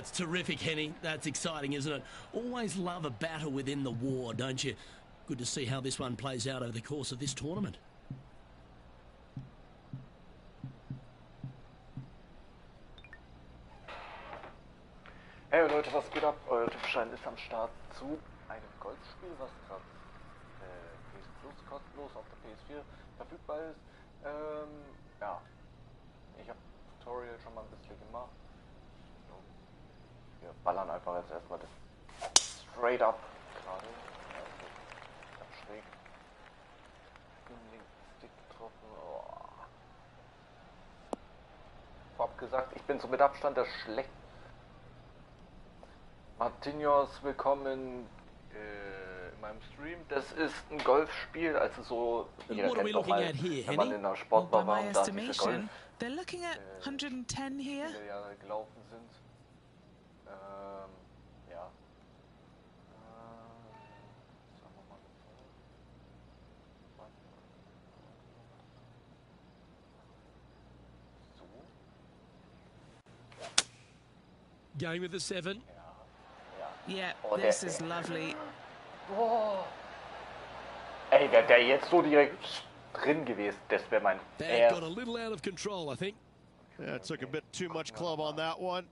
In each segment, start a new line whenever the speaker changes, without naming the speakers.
That's terrific, Henny. That's exciting, isn't it? Always love a battle within the war, don't you? Good to see how this one plays out over the course of this tournament.
Hey Leute, was geht ab? Euer Tippschein ist am Start zu einem Golfspiel, was gerade PS Plus kostenlos auf der PS4 verfügbar ist. Ja, ich habe Tutorial schon mal ein bisschen gemacht. Wir ballern einfach jetzt erstmal das straight up gerade. Ganz schräg. Den linken Stick getroffen. Oh. Vorab gesagt, ich bin so mit Abstand der schlecht. Martinos, willkommen in meinem Stream. Das ist ein Golfspiel, also so, jeder kennt doch mal, wenn man in einer Sportbar war und da diese Golf
they're looking at 110 here.
viele Jahre gelaufen sind. Ja. Sagen wir mal so.
Going with the 7.
Yeah, this is lovely.
Oh. Ey, wäre der jetzt so direkt drin gewesen, das wäre mein
That got a little out of control, I think.
Yeah, it took a bit too much club on that one.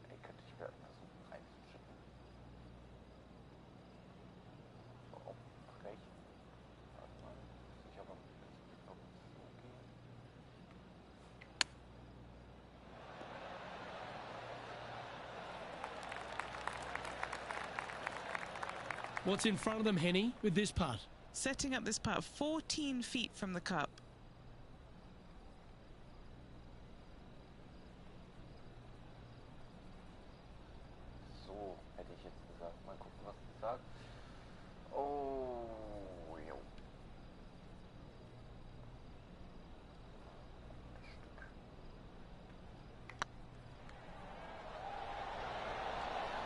Ey, könnte ich versuchen reinzuchippen. So, rechts. Warte mal. Ich aber so gehen.
What's in front of them, Henny, with this putt?
Setting up this putt 14 feet from the cup.
So, hätte ich jetzt gesagt. Mal gucken, was die sagt. Oh, jo. Das Stück.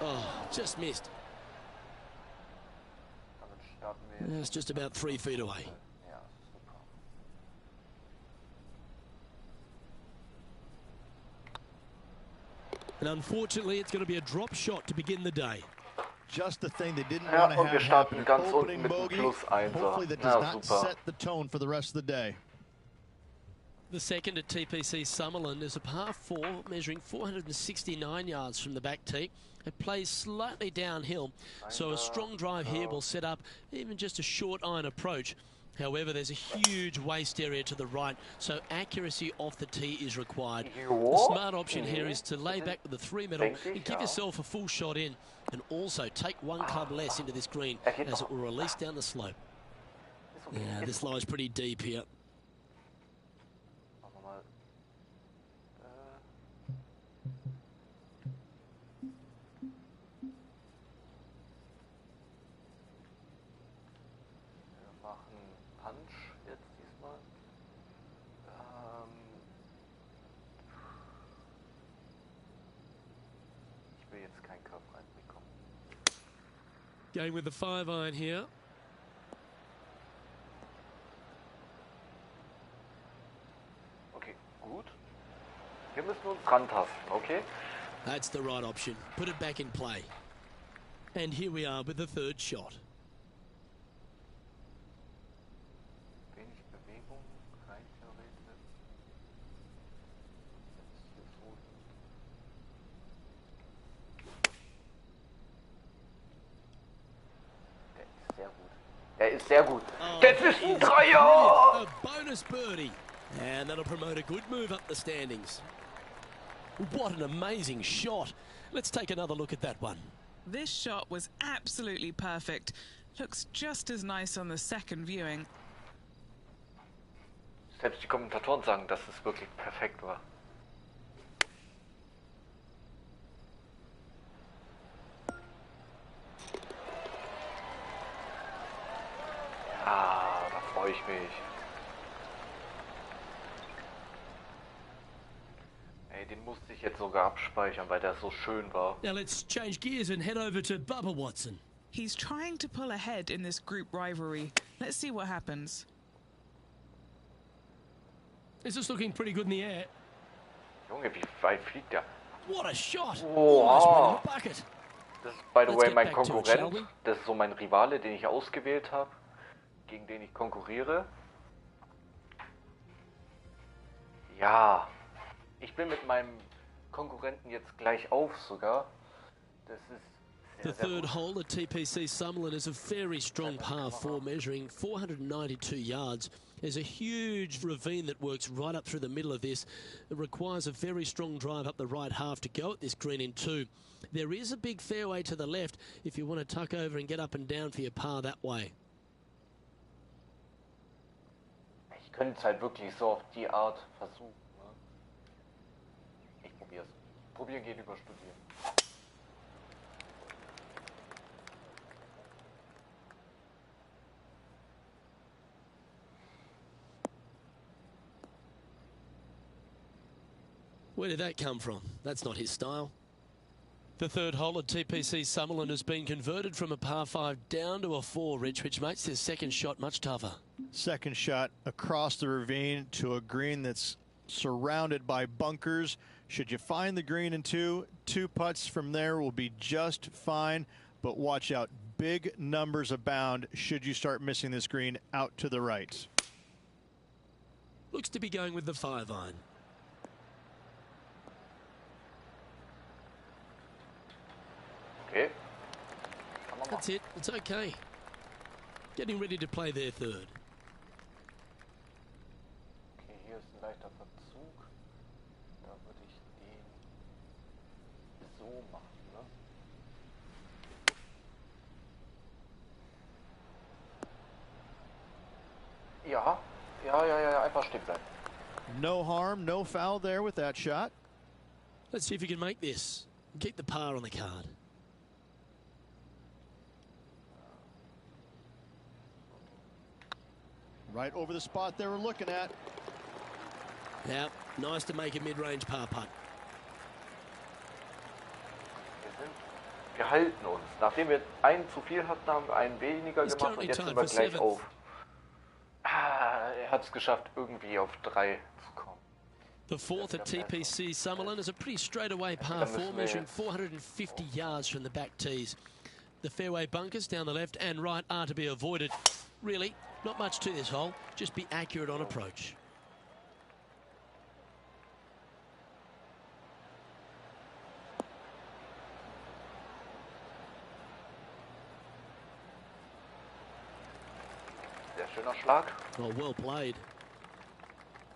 Oh, just missed.
Damit starten wir jetzt.
It's just about 3 feet away.
Ja, super.
And unfortunately, it's going to be a drop shot to begin the day.
Just the thing they didn't
Ja,
want to
und wir
have
starten
happen.
ganz unten
Opening
mit dem
bogey.
+1.
Hopefully that
Ja,
does not
super.
set the tone for the rest of the day.
The second at TPC Summerland is a par 4 measuring 469 yards from the back tee. It plays slightly downhill, so a strong drive here will set up even just a short iron approach. However, there's a huge waste area to the right, so accuracy off the tee is required. The smart option here is to lay back with the 3 metal and give yourself a full shot in, and also take 1 club less into this green as it will release down the slope. Yeah, this lies pretty deep here.
Machen wir mal. Wir machen Punch jetzt diesmal. Ich will jetzt keinen Curve reinbekommen.
Going with the 5 iron here.
Okay, gut. Wir müssen uns rantasten, okay?
That's the right option. Put it back in play. And here we are with the 3rd shot.
Wenig Bewegung, rein theoretisch. Jetzt hier so. Der ist sehr gut. Der ist sehr gut. Das ist ein Dreier!
A bonus birdie. And that'll promote a good move up the standings. What an amazing shot. Let's take another look at that one.
This shot was absolutely perfect. Looks just as nice on the second viewing.
Selbst die Kommentatoren sagen, dass es wirklich perfekt war. Ja, da freue ich mich. Ey, den musste ich jetzt sogar abspeichern, weil der so schön war.
Now let's change gears and head over to Bubba Watson.
He's trying to pull ahead in this group rivalry. Let's see what happens.
This is looking pretty good in the air.
Junge, wie weit fliegt der?
What a shot!
Wow.
Almost went in the bucket.
Das ist, by the
Let's
way,
get
mein
back to it,
Konkurrent.
shall we?
Das ist so mein Rivale, den ich ausgewählt habe, gegen den ich konkurriere. Ja, ich bin mit meinem Konkurrenten jetzt gleich auf sogar. Das ist
The
sehr, sehr
third
gut.
hole at TPC Summerlin is a very strong par 4, measuring 492 yards. There's a huge ravine that works right up through the middle of this. It requires a very strong drive up the right half to go at this green in 2. There is a big fairway to the left if you want to tuck over and get up and down for your par that way.
Ich könnte es halt wirklich so auf die Art versuchen. Ne? Ich probier's. Probieren geht über Studieren.
Where did that come from? That's not his style. The third hole at TPC Summerlin has been converted from a par 5 down to a 4, Rich, which makes his second shot much tougher.
Second shot across the ravine to a green that's surrounded by bunkers. Should you find the green in 2, 2 putts from there will be just fine. But watch out. Big numbers abound should you start missing this green out to the right.
Looks to be going with the 5-iron.
Okay. Kann man machen.
That's it. It's okay. Getting ready to play their third.
Okay, hier ist ein leichter Verzug. Da würde ich den so machen, ne? Ja, einfach stehen bleiben.
No harm, no foul there with that shot.
Let's see if you can make this. Keep the par on the card.
Right over the spot they were looking at.
Yeah, nice to make a mid-range par putt.
Wir halten uns. Nachdem wir einen zu viel hatten, haben wir einen weniger
He's
gemacht und
currently
jetzt
tied
sind wir
for
gleich
7th.
auf. Ah, er hat es geschafft, irgendwie auf 3 zu kommen.
The fourth at TPC Summerlin is a pretty straightaway par
Dann
4,
müssen wir
measuring
jetzt
450 yards from the back tees. The fairway bunkers down the left and right are to be avoided. Really, not much to this hole. Just be accurate on approach.
Sehr schöner Schlag.
Oh, well played.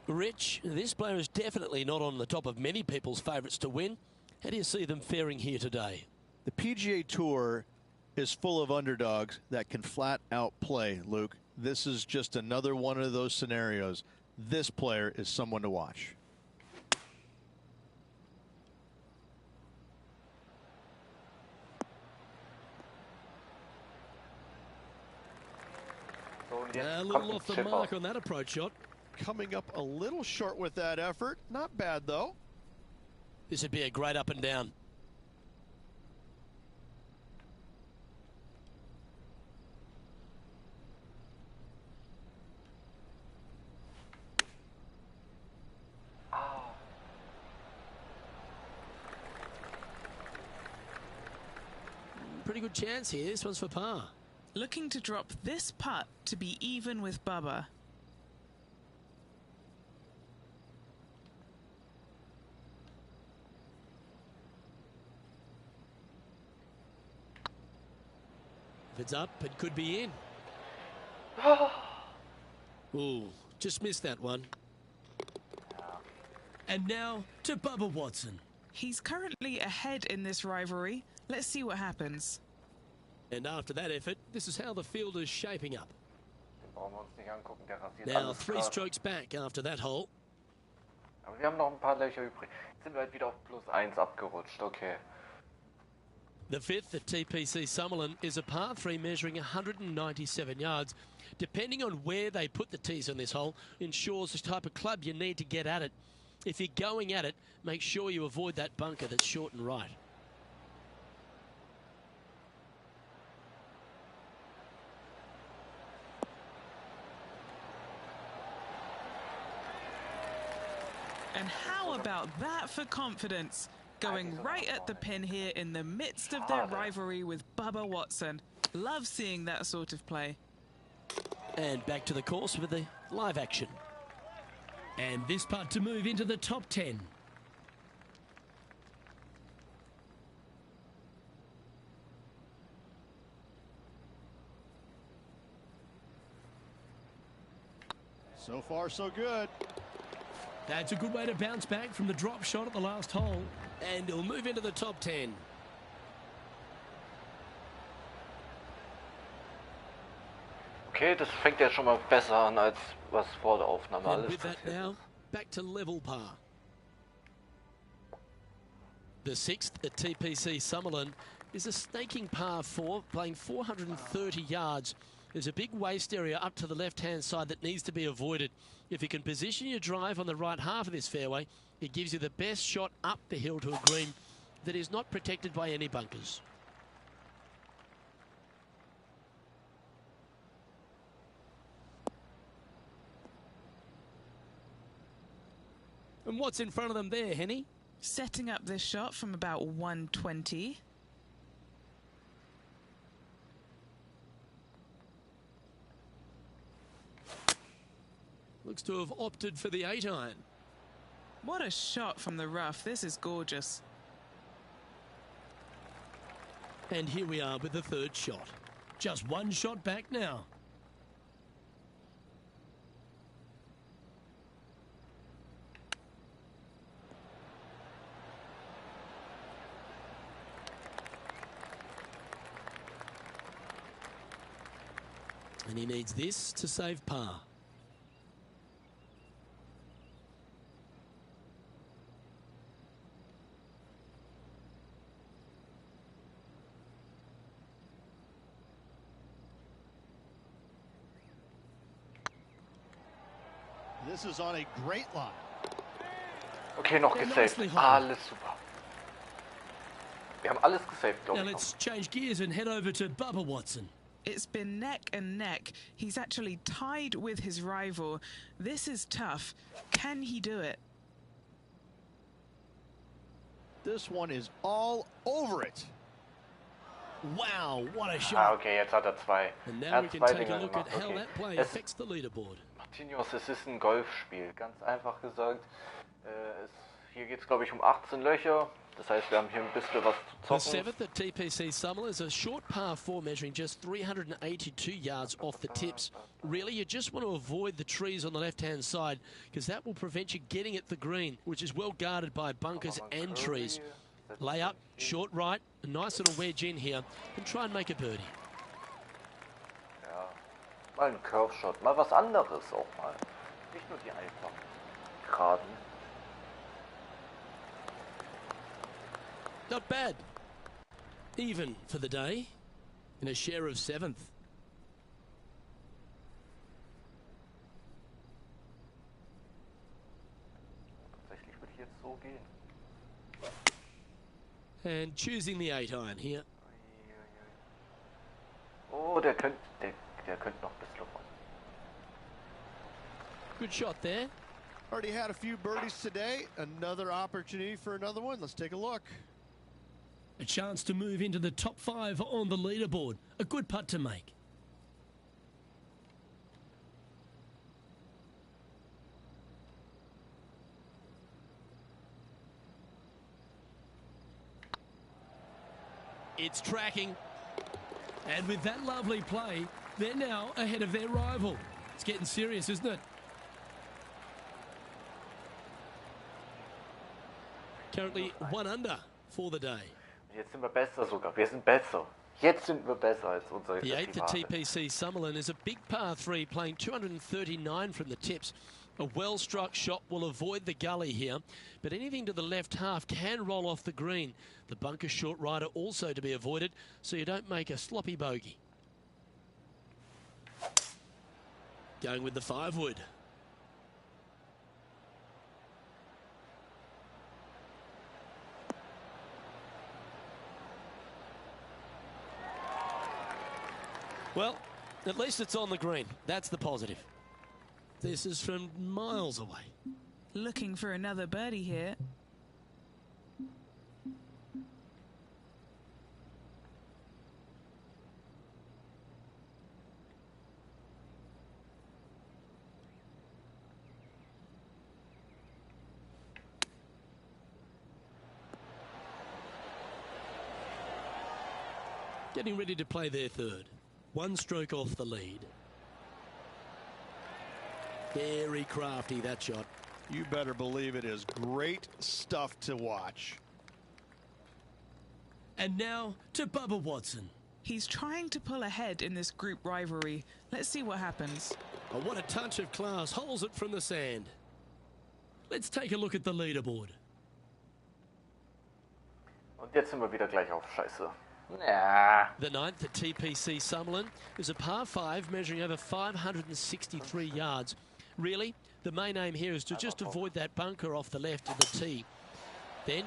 Rich, this player is definitely not on the top of many people's favourites to win. How do you see them faring here today?
The PGA Tour is full of underdogs that can flat out play, Luke. This is just another one of those scenarios. This player is someone to watch.
So, und
A
jetzt
little
kommt ein
off the
Chipper.
mark on that approach shot.
Coming up a little short with that effort. Not bad, though.
This would be a great up and down.
Ah,
Pretty good chance here. This one's for par.
Looking to drop this putt to be even with Bubba.
If it's up, it could be in. Ooh, just missed that one. And now to Bubba Watson.
He's currently ahead in this rivalry. Let's see what happens.
And after that effort, this is how the field is shaping up.
den brauchen wir uns nicht angucken, der rasiert
Now
alles
3
Gras.
strokes back after that hole.
Aber wir haben noch ein paar Löcher übrig. Jetzt sind wir halt wieder auf +1 abgerutscht, okay.
The fifth at TPC Summerlin is a par 3 measuring 197 yards. Depending on where they put the tees on this hole, ensures the type of club you need to get at it. If you're going at it, make sure you avoid that bunker that's short and right.
And how about that for confidence? Going right at the pin here in the midst of their rivalry with Bubba Watson. Love seeing that sort of play.
And back to the course with the live action. And this putt to move into the top 10.
So far, so good.
That's a good way to bounce back from the drop shot at the last hole. And he'll move into the top 10.
Okay, das fängt ja schon mal besser an, als was vor der Aufnahme
And
alles
with that
passiert
now,
ist.
back to level par. The sixth at TPC Summerlin is a staking par 4, playing 430 yards. There's a big waste area up to the left-hand side that needs to be avoided. If you can position your drive on the right half of this fairway, it gives you the best shot up the hill to a green that is not protected by any bunkers. And what's in front of them there, Henny?
Setting up this shot from about 120.
Looks to have opted for the 8-iron.
What a shot from the rough. This is gorgeous.
And here we are with the third shot. Just one shot back now. And he needs this to save par.
This is on a great line.
Okay, noch
Ja,
gesaved.
nicely home.
Alles super. Wir haben alles gesaved, glaube
Now
ich.
let's change gears and head over to Bubba Watson.
It's been neck and neck. He's actually tied with his rival. This is tough. Can he do it?
This one is all over it.
Wow, what a
Ah,
shot.
okay, jetzt hat er zwei.
And
Er
now we
hat
can
zwei
take a
Dinger
look at
gemacht.
how
Okay.
that play
Es,
affects the leaderboard.
Martinius, es ist ein Golfspiel, ganz einfach gesagt. Hier geht es, glaube ich, um 18 Löcher. Das heißt, wir haben hier ein bisschen was
The
zu zocken.
seventh at TPC Summerlin is a short par 4 measuring just 382 yards off the tips. Really, you just want to avoid the trees on the left-hand side because that will prevent you getting at the green, which is well guarded by bunkers and trees. Lay up, short right, a nice little wedge in here, and try and make a birdie.
Ja, mal ein Curve-Shot, mal was anderes auch mal. Nicht nur die einfachen Geraden.
Not bad. Even for the day, in a share of 7th.
Tatsächlich würde ich jetzt so gehen.
And choosing the 8-iron here.
Oh, der könnte noch ein bisschen rum.
Good shot there.
Already had a few birdies today. Another opportunity for another one. Let's take a look.
A chance to move into the top 5 on the leaderboard. A good putt to make. It's tracking. And with that lovely play, they're now ahead of their rival. It's getting serious, isn't it? Currently 1 under for the day.
Jetzt sind wir besser sogar. Wir sind besser. Jetzt sind wir besser als unsere
The 8th at
Rivale.
TPC Summerlin is a big par 3 playing 239 from the tips. A well-struck shot will avoid the gully here, but anything to the left half can roll off the green. The bunker short rider also to be avoided, so you don't make a sloppy bogey. Going with the 5-wood. Well, at least it's on the green. That's the positive. This is from miles away.
Looking for another birdie here.
Getting ready to play their third. One stroke off the lead. Very crafty, that shot.
You better believe it is great stuff to watch.
And now to Bubba Watson.
He's trying to pull ahead in this group rivalry. Let's see what happens.
Oh, what a touch of class. Holds it from the sand. Let's take a look at the leaderboard.
Und jetzt sind wir wieder gleich auf Scheiße. Ja.
The ninth at TPC Summerlin is a par 5 measuring over 563 yards. Really, the main aim here is to just avoid that bunker off the left of the tee. Then,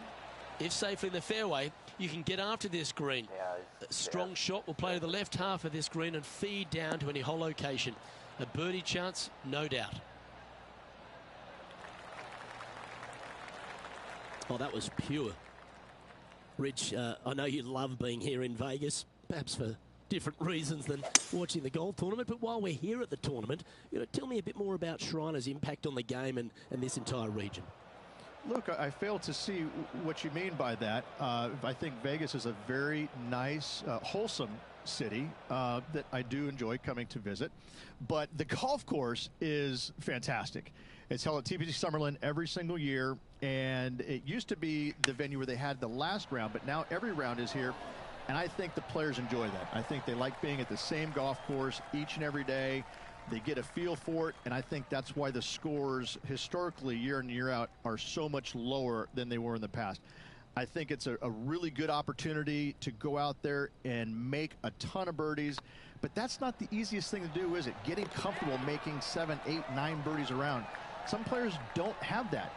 if safely in the fairway, you can get after this green. A strong shot will play to the left half of this green and feed down to any hole location. A birdie chance, no doubt. Oh, that was pure. Rich, I know you love being here in Vegas, perhaps for different reasons than watching the golf tournament, but while we're here at the tournament, tell me a bit more about Shriner's impact on the game and this entire region.
Look, I fail to see what you mean by that. I think Vegas is a very nice, wholesome city that I do enjoy coming to visit. But the golf course is fantastic. It's held at TPC Summerlin every single year, and it used to be the venue where they had the last round, but now every round is here, and I think the players enjoy that. I think they like being at the same golf course each and every day. They get a feel for it, and I think that's why the scores historically year in and year out are so much lower than they were in the past. I think it's a really good opportunity to go out there and make a ton of birdies, but that's not the easiest thing to do, is it? Getting comfortable making 7, 8, 9 birdies around. Some players don't have that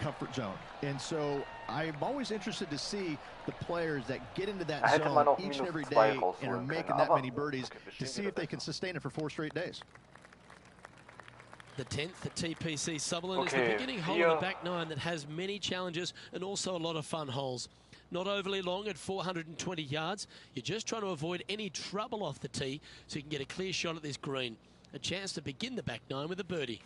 comfort zone, and so I'm always interested to see the players that get into that zone each and every day and are making that many birdies to see if they can sustain it for 4 straight days.
The 10th at TPC Summerlin is the beginning hole of the back 9 that has many challenges and also a lot of fun holes. Not overly long at 420 yards. You're just trying to avoid any trouble off the tee so you can get a clear shot at this green. A chance to begin the back 9 with a birdie.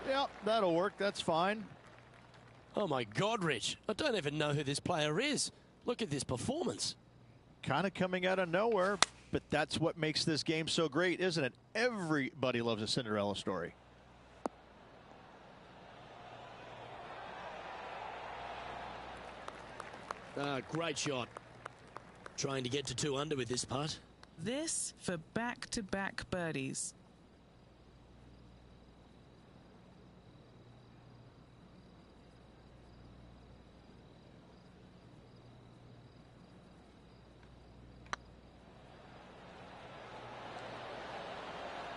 Yep, that'll work. That's fine.
Oh, my God, Rich. I don't even know who this player is. Look at this performance.
Kind of coming out of nowhere, but that's what makes this game so great, isn't it? Everybody loves a Cinderella story.
Great shot. Trying to get to 2 under with this putt.
This for back-to-back birdies.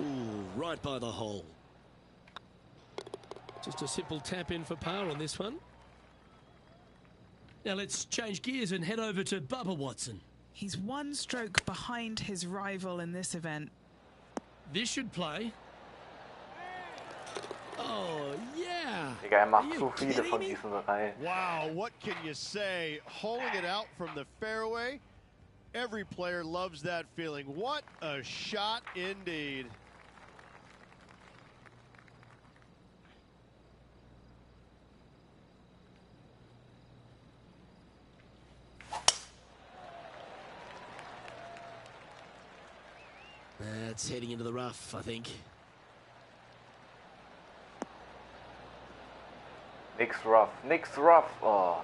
Ooh, right by the hole. Just a simple tap in for par on this one. Now let's change gears and head over to Bubba Watson.
He's 1 stroke behind his rival in this event.
This should play. Oh, yeah.
Digga, macht so viele von diesen Reihen.
Wow, what can you say? Holding it out from the fairway. Every player loves that feeling. What a shot indeed.
That's heading into the rough, I think.
Nix rough. Oh.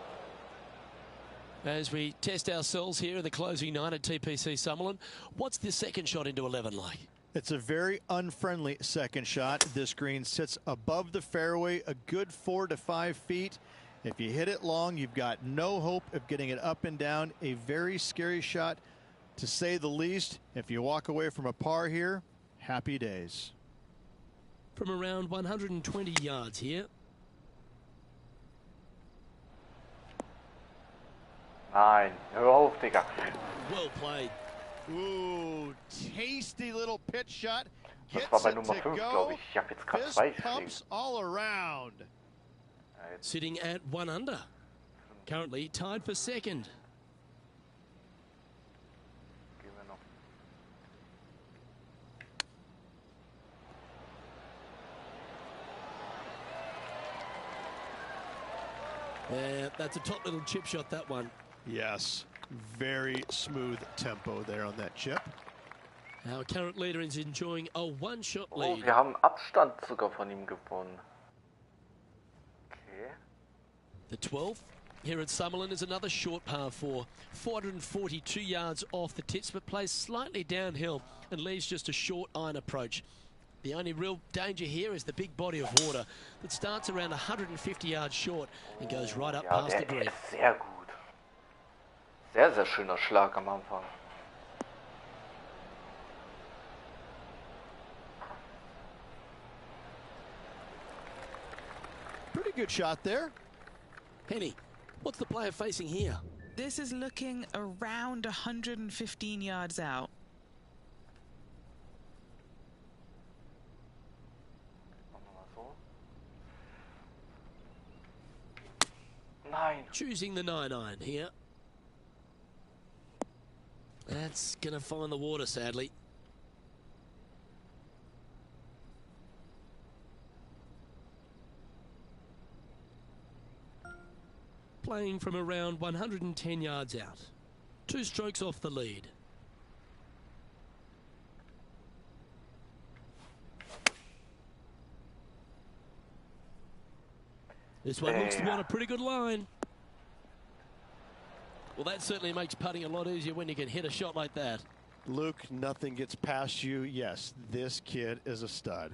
As we test ourselves here in the closing 9 at TPC Summerlin, what's the second shot into 11 like?
It's a very unfriendly second shot. This green sits above the fairway a good 4 to 5 feet. If you hit it long, you've got no hope of getting it up and down. A very scary shot, to say the least. If you walk away from a par here, happy days.
From around 120 yards here.
Nein, hör auf, Digga.
Well played.
Ooh, tasty little pitch shot.
Das war
Gets
bei
it
Nummer
to
5,
go.
glaube ich. Ich habe jetzt gerade
Fist
2 Schläge.
pumps all around.
Ja, jetzt
Sitting at 1 under. Currently tied for second.
gehen wir noch.
Yeah, that's a top little chip shot, that one.
Yes, very smooth tempo there on that chip.
Our current leader is enjoying a one-shot
Oh,
lead.
wir haben Abstand sogar von ihm gewonnen. Okay.
The 12th here at Summerlin is another short par 4. 442 yards off the tips, but plays slightly downhill and leaves just a short iron approach. The only real danger here is the big body of water that starts around 150 yards short and goes right up
Ja,
past the
der
green.
ist sehr gut. Sehr, sehr schöner Schlag am Anfang.
Pretty good shot there.
Penny, what's the player facing here?
This is looking around 115 yards out.
Machen wir mal so. Nein.
Choosing the 9-iron here. That's going to find the water, sadly. Playing from around 110 yards out. 2 strokes off the lead. This one looks to be on a pretty good line. Well, that certainly makes putting a lot easier when you can hit a shot like that.
Luke, nothing gets past you. Yes, this kid is a stud.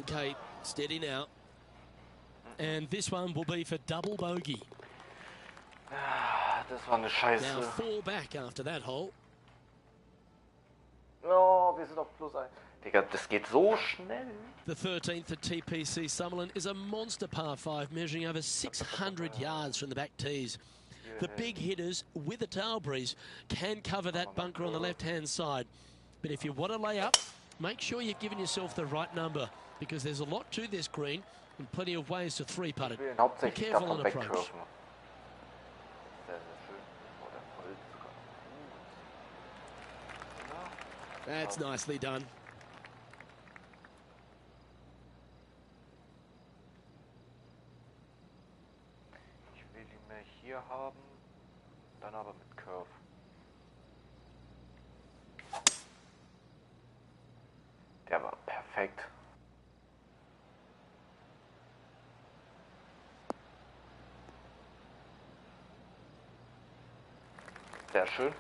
Okay, steady now. And this one will be for double bogey.
Ah, das war eine Scheiße.
Now 4 back after that hole.
Oh, wir sind auf +1. Digga, das geht so schnell.
The 13th at TPC Summerlin is a monster par 5 measuring over 600 yards from the back tees. The big hitters with a tail breeze can cover that bunker on the left-hand side. But if you want to lay up, make sure you've given yourself the right number because there's a lot to this green and plenty of ways to 3-putt it.
Ich will ihn
Be
hauptsächlich
careful
davon
on approach.
wegkurven. Sehr, sehr schön. Oh, der Holz sogar.
That's nicely done.
Ich will ihn mehr hier haben, dann aber mit Curve. Der war perfekt. Sehr schön.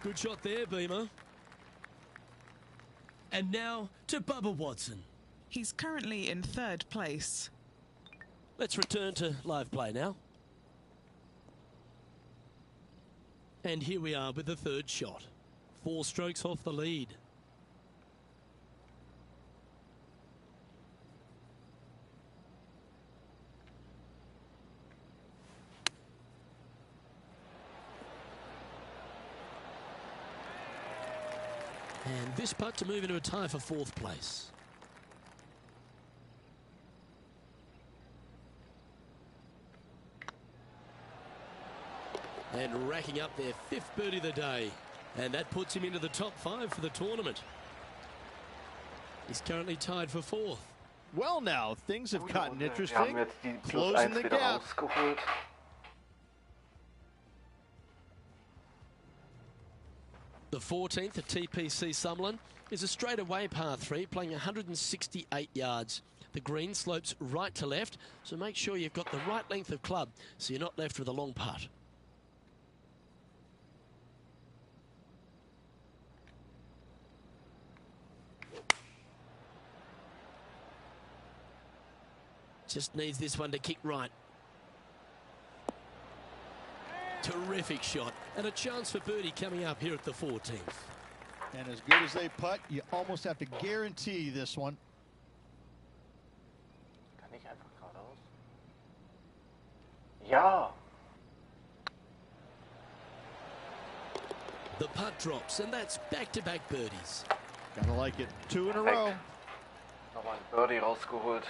Good shot there, Beamer. And now to Bubba Watson.
He's currently in 3rd place.
Let's return to live play now. And here we are with the 3rd shot. 4 strokes off the lead. And this putt to move into a tie for 4th place. And racking up their 5th birdie of the day. And that puts him into the top 5 for the tournament. He's currently tied for 4th.
Well, now things have gotten
Wir haben
interesting.
jetzt die
Closing
+1
the
wieder
gap.
rausgeholt.
The 14th at TPC Summerlin is a straightaway par 3 playing 168 yards. The green slopes right to left, so make sure you've got the right length of club so you're not left with a long putt. Just needs this one to kick right. Terrific shot and a chance for birdie coming up here at the 14th.
And as good as they putt, you almost have to guarantee this one.
Ja.
The putt drops, and that's back-to-back birdies.
Gotta like it. 2 in a
Perfekt.
row.
Nochmal ein Birdie rausgeholt.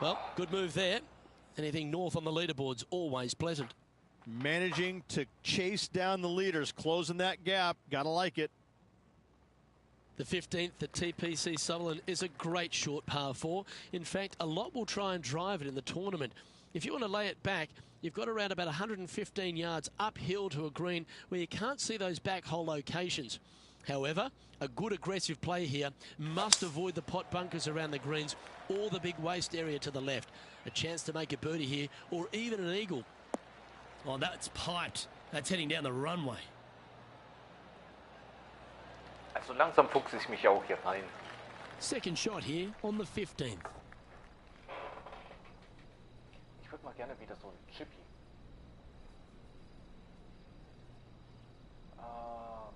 Well, good move there. Anything north on the leaderboard's always pleasant.
Managing to chase down the leaders, closing that gap. Gotta like it.
The 15th at TPC Sutherland is a great short par 4. In fact, a lot will try and drive it in the tournament. If you want to lay it back, you've got around about 115 yards uphill to a green where you can't see those back hole locations. However, a good aggressive play here must avoid the pot bunkers around the greens or the big waste area to the left. A chance to make a birdie here or even an eagle.
Oh, that's piped. That's heading down the runway.
Also langsam fuchse ich mich auch hier rein.
Second shot here on the 15th.
Ich würde mal gerne wieder so ein Chippy. Ja.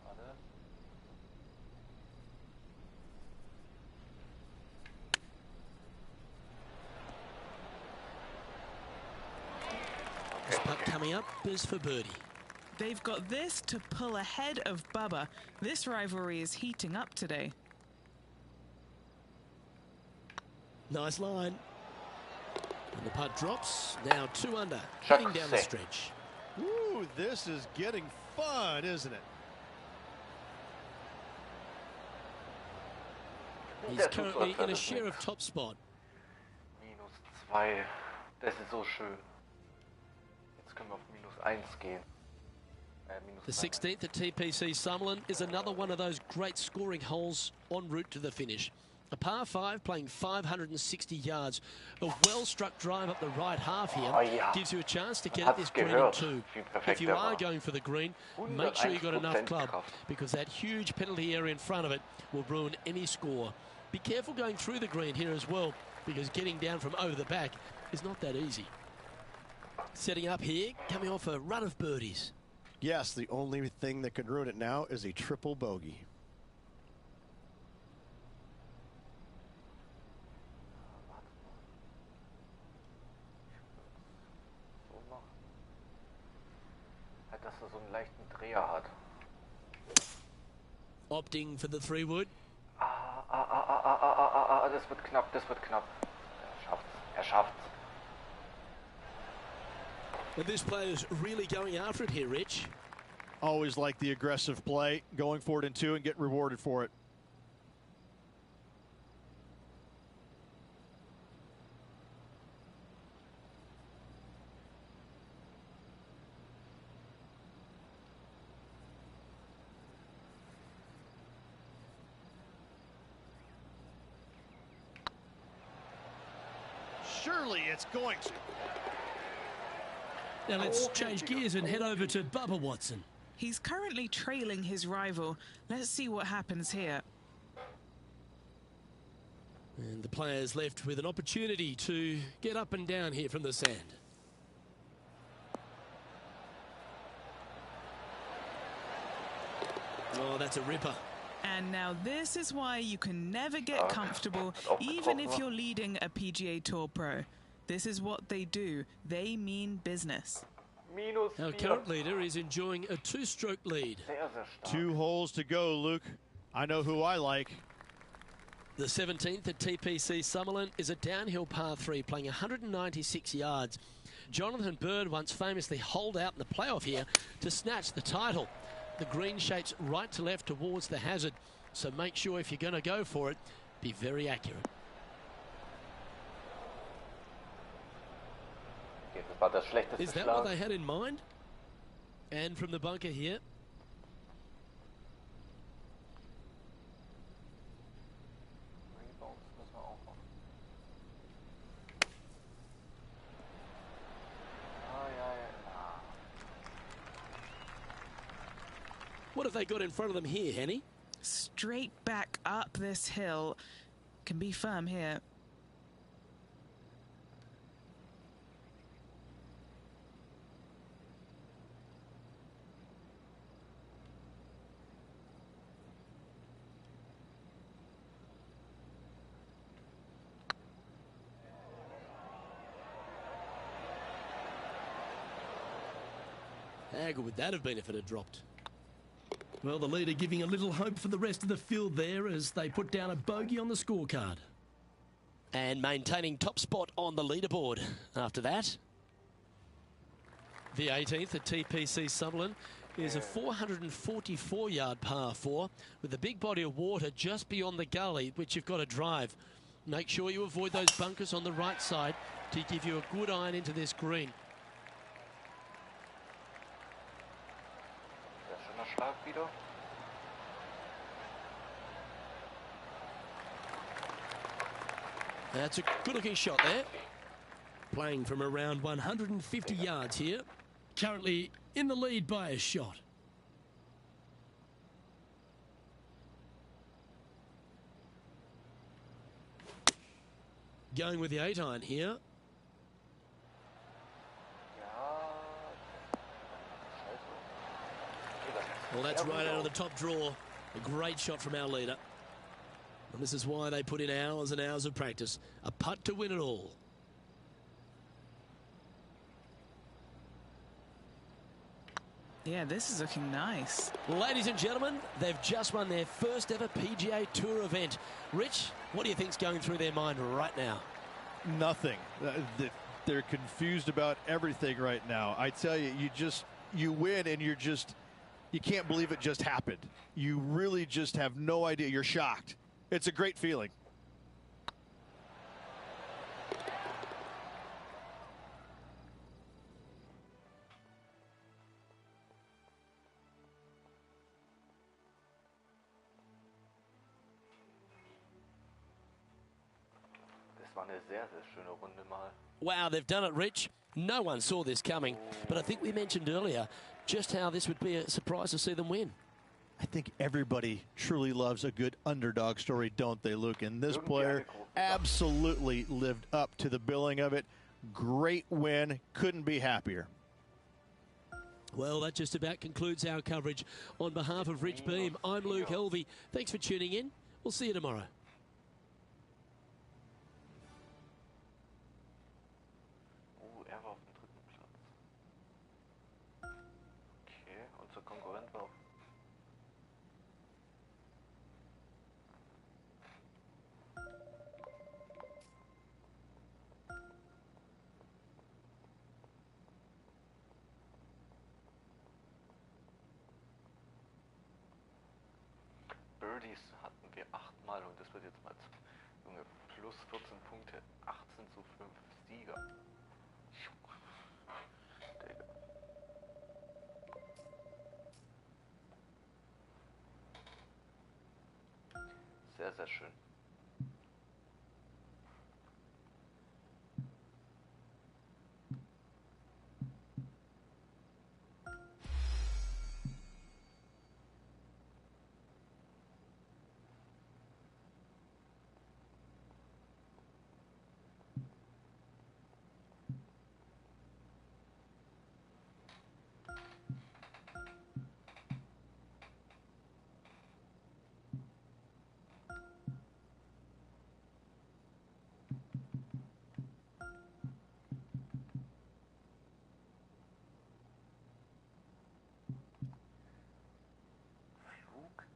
Warte.
This putt coming up is for birdie.
They've got this to pull ahead of Bubba. This rivalry is heating up today.
Nice line. And the putt drops. Now 2 under. Heading down the stretch.
Ooh, this is getting fun, isn't it?
He's currently in a share of top spot.
-2. Das ist so schön. Jetzt können wir auf -1 gehen.
The 16th at TPC Sutherland is another one of those great scoring holes en route to the finish. A par 5 playing 560 yards. A well-struck drive up the right half here gives you a chance to get at this green in 2. If you are going for the green, make sure you've got enough club because that huge penalty area in front of it will ruin any score. Be careful going through the green here as well because getting down from over the back is not that easy. Setting up here, coming off a run of birdies.
Yes, the only thing that could ruin it now is a triple bogey.
Dass er so einen leichten Dreher hat.
Opting for the 3-wood.
Das wird knapp, das wird knapp. Er schafft's.
And this player's really going after it here, Rich.
Always like the aggressive play, going for it in 2 and get rewarded for it. Surely it's going to.
Now let's change gears and head over to Bubba Watson.
He's currently trailing his rival. Let's see what happens here.
And the player's left with an opportunity to get up and down here from the sand. Oh, that's a ripper.
And now this is why you can never get comfortable, even if you're leading a PGA Tour pro. This is what they do. They mean business.
Our current leader is enjoying a 2-stroke lead.
2 holes to go, Luke. I know who I like.
The 17th at TPC Sutherland is a downhill par 3 playing 196 yards. Jonathan Bird once famously holed out in the playoff here to snatch the title. The green shapes right to left towards the hazard, so make sure if you're going to go for it, be very accurate. Is that what they had in mind? And from the bunker here. What have they got in front of them here, Henny?
Straight back up this hill. Can be firm here.
How good would that have been if it had dropped?
Well, the leader giving a little hope for the rest of the field there as they put down a bogey on the scorecard.
And maintaining top spot on the leaderboard after that. The 18th at TPC Sutherland is a 444-yard par 4 with a big body of water just beyond the gully, which you've got to drive. Make sure you avoid those bunkers on the right side to give you a good iron into this green.
Sehr schöner Schlag wieder.
That's a good-looking shot there.
Playing from around 150 yards here. Currently in the lead by a shot.
Going with the 8-iron here. Well, that's right out of the top draw. A great shot from our leader. And this is why they put in hours and hours of practice. A putt to win it all.
Yeah, this is looking nice.
Ladies and gentlemen, they've just won their first ever PGA Tour event. Rich, what do you think's going through their mind right now?
Nothing. They're confused about everything right now. I tell you, you win and you can't believe it just happened. You really just have no idea. You're shocked. It's a great feeling.
Das war eine sehr, sehr schöne Runde mal.
Wow, they've done it, Rich. No one saw this coming, but I think we mentioned earlier just how this would be a surprise to see them win.
I think everybody truly loves a good underdog story, don't they, Luke? And this player absolutely lived up to the billing of it. Great win. Couldn't be happier.
Well, that just about concludes our coverage. On behalf of Rich Beam, I'm Luke Helvey. Thanks for tuning in. We'll see you tomorrow.
Er war auf dem 3. Platz. Okay, unser Konkurrent war auf Birdies hatten wir 8-mal und das wird jetzt mal Junge, plus 14 Punkte, 18:5 Sieger. Digga. Sehr, sehr schön.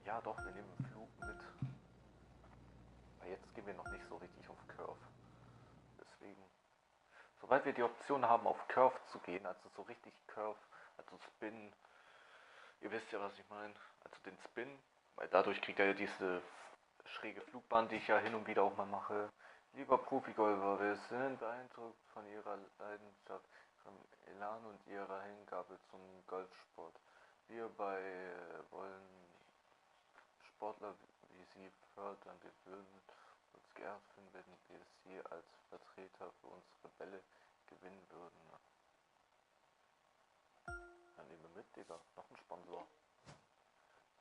Ja doch, wir nehmen Flug mit. Aber jetzt gehen wir noch nicht so richtig auf Curve. Deswegen, sobald wir die Option haben, auf Curve zu gehen, also so richtig Curve, also Spin, ihr wisst ja, was ich meine, also den Spin, weil dadurch kriegt er ja diese schräge Flugbahn, die ich ja hin und wieder auch mal mache. Lieber Profigolfer, wir sind beeindruckt von Ihrer Leidenschaft, vom Elan und Ihrer Hingabe zum Golfsport. Wir wollen Sportler wie Sie fördern. Wir würden uns geehrt finden, wenn wir Sie als Vertreter für unsere Bälle gewinnen würden. Dann nehmen wir mit, Digga. Noch ein Sponsor.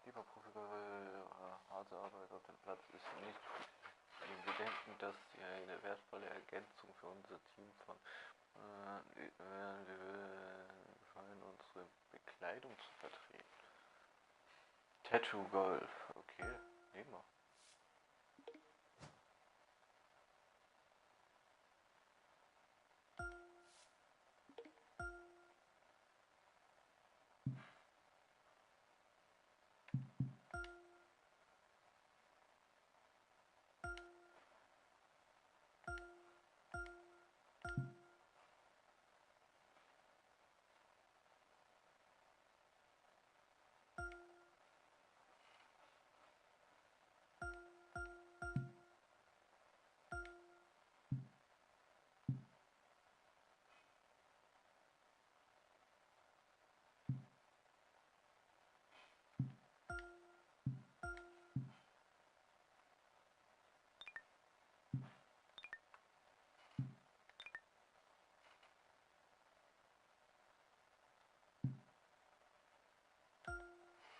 Lieber Profigolfer, harte Arbeit auf dem Platz ist nicht. Wir denken, dass Sie eine wertvolle Ergänzung für unser Team von gefallen, unsere Bekleidung zu vertreten. Tattoo Golf, okay, nehmen wir.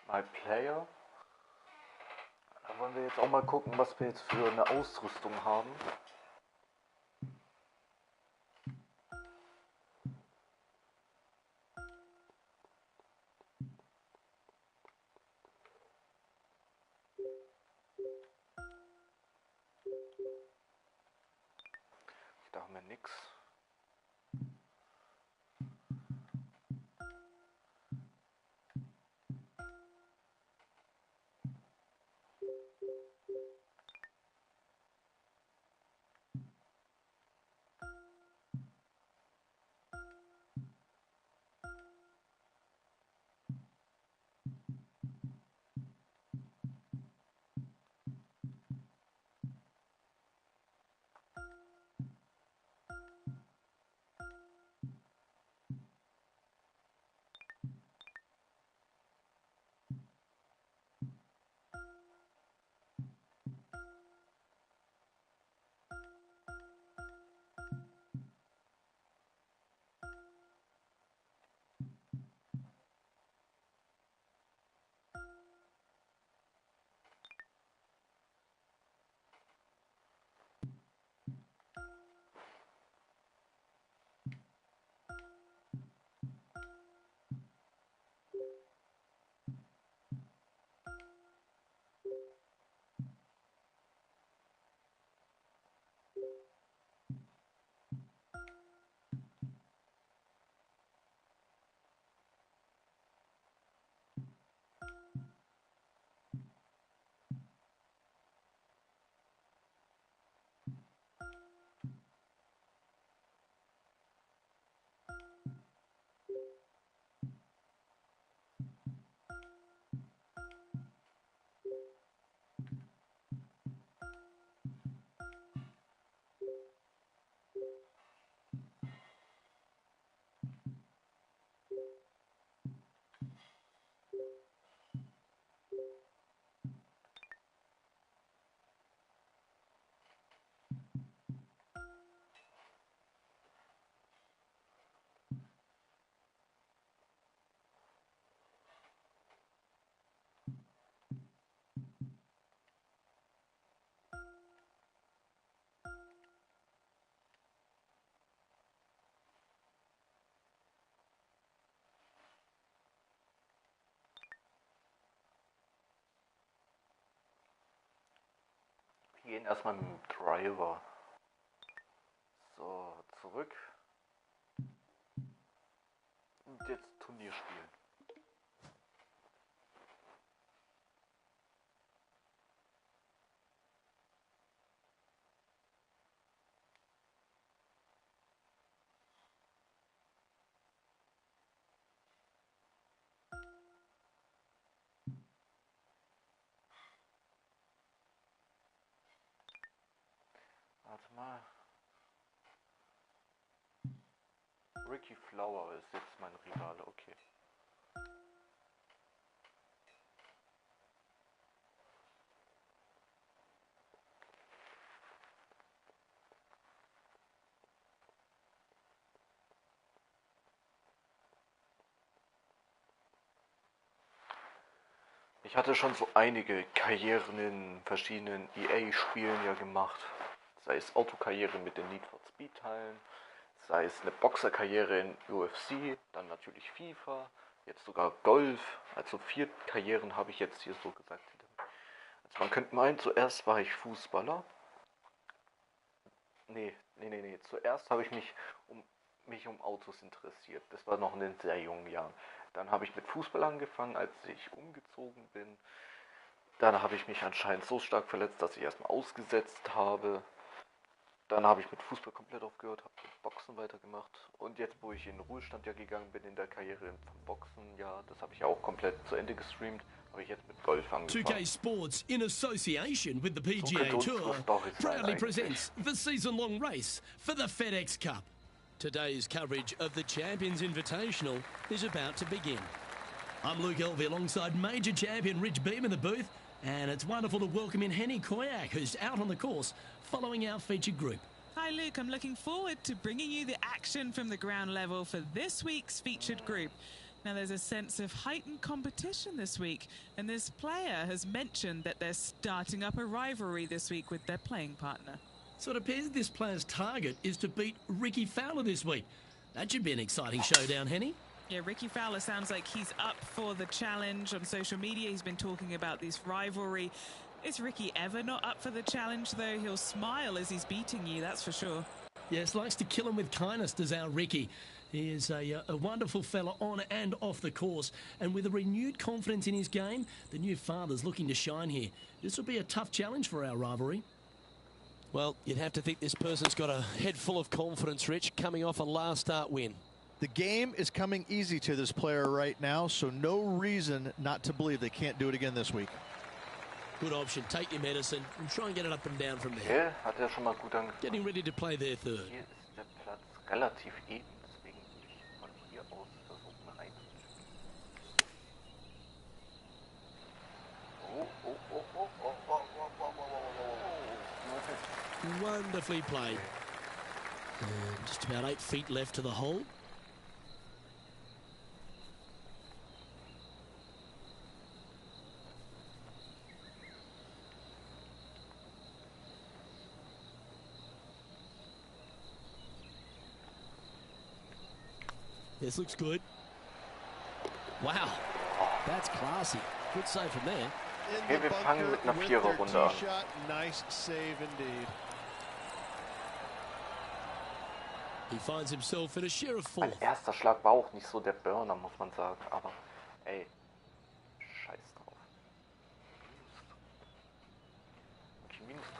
My Player. Da wollen wir jetzt auch mal gucken, was wir jetzt für eine Ausrüstung haben. Da haben wir nichts. Wir gehen erstmal mit dem Driver. So, zurück. Und jetzt Turnier spielen. Warte mal. Ricky Flower ist jetzt mein Rivale, okay. Ich hatte schon so einige Karrieren in verschiedenen EA-Spielen ja gemacht. Sei es Autokarriere mit den Need for Speed Teilen, sei es eine Boxerkarriere in UFC, dann natürlich FIFA, jetzt sogar Golf. Also 4 Karrieren habe ich jetzt hier so gesagt. Also man könnte meinen, zuerst war ich Fußballer. Nee. Zuerst habe ich mich um Autos interessiert. Das war noch in den sehr jungen Jahren. Dann habe ich mit Fußball angefangen, als ich umgezogen bin. Dann habe ich mich anscheinend so stark verletzt, dass ich erstmal ausgesetzt habe. Dann habe ich mit Fußball komplett aufgehört, habe mit Boxen weitergemacht. Und jetzt, wo ich in den Ruhestand ja gegangen bin in der Karriere vom Boxen, ja, das habe ich auch komplett zu Ende gestreamt, habe ich jetzt mit Golf angefangen.
2K Sports, in association with the Pga Tour, proudly presents the season-long race for the FedEx Cup.
Today's coverage of the Champions Invitational is about to begin.
I'm Luke Elvey alongside major champion Rich Beam in the booth, and it's wonderful to welcome in Henny Koyak, who's out on the course following our featured group.
Hi Luke, I'm looking forward to bringing you the action from the ground level for this week's featured group. Now, there's a sense of heightened competition this week, and this player has mentioned that they're starting up a rivalry this week with their playing partner.
So it appears this player's target is to beat Ricky Fowler this week. That should be an exciting showdown, Henny.
Yeah, Ricky Fowler sounds like he's up for the challenge. On social media, he's been talking about this rivalry. Is Ricky ever not up for the challenge, though? He'll smile as he's beating you, that's for sure.
Yes, likes to kill him with kindness, does our Ricky. He is a wonderful fella on and off the course. And with a renewed confidence in his game, the new father's looking to shine here. This will be a tough challenge for our rivalry.
Well, you'd have to think this person's got a head full of confidence, Rich, coming off a last start win.
The game is coming easy to this player right now, so no reason not to believe they can't do it again this week.
Good option. Take your medicine and try and get it up and down from there.
Okay, hat schon mal gut
Getting ready to play their third.
Hier ist der Platz relativ eben, deswegen würde ich von hier aus versuchen reinzuschieben.
Wonderfully played. And just about 8 feet left to the hole. This looks good. Wow, that's classy. Good save from there.
Okay, wir fangen mit einer Viererrunde an.
Nice save indeed.
He finds himself in a share of 4.
Mein erster Schlag war auch nicht so der Burner, muss man sagen, aber ey, scheiß drauf.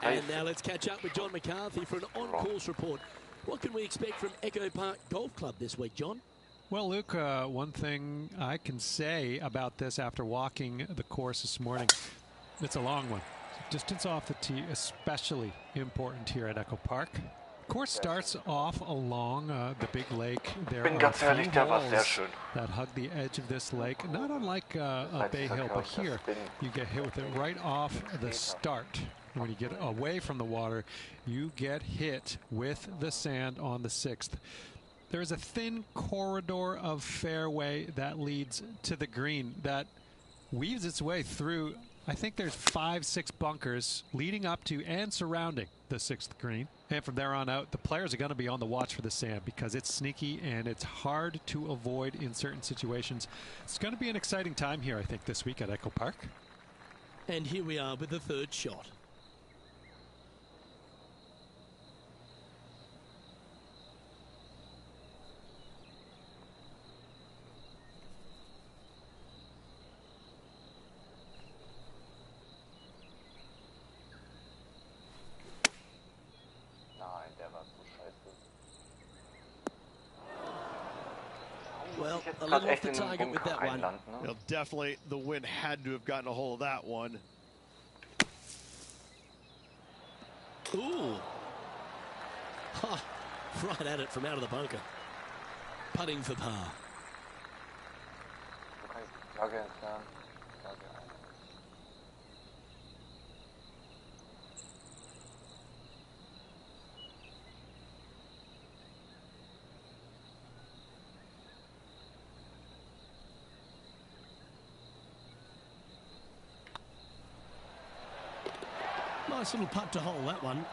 Okay,
and now let's catch up with John McCarthy for an on-course report. What can we expect from Echo Park Golf Club this week, John?
Well, Luke, one thing I can say about this after walking the course this morning, it's a long one. Distance off the tee, especially important here at Echo Park. Course starts off along the big lake. There are
ganz ehrlich, der war sehr
walls
schön.
that hug the edge of this lake, not unlike a Bay Hill, but here you get hit with it right off the start. When you get away from the water, you get hit with the sand on the 6th. There is a thin corridor of fairway that leads to the green that weaves its way through. I think there's 5, 6 bunkers leading up to and surrounding the 6th green. And from there on out, the players are going to be on the watch for the sand because it's sneaky and it's hard to avoid in certain situations. It's going to be an exciting time here, I think, this week at Echo Park.
And here we are with the third shot. Well, a little off the target with that one.
Well, definitely the wind had to have gotten a hold of that one.
Ooh. Ha, right at it from out of the bunker. Putting for par.
Nice little putt to hole, that one.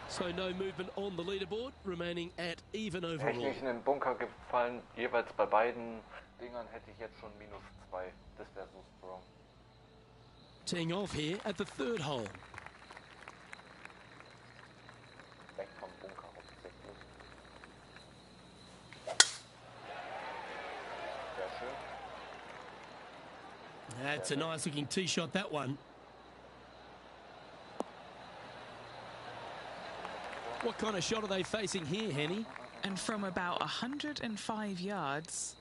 So no movement on the leaderboard, remaining at even
Hätte ich
overall.
nicht in den Bunker gefallen, jeweils bei beiden Dingern hätte ich jetzt schon -2. Das wäre so strong.
Teeing off here at the third hole.
Weg vom Bunker hauptsächlich. Sehr schön.
That's a nice looking tee shot, that one.
What kind of shot are they facing here, Henny?
And from about 105 yards.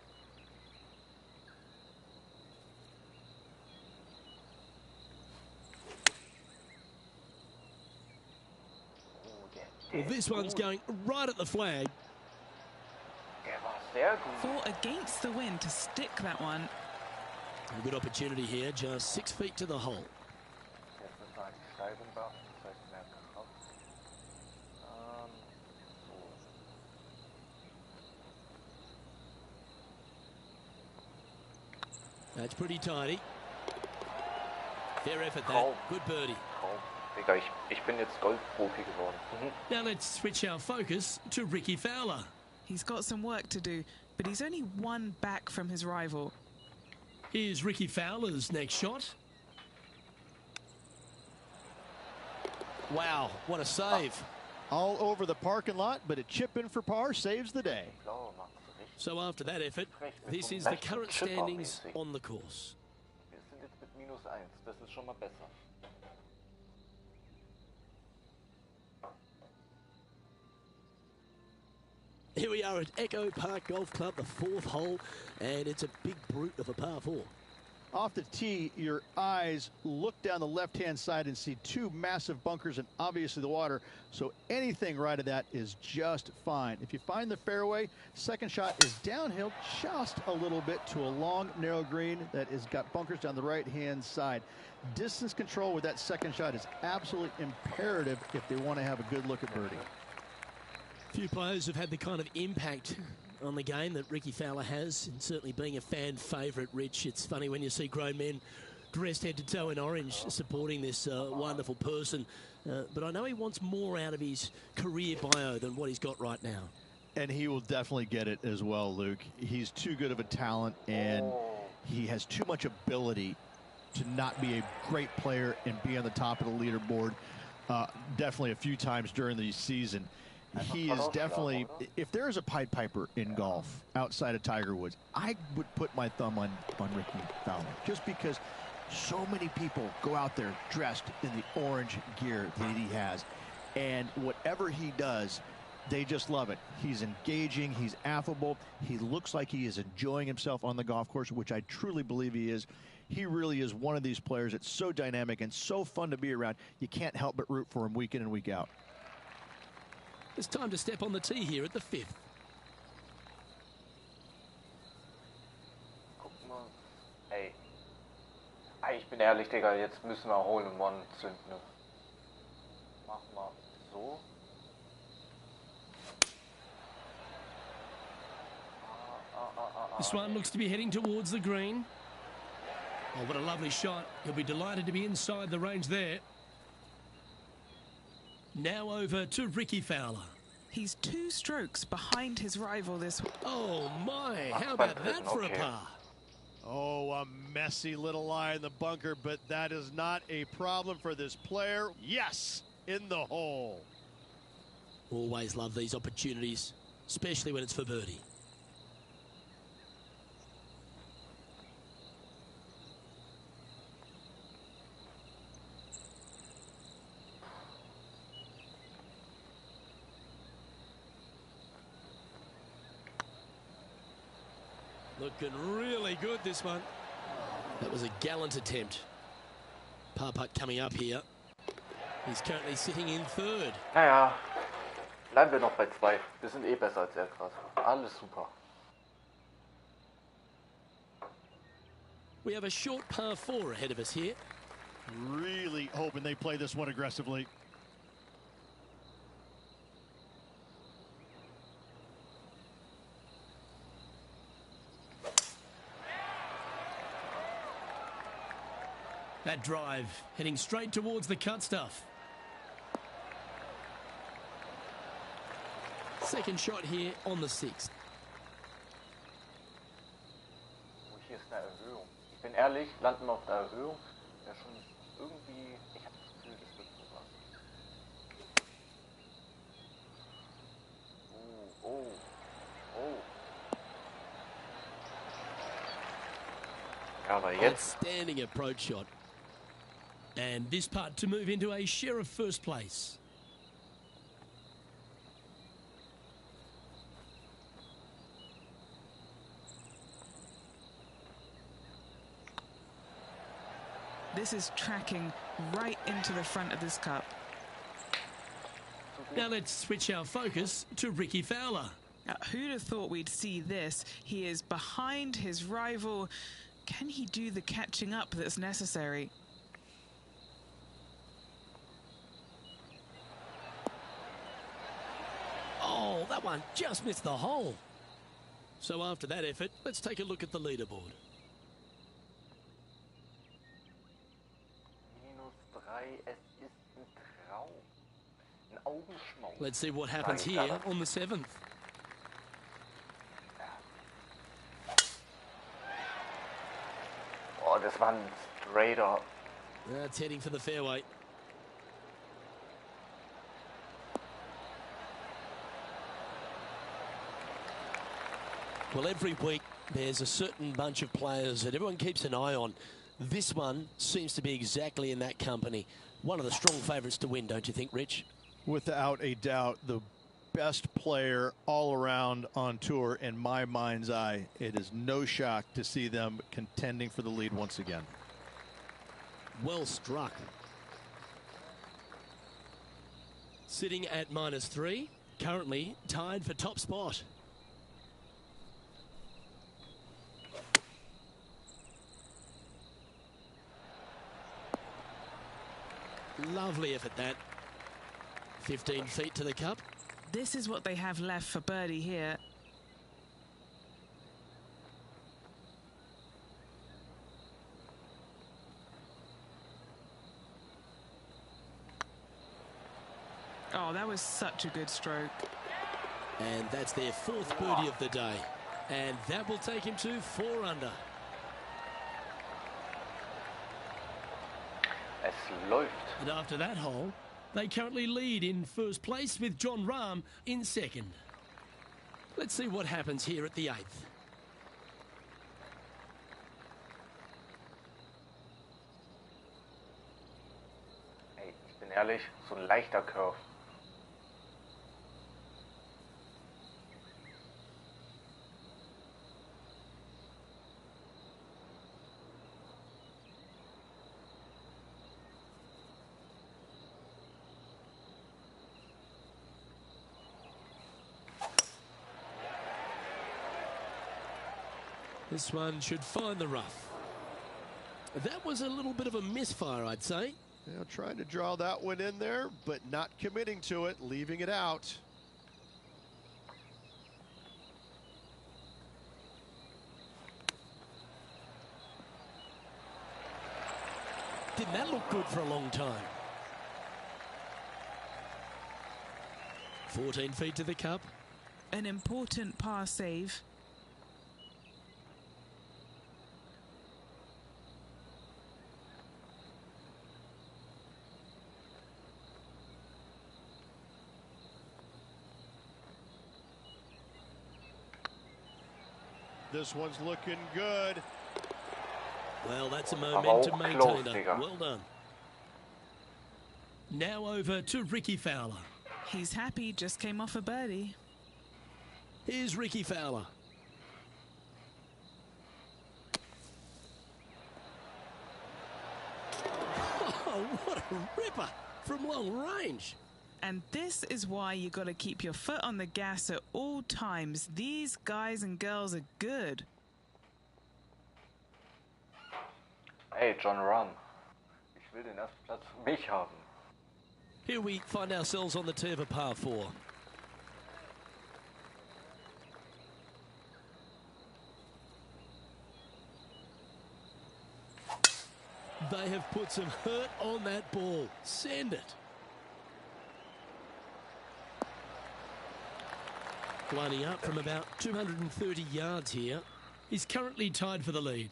Well, this one's going right at the flag.
Der war sehr gut.
Fought against the wind to stick that one.
A good opportunity here, just 6 feet to the hole.
Jetzt müssen wir halt die Steigung beachten, das heißt mehr Kraft.
That's pretty tidy. Fair effort, that. Good birdie.
Digga, ich bin jetzt Golfprofi geworden.
Now let's switch our focus to Rickie Fowler.
He's got some work to do, but he's only one back from his rival.
Here's Rickie Fowler's next shot. Wow, what a save.
All over the parking lot, but a chip in for par saves the day.
So after that effort, this is the current standings on the course.
Wir sind jetzt mit -1, das ist schon mal besser.
Here we are at Echo Park Golf Club, the 4th hole, and it's a big brute of a par 4.
Off the tee, your eyes look down the left-hand side and see two massive bunkers and obviously the water, so anything right of that is just fine. If you find the fairway, second shot is downhill just a little bit to a long, narrow green that has got bunkers down the right-hand side. Distance control with that second shot is absolutely imperative if they want to have a good look at birdie.
Few players have had the kind of impact on the game that Rickie Fowler has, and certainly being a fan favourite, Rich. It's funny when you see grown men dressed head to toe in orange supporting this wonderful person, but I know he wants more out of his career bio than what he's got right now.
And he will definitely get it as well, Luke. He's too good of a talent, and he has too much ability to not be a great player and be on the top of the leaderboard definitely a few times during the season. He is definitely, if there is a Pied Piper in golf outside of Tiger Woods, I would put my thumb on Rickie Fowler, just because so many people go out there dressed in the orange gear that he has, and whatever he does, they just love it. He's engaging, he's affable, he looks like he is enjoying himself on the golf course, which I truly believe he is. He really is one of these players that's so dynamic and so fun to be around. You can't help but root for him week in and week out.
It's time to step on the tee here at the 5th.
Guck mal. Ey. Ich bin ehrlich, Digga, jetzt müssen wir Hole in One zünden. Mach mal so.
This one looks to be heading towards the green. Oh, what a lovely shot. He'll be delighted to be inside the range there. Now over to Rickie Fowler.
He's 2 strokes behind his rival this week.
Oh my, how about that for a par?
Oh, a messy little lie in the bunker, but that is not a problem for this player. Yes, in the hole.
Always love these opportunities, especially when it's for birdie. Looking really good, this one. That was a gallant attempt. Par putt coming up here. He's currently sitting in 3rd.
Naja, bleiben wir noch bei 2. Wir sind eh besser als er gerade. Alles super.
We have a short par 4 ahead of us here.
Really hoping they play this one aggressively.
That drive heading straight towards the cut stuff. Second shot here on the 6th.
Oh, hier ist eine Erhöhung. Ich bin ehrlich, landen auf der Erhöhung wäre schon irgendwie. Ich habe das Gefühl, das wird sowas. Ja, aber jetzt.
Outstanding approach shot. And this putt to move into a share of first place.
This is tracking right into the front of this cup.
Now let's switch our focus to Rickie Fowler.
Now, who'd have thought we'd see this? He is behind his rival. Can he do the catching up that's necessary?
Oh, that one just missed the hole. So after that effort, let's take a look at the leaderboard.
Es ist ein Traum. Ein Augenschmaus.
Let's see what happens here on the 7th.
Oh, das war ein Straighter.
That's heading for the fairway. Well, every week there's a certain bunch of players that everyone keeps an eye on. This one seems to be exactly in that company. One of the strong favourites to win, don't you think, Rich?
Without a doubt, the best player all around on tour in my mind's eye. It is no shock to see them contending for the lead once again.
Well struck. Sitting at -3, currently tied for top spot. Lovely effort that. 15 feet to the cup.
This is what they have left for birdie here. Oh, that was such a good stroke.
And that's their 4th birdie of the day. And that will take him to 4 under.
Es läuft.
And after that hole, they currently lead in first place with Jon Rahm in second.
Let's see what happens here at the 8th.
Ey, ich bin ehrlich, so ein leichter Curve.
This one should find the rough. That was a little bit of a misfire, I'd say.
Yeah, trying to draw that one in there, but not committing to it, leaving it out.
Didn't that look good for a long time? 14 feet to the cup.
An important par save.
This one's looking good.
Well, that's a momentum
close,
maintainer. Well done.
Now over to Ricky Fowler.
He's happy, just came off a birdie.
Here's Ricky Fowler. Oh, what a ripper from long range.
And this is why you got to keep your foot on the gas at all times. These guys and girls are good.
Hey, Jon Rahm. Ich will den ersten Platz für mich haben.
Here we find ourselves on the tee of a par 4. They have put some hurt on that ball. Send it. Lining up from about 230 yards here.
He's currently tied for the lead.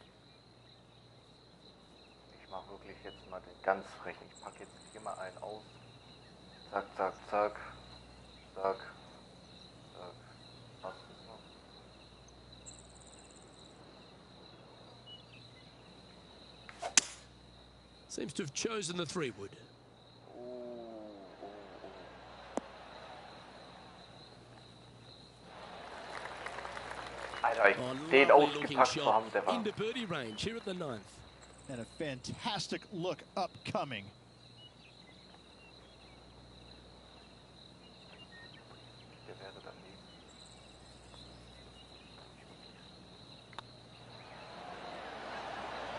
Ich mache wirklich jetzt mal den ganz frechen. Ich packe jetzt hier mal einen aus. Zack, zack, zack. Zack. Zack. Was ist noch?
Seems to have chosen the 3-wood.
Alter, den ausgepackt zu haben, der war...
Into birdie range here at the 9th.
And a fantastic look upcoming.
Der wäre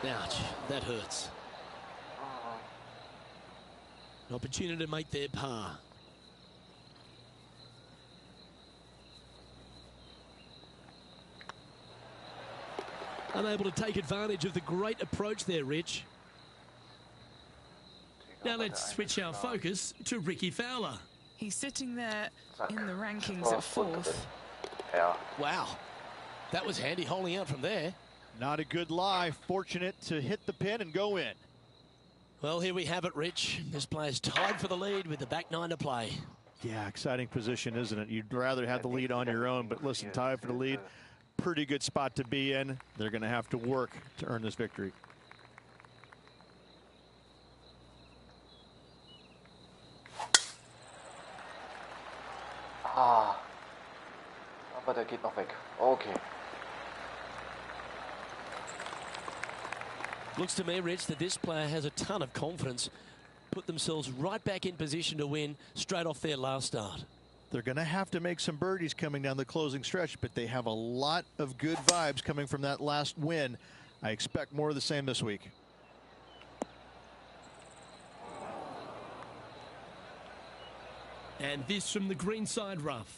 daneben.
Ouch, that hurts. An opportunity to make their par. Unable to take advantage of the great approach there, Rich.
Now let's switch our focus to Ricky Fowler.
He's sitting there in the rankings at 4th.
Ja.
Wow, that was handy holding out from there.
Not a good lie. Fortunate to hit the pin and go in.
Well, here we have it, Rich. This player's tied for the lead with the back 9 to play.
Yeah, exciting position, isn't it? You'd rather have the lead on your own, but listen, tied for the lead. Pretty good spot to be in. They're going to have to work to earn this victory.
Ah, aber der geht noch weg. Okay.
Looks to me, Rich, that this player has a ton of confidence. Put themselves right back in position to win straight off their last start.
They're going to have to make some birdies coming down the closing stretch, but they have a lot of good vibes coming from that last win. I expect more of the same this week.
And this from the greenside rough.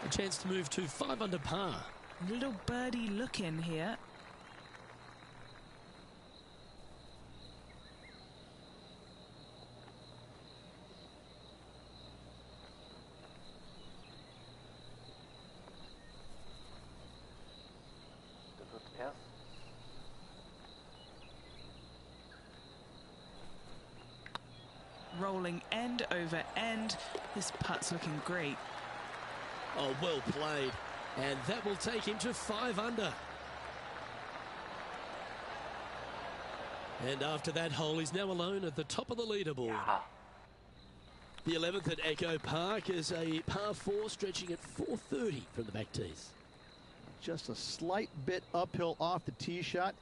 A chance to move to 5 under par.
Little birdie look in here. Rolling end over end. This putt's looking great.
Oh, well played. And that will take him to 5 under. And after that hole, he's now alone at the top of the leaderboard.
Ja.
The 11th at Echo Park is a par 4 stretching at 430 from the back tees.
Just a slight bit uphill off the tee shot.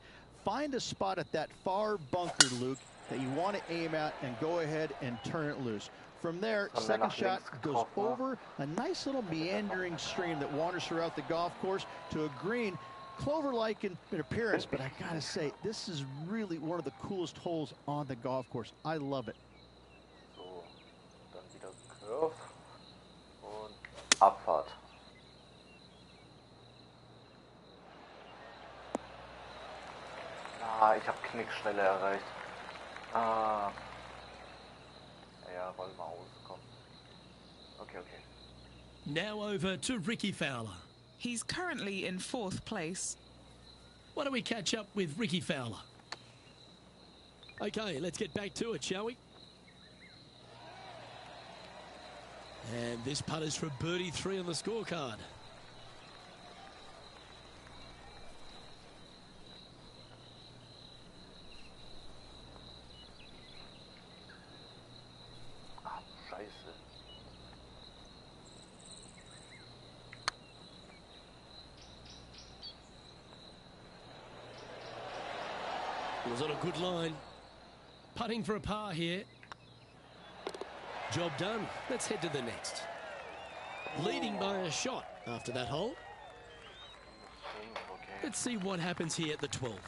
Find a spot at that far bunker, Luke, that you want to aim at and go ahead and turn it loose. From there, second shot goes over a nice little meandering stream that wanders throughout the golf course to a green, clover-like in appearance, but I gotta say, this is really one of the coolest holes on the golf course. I love it.
So, dann wieder Curve und Abfahrt. Ah, ich habe Knickschnelle erreicht. Ah. Ja, wollen wir rauskommen. Okay, okay.
Now over to Ricky Fowler.
He's currently in 4th place.
Why don't we catch up with Ricky Fowler?
Okay, let's get back to it, shall we? And this putt is for birdie 3 on the scorecard. It was on a good line.
Putting for a par here.
Job done. Let's head to the next. Leading by a shot after that hole. Let's see what happens here at the 12th.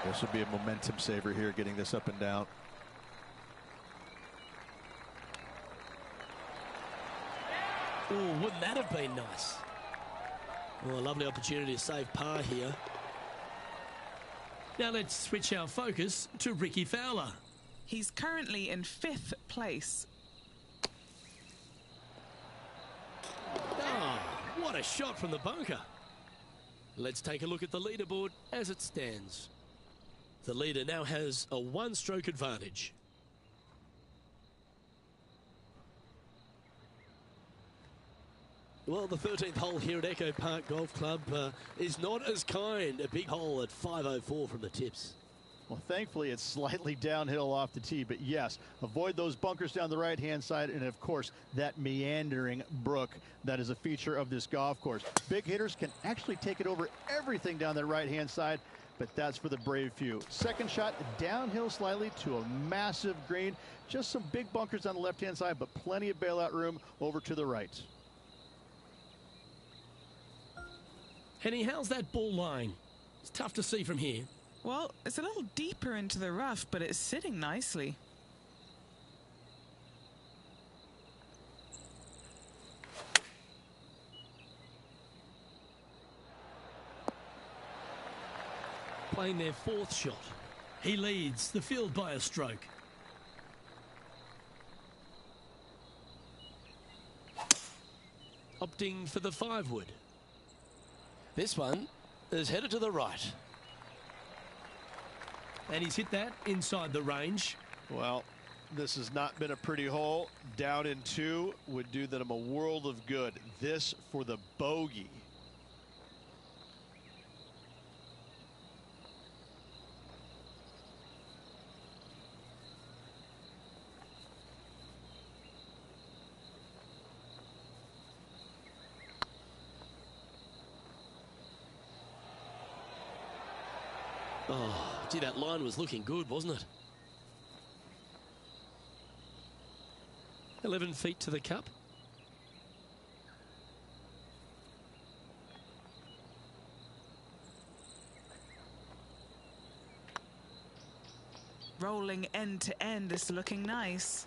This would be a momentum saver here, getting this up and down.
Oh, wouldn't that have been nice? Well, a lovely opportunity to save par here.
Now let's switch our focus to Ricky Fowler.
He's currently in 5th place.
Ah, what a shot from the bunker. Let's take a look at the leaderboard as it stands. The leader now has a 1-stroke advantage. Well, the 13th hole here at Echo Park Golf Club is not as kind. A big hole at 504 from the tips.
Well, thankfully, it's slightly downhill off the tee, but yes, avoid those bunkers down the right-hand side, and of course, that meandering brook that is a feature of this golf course. Big hitters can actually take it over everything down the right-hand side. but that's for the brave few. Second shot downhill slightly to a massive green. Just some big bunkers on the left-hand side, but plenty of bailout room over to the right.
Henny, how's that ball lying? It's tough to see from here.
Well, it's a little deeper into the rough, but it's sitting nicely.
Playing their fourth shot. He leads the field by a stroke. Opting for the 5-wood.
This one is headed to the right.
And he's hit that inside the range.
Well, this has not been a pretty hole. Down in 2 would do them a world of good. This for the bogey.
Oh, gee, that line was looking good, wasn't it?
11 feet to the cup.
Rolling end to end is looking nice.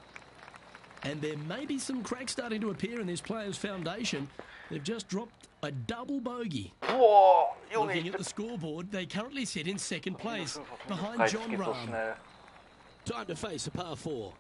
And there may be some cracks starting to appear in this player's foundation. They've just dropped a double bogey.
Boah, Junge,
Looking at the scoreboard, they currently sit in second place, behind
Preis
John
geht so
Rahm.
schnell.
Time to face a par 4.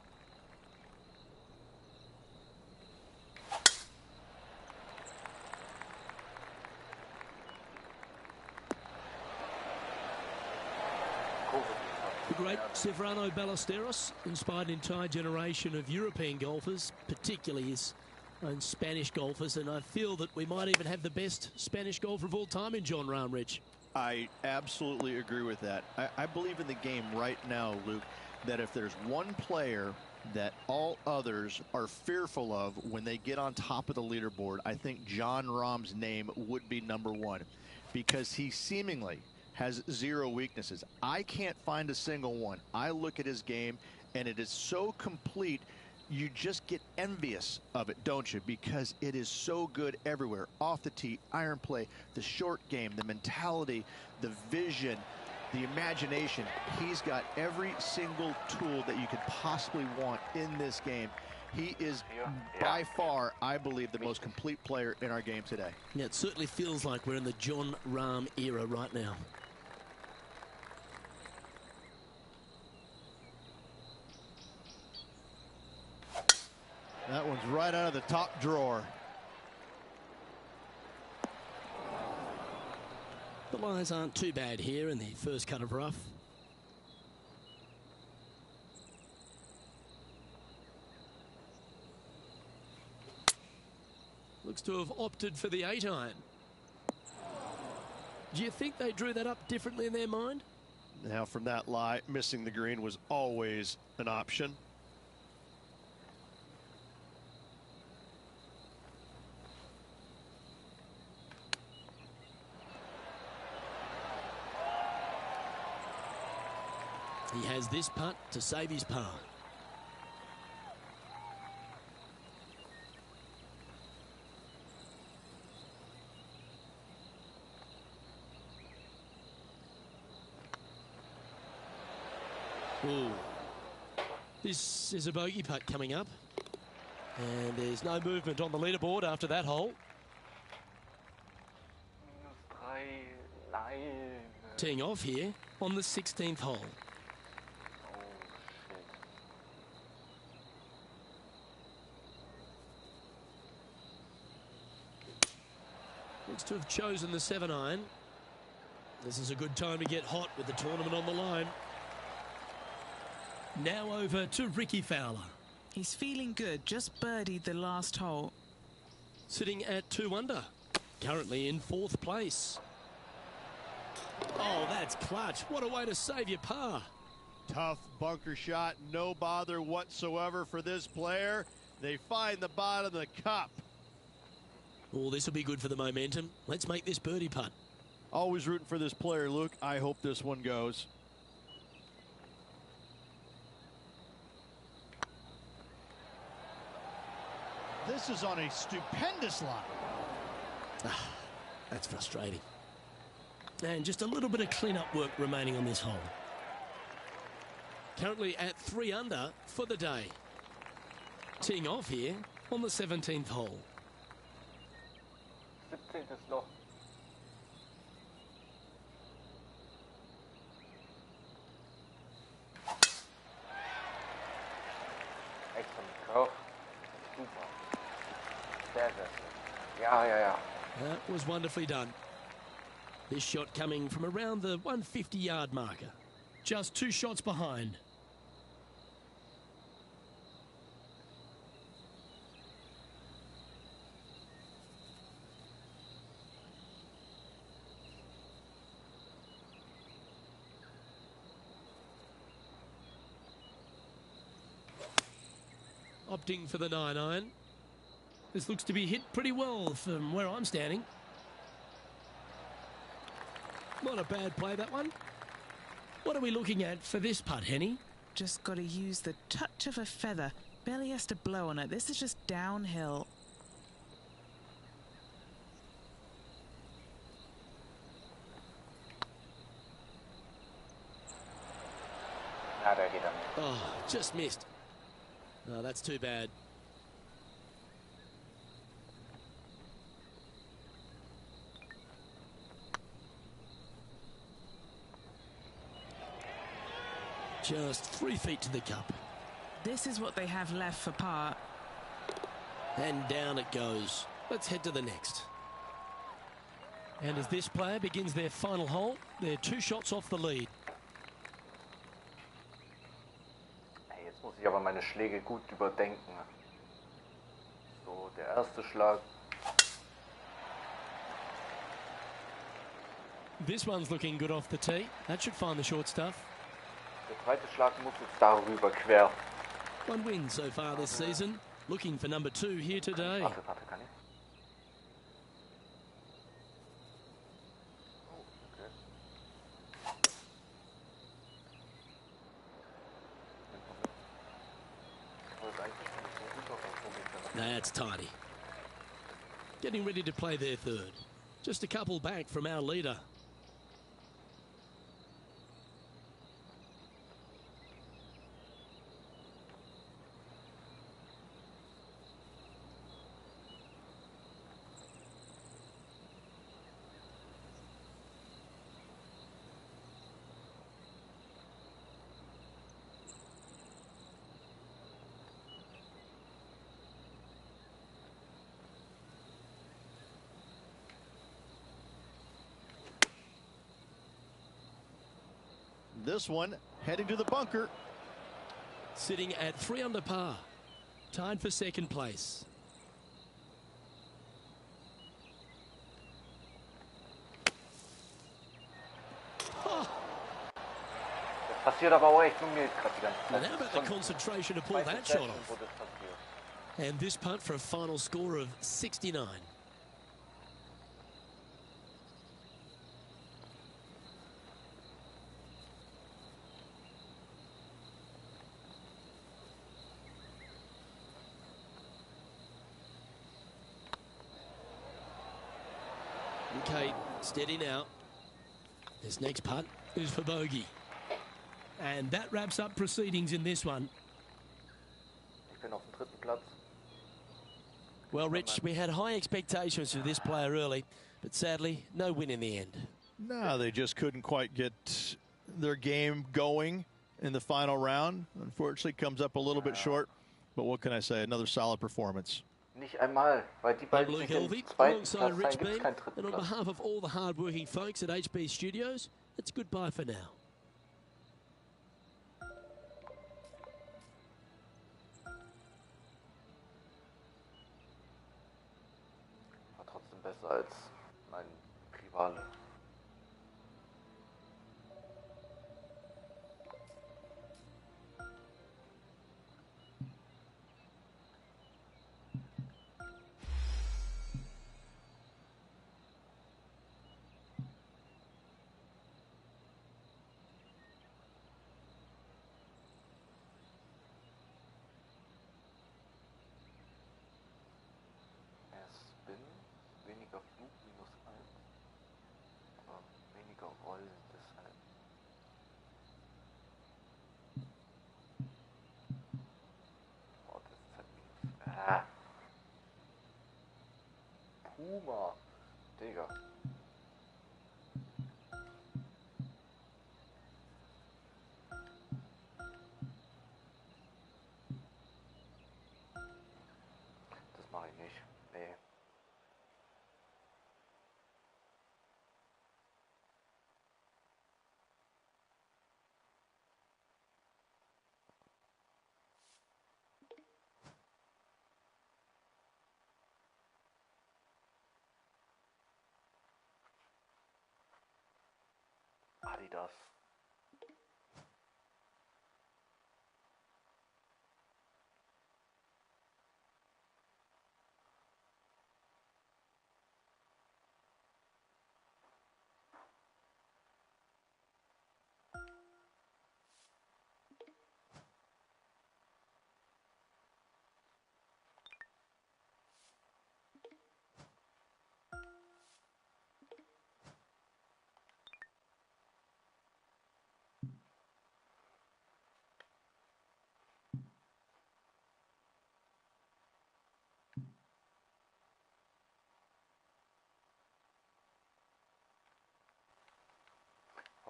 The great Severano Ballesteros inspired an entire generation of European golfers, particularly his own Spanish golfers, and I feel that we might even have the best Spanish golfer of all time in John Rahm, Rich.
I absolutely agree with that. I believe in the game right now, Luke, that if there's one player that all others are fearful of when they get on top of the leaderboard, I think John Rahm's name would be number 1, because he seemingly has 0 weaknesses. I can't find a single one. I look at his game, and it is so complete, you just get envious of it, don't you? Because it is so good everywhere. Off the tee, iron play, the short game, the mentality, the vision, the imagination. He's got every single tool that you could possibly want in this game. He is by far, I believe, the most complete player in our game today.
Yeah, it certainly feels like we're in the John Rahm era right now.
That one's right out of the top drawer.
The lies aren't too bad here in the first cut of rough. Looks to have opted for the 8-iron. Do you think they drew that up differently in their mind?
Now from that lie, missing the green was always an option.
He has this putt to save his par. Ooh. This is a bogey putt coming up. And there's no movement on the leaderboard after that hole.
-3, nein.
Teeing off here on the 16th hole. Looks to have chosen the 7-iron. This is a good time to get hot with the tournament on the line.
Now over to Ricky Fowler.
He's feeling good, just birdied the last hole.
Sitting at 2 under. Currently in 4th place. Oh, that's clutch. What a way to save your par.
Tough bunker shot, no bother whatsoever for this player. They find the bottom of the cup.
Oh, this will be good for the momentum. Let's make this birdie putt.
Always rooting for this player, Luke. I hope this one goes. This is on a stupendous line.
That's frustrating. And just a little bit of clean-up work remaining on this hole.
Currently at 3 under for the day. Teeing off here on the 17th hole.
17. Loch. Echt von Koch. Super. Sehr, sehr schön. Ja, ja, ja.
That was wonderfully done. This shot coming from around the 150-yard marker.
Just 2 shots behind.
Opting for the 9-iron. This looks to be hit pretty well from where I'm standing. Not a bad play, that one. What are we looking at for this putt, Henny?
Just got to use the touch of a feather. Barely has to blow on it. This is just downhill.
Ja, der geht an mir.
Oh, just missed. No, that's too bad. Just 3 feet to the cup.
This is what they have left for par.
And down it goes. Let's head to the next. And as this player begins their final hole, they're 2 shots off the lead.
Hey, jetzt muss ich aber meine Schläge gut überdenken. So, der erste Schlag.
This one's looking good off the tee. That should find the short stuff.
Der zweite Schlag muss jetzt darüber quer.
1 win so far this season. Looking for number 2 here today.
Warte, kann ich? Oh, okay.
That's tidy. Getting ready to play their third. Just a couple back from our leader.
This one heading to the bunker.
Sitting at 3 under par. Tied for second place.
Das passiert aber auch echt nur mir gerade die ganze
And
Zeit.
how about the concentration to pull that shot off?
Wo das passiert.
And this putt for a final score of 69. Okay, steady now. This next putt is for bogey. And that wraps up proceedings in this one.
Ich bin auf dem 3. Platz.
Well, Rich, we had high expectations for this player early, but sadly, no win in the end.
No, they just couldn't quite get their game going in the final round. Unfortunately, comes up a little bit short. But what can I say? Another solid performance.
Nicht einmal, weil die
I'm
beiden
Luke
sind im
Helvey,
zweiten
alongside
Platz,
Rich
da gibt es
Beam,
keinen 3.
and on
Platz.
behalf of all the hard-working folks at HB Studios, it's goodbye for now.
War trotzdem besser als mein Rivale. Uma. Digga. Das mache ich nicht. Nee. Adidas.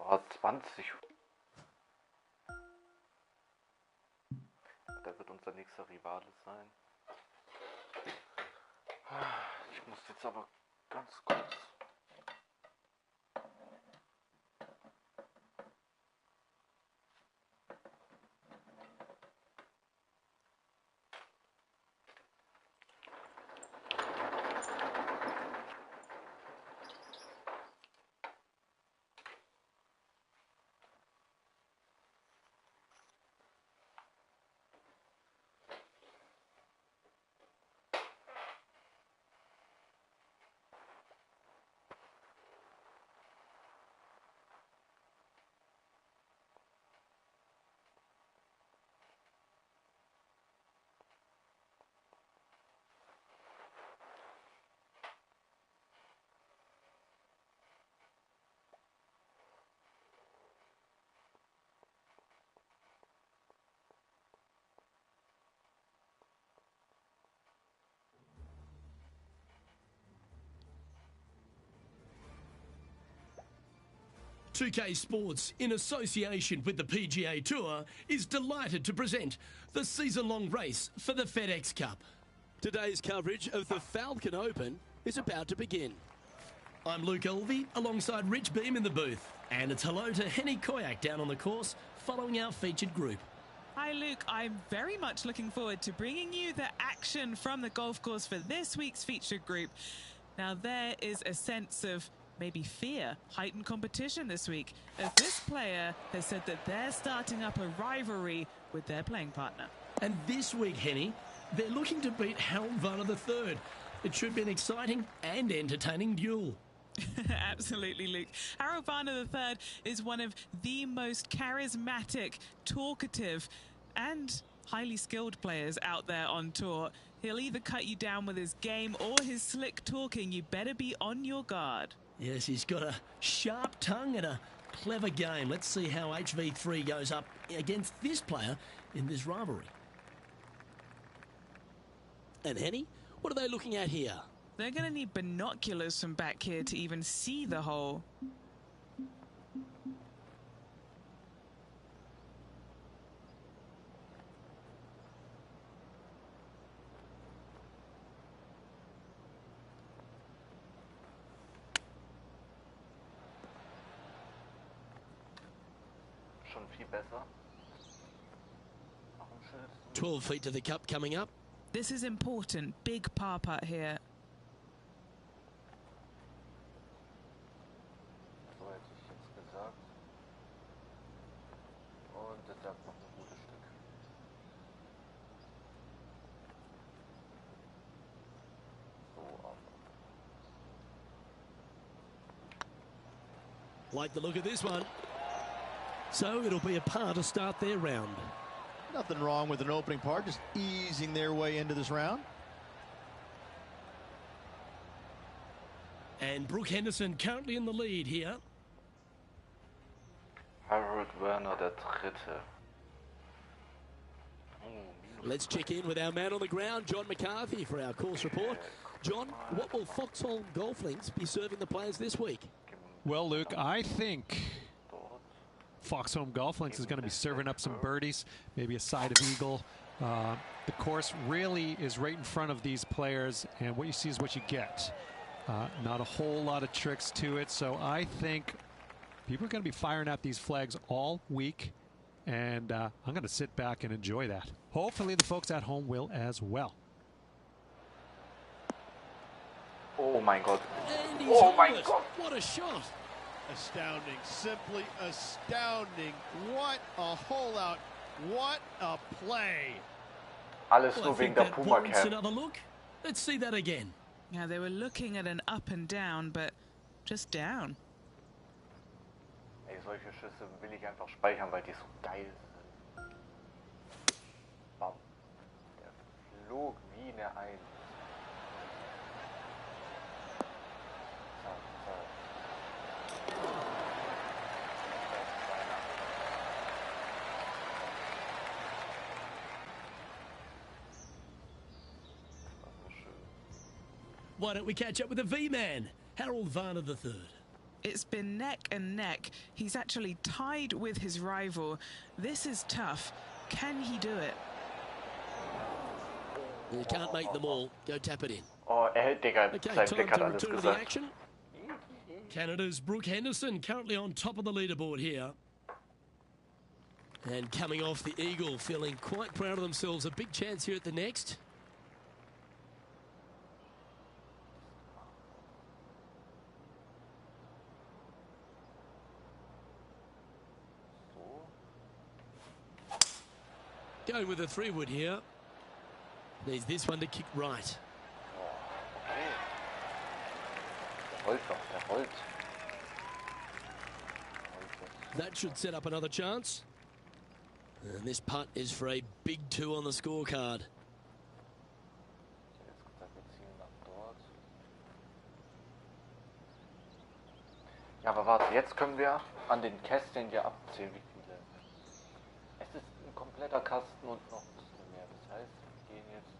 Oh, 20. Der wird unser nächster Rivale sein. Ich muss jetzt aber ganz kurz.
Pga Sports, in association with the PGA Tour, is delighted to present the season-long race for the FedEx Cup.
Today's coverage of the Falcon Open is about to begin.
I'm Luke Elvey, alongside Rich Beam in the booth. And it's hello to Henny Koyak down on the course, following our featured group.
Hi Luke, I'm very much looking forward to bringing you the action from the golf course for this week's featured group. Now there is a sense of maybe fear, heightened competition this week, as this player has said that they're starting up a rivalry with their playing partner.
And this week, Henny, they're looking to beat Harold Varner III. It should be an exciting and entertaining duel.
Absolutely, Luke. Harold Varner III is one of the most charismatic, talkative and highly skilled players out there on tour. He'll either cut you down with his game or his slick talking. You better be on your guard.
Yes, he's got a sharp tongue and a clever game. Let's see how HV3 goes up against this player in this rivalry.
And Henny, what are they looking at here?
They're going to need binoculars from back here to even see the hole.
Schon viel besser.
12 feet to the cup coming up.
This is important. Big par putt here.
So hätte ich jetzt gesagt. Und das sagt noch ein gutes Stück. So auf.
Like the look of this one. So it'll be a par to start their round.
Nothing wrong with an opening part, just easing their way into this round.
And Brooke Henderson currently in the lead here.
Harold Varner III.
Let's check in with our man on the ground, John McCarthy, for our course report. John, what will Foxholm Golf Links be serving the players this week?
Well, Luke, I think Foxholm Golf Links is going to be serving up some birdies, maybe a side of eagle. The course really is right in front of these players, and what you see is what you get. Not a whole lot of tricks to it, so I think people are going to be firing out these flags all week, and I'm going to sit back and enjoy that. Hopefully the folks at home will as well.
Oh my God.
Oh my God. What a shot.
Astounding, simply astounding. What a hole out. What a play.
Alles
Well,
nur
I
wegen
think
der
that
Puma
warrants
Cap.
another look. Let's see that again.
Yeah, they were looking at an up and down, but just down.
Ey, solche Schüsse will ich einfach speichern, weil die so geil sind. Bam. Der flog wie eine Eins. Zack, zack. Das war so schön.
Why don't we catch up with the V-Man, Harold Varner III?
It's been neck and neck. He's actually tied with his rival. This is tough. Can he do it?
You can't make them all. Go tap it in.
Oh, Digga,
Okay,
sein
time
Blick hat
to
alles
return to the
gesagt.
action.
Canada's Brooke Henderson currently on top of the leaderboard here.
And coming off the eagle, feeling quite proud of themselves. A big chance here at the next. Going with a 3-wood here. Needs this one to kick right.
Okay. Der rollt doch, der rollt.
That should set up another chance. And this putt is for a big 2 on the scorecard.
Jetzt gesagt, wir ziehen nach dort. Ja, aber warte, jetzt können wir an den Kästchen hier abzählen, wie viele. Es ist ein kompletter Kasten und noch ein bisschen mehr. Das heißt, wir gehen jetzt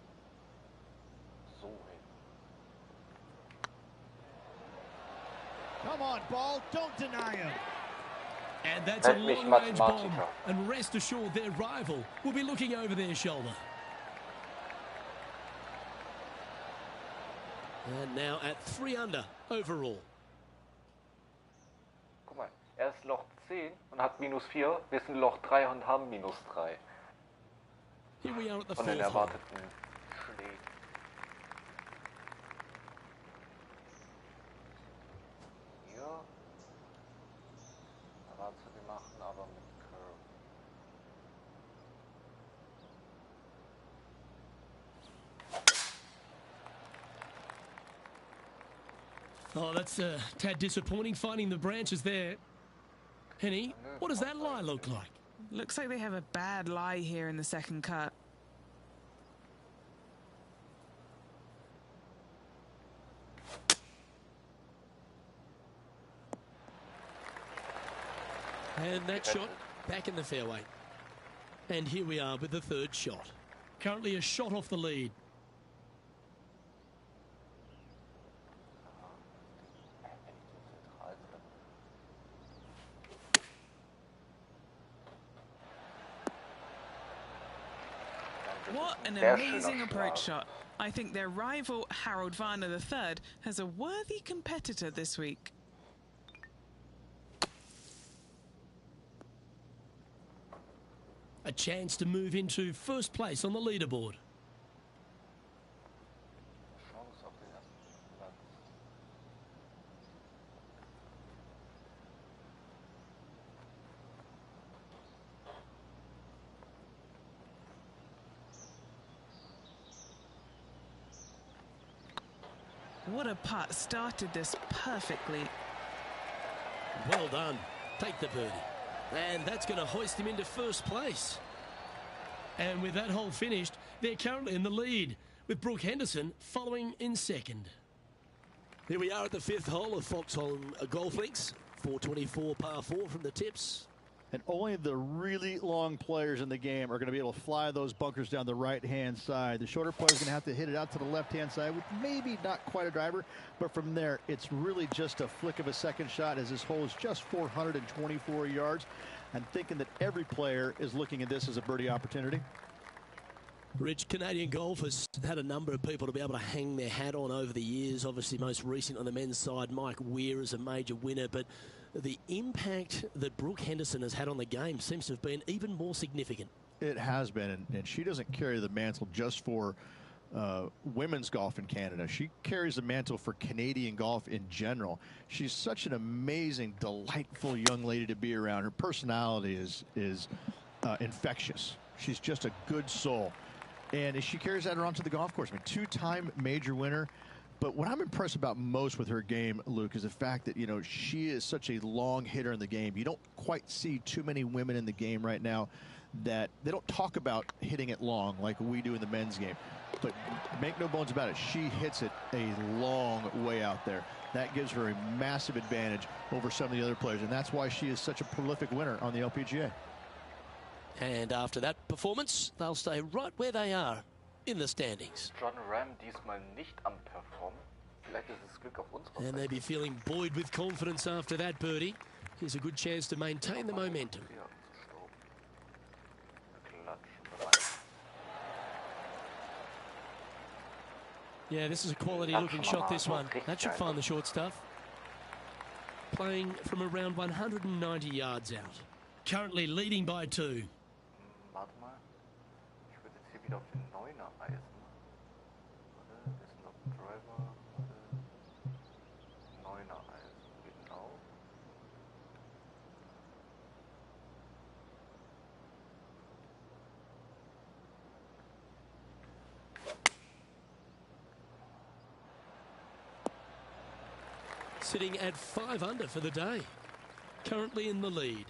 so hin.
Come on, ball. Don't deny him.
And that's a
Nennt mich
long-range bomb.
Mathematiker.
And rest assured, their rival will be looking over their shoulder.
And now at 3 under overall.
Guck mal, er ist Loch 10 und hat -4. Wir sind Loch 3 und haben -3.
Here we are at the
Von den
4th hole.
erwarteten Schlägen. Hier. Warte, wir machen aber mit Curve.
Oh, that's a tad disappointing, finding the branches there. Henny, what does that lie look like?
Looks like they have a bad lie here in the second cut.
And that shot back in the fairway. And here we are with the 3rd shot.
Currently a shot off the lead.
What an
Sehr
amazing
schöner
approach
Schlag.
shot. I think their rival, Harold Varner III, has a worthy competitor this week.
A chance to move into first place on the leaderboard.
Chance auf den ersten Platz.
What a putt. Started this perfectly.
Well done. Take the birdie. And that's going to hoist him into first place.
And with that hole finished, they're currently in the lead, with Brooke Henderson following in second.
Here we are at the 5th hole of Foxholm Golf Links. 424 par 4 from the tips.
And only the really long players in the game are going to be able to fly those bunkers down the right-hand side. The shorter player's going to have to hit it out to the left-hand side with maybe not quite a driver, but from there, it's really just a flick of a second shot, as this hole is just 424 yards. I'm thinking that every player is looking at this as a birdie opportunity.
Rich, Canadian golf has had a number of people to be able to hang their hat on over the years. Obviously, most recent on the men's side, Mike Weir is a major winner, but the impact that Brooke Henderson has had on the game seems to have been even more significant.
It has been, and she doesn't carry the mantle just for women's golf in Canada. She carries the mantle for Canadian golf in general. She's such an amazing, delightful young lady to be around. Her personality is infectious. She's just a good soul. And she carries that around to the golf course. I mean, two-time major winner. But what I'm impressed about most with her game, Luke, is the fact that, you know, she is such a long hitter in the game. You don't quite see too many women in the game right now that they don't talk about hitting it long like we do in the men's game. But make no bones about it, she hits it a long way out there. That gives her a massive advantage over some of the other players, and that's why she is such a prolific winner on the LPGA.
And after that performance, they'll stay right where they are in the standings.
John Ram diesmal nicht am Performen. Vielleicht ist es Glück auf unserer Seite.
And they'll be feeling buoyed with confidence after that birdie. Here's a good chance to maintain the momentum. Yeah, this is a quality looking shot, this one. That should find the short stuff. Playing from around 190 yards out. Currently leading by 2.
Warte mal. Ich würde jetzt hier wieder auf den 9er eisen. Warte, wir sind auf dem Driver. 9er eisen, genau.
Sitting at 5 under for the day. Currently in the lead.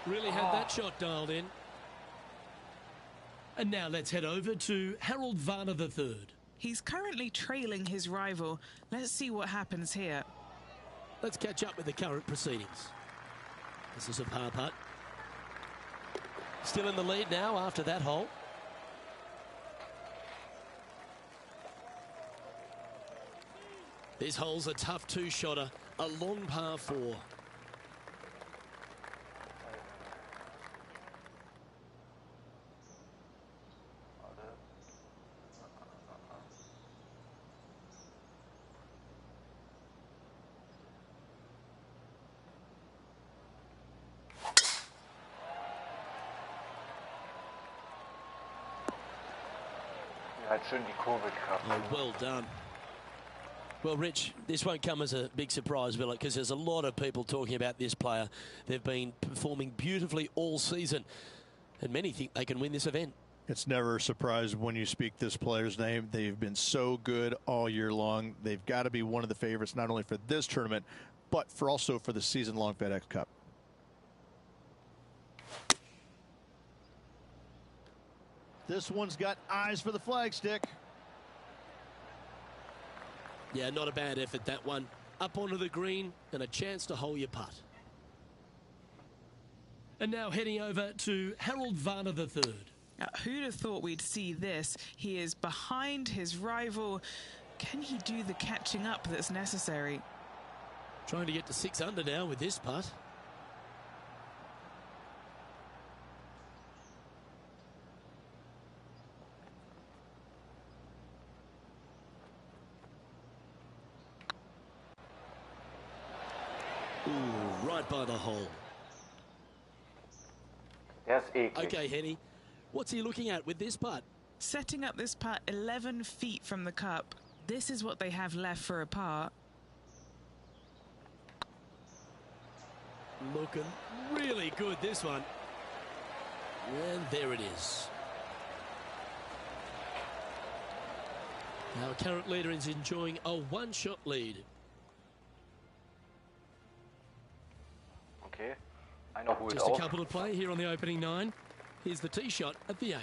Really had that shot dialed in. And now let's head over to Harold Varner III.
He's currently trailing his rival. Let's see what happens here.
Let's catch up with the current proceedings. This is a par putt. Still in the lead now after that hole. This hole's a tough two-shotter, a long par 4.
Halt schön die Kurve gehabt.
Oh, well done. Well, Rich, this won't come as a big surprise, will it? Because there's a lot of people talking about this player. They've been performing beautifully all season, and many think they can win this event.
It's never a surprise when you speak this player's name. They've been so good all year long. They've got to be one of the favorites, not only for this tournament, but also for the season-long FedEx Cup. This one's got eyes for the flagstick.
Yeah, not a bad effort, that one. Up onto the green and a chance to hole your putt. And now heading over to Harold Varner III.
Who'd have thought we'd see this? He is behind his rival. Can he do the catching up that's necessary?
Trying to get to 6 under now with this putt. Ooh, right by the hole.
Der ist eklig.
Okay, Henny. What's he looking at with this putt?
Setting up this putt 11 feet from the cup. This is what they have left for a par.
Looking really good, this one. And there it is. Our current leader is enjoying a one-shot lead.
Okay. Einer holt
Just a
auf.
couple to play here on the opening 9. Here's the tee shot at the 8th.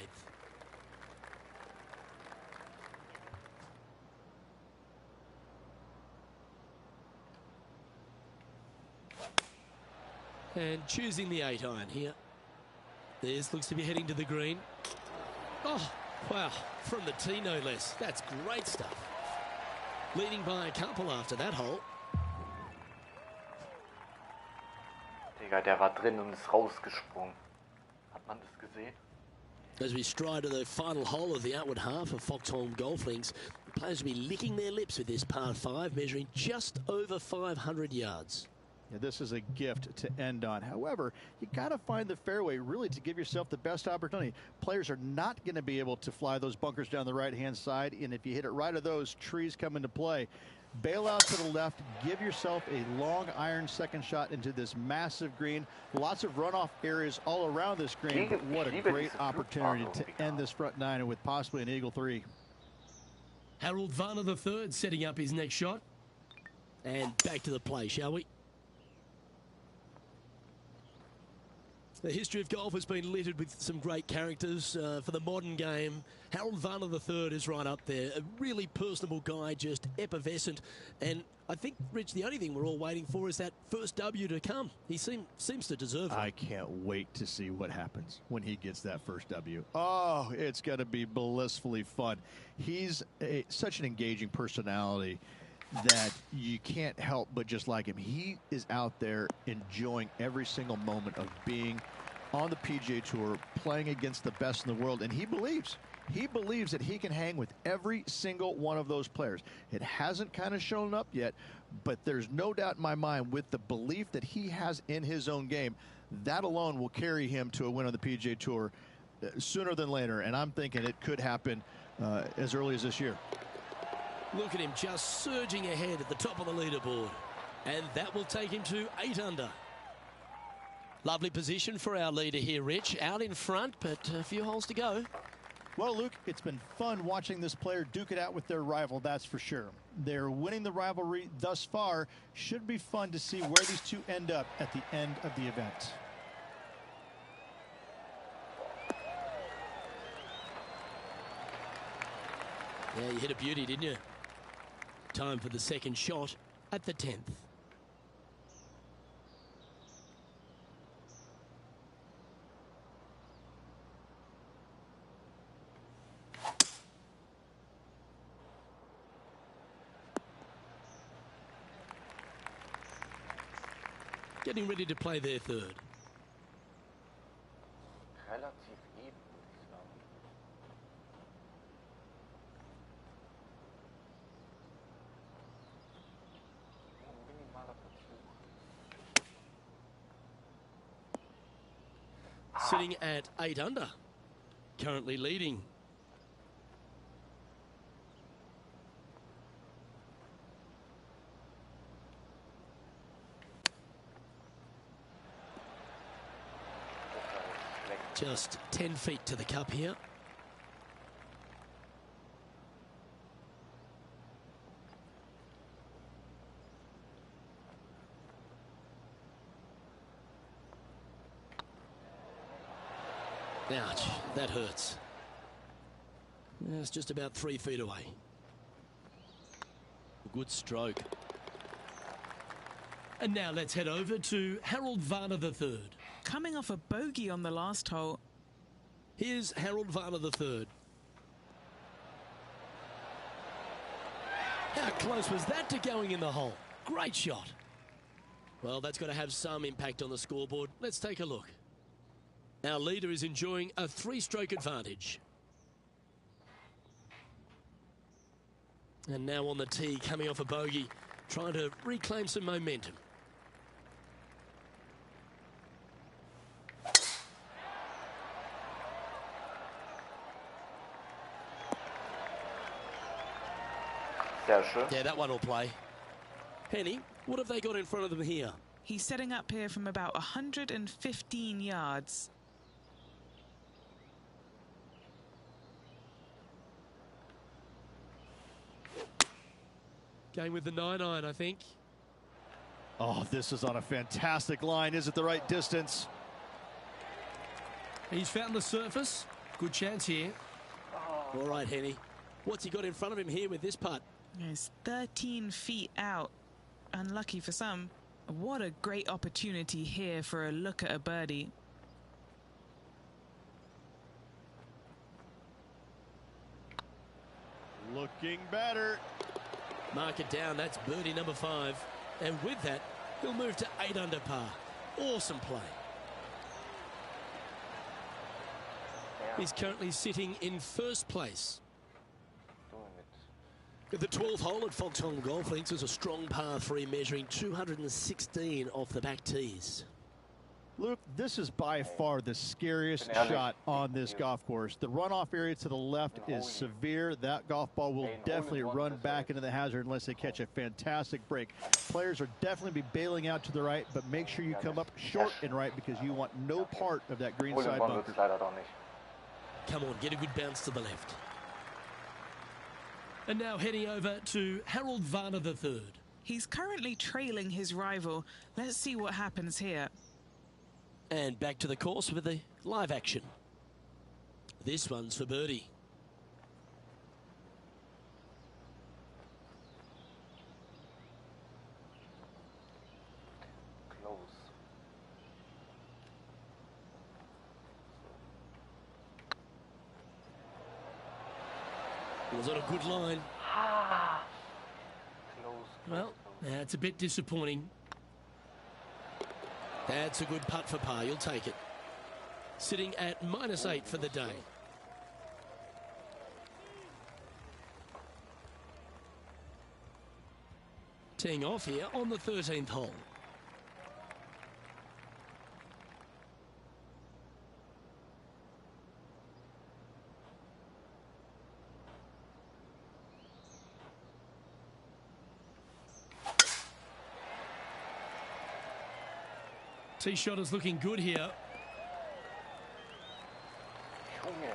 And choosing the 8-iron here. This looks to be heading to the green. Oh, wow. From the tee, no less. That's great stuff. Leading by a couple after that hole.
Digga, der war drin und ist rausgesprungen. Hat man das gesehen?
As we stride to the final hole of the outward half of Foxholm Golf Links, the players will be licking their lips with this par 5, measuring just over 500 yards.
Yeah, this is a gift to end on. However, you got to find the fairway really to give yourself the best opportunity. Players are not going to be able to fly those bunkers down the right-hand side, and if you hit it right of those, trees come into play. Bail out to the left, give yourself a long iron second shot into this massive green. Lots of runoff areas all around this green. What a great opportunity to end this front 9 with possibly an eagle 3.
Harold Varner III setting up his next shot. And back to the play, shall we? The history of golf has been littered with some great characters for the modern game. Harold Varner III is right up there. A really personable guy, just effervescent. And I think, Rich, the only thing we're all waiting for is that first W to come. He seems to deserve it.
I can't wait to see what happens when he gets that first W. Oh, it's going to be blissfully fun. He's such an engaging personality that you can't help but just like him. He is out there enjoying every single moment of being on the PGA Tour, playing against the best in the world, and he believes that he can hang with every single one of those players. It hasn't kind of shown up yet, but there's no doubt in my mind with the belief that he has in his own game, that alone will carry him to a win on the PGA Tour sooner than later, and I'm thinking it could happen as early as this year.
Look at him just surging ahead at the top of the leaderboard. And that will take him to 8 under. Lovely position for our leader here, Rich. Out in front, but a few holes to go.
Well, Luke, it's been fun watching this player duke it out with their rival, that's for sure. They're winning the rivalry thus far. Should be fun to see where these two end up at the end of the event.
Yeah, you hit a beauty, didn't you? Time for the second shot at the 10th. Getting ready to play their third.
Relativ eben, würde ich sagen. Minimaler Verzug.
Sitting at 8 under. Currently leading. Just 10 feet to the cup here. Ouch, that hurts. It's just about 3 feet away. Good stroke. And now let's head over to Harold Varner III.
Coming off a bogey on the last hole.
Here's Harold Varner III. How close was that to going in the hole? Great shot. Well, that's got to have some impact on the scoreboard. Let's take a look. Our leader is enjoying a 3-stroke advantage. And now on the tee, coming off a bogey, trying to reclaim some momentum. Yeah, that one will play. Penny, what have they got in front of them here?
He's setting up here from about 115 yards.
Going with the 9-iron, I think.
Oh, this is on a fantastic line. Is it the right distance?
He's found the surface. Good chance here. All right, Henny. What's he got in front of him here with this putt?
It's 13 feet out. Unlucky for some. What a great opportunity here for a look at a birdie.
Looking better.
Mark it down. That's birdie number 5. And with that, he'll move to 8 under par. Awesome play. He's currently sitting in first place. The 12th hole at Foxhole Golf Links is a strong par 3 measuring 216 off the back tees.
Luke, this is by far the scariest shot on this golf course. The runoff area to the left is severe. That golf ball will definitely run back into the hazard unless they catch a fantastic break. Players are definitely be bailing out to the right, but make sure you come up short and right because you want no part of that green side bunker.
Come on, get a good bounce to the left. And now heading over to Harold Varner III.
He's currently trailing his rival. Let's see what happens here.
And back to the course with the live action. This one's for birdie.
Close.
Was on a good line.
Close.
Well, that's a bit disappointing. That's a good putt for par. You'll take it. Sitting at -8 for the day. Teeing off here on the 13th hole. Tee shot is looking good here.
Junge.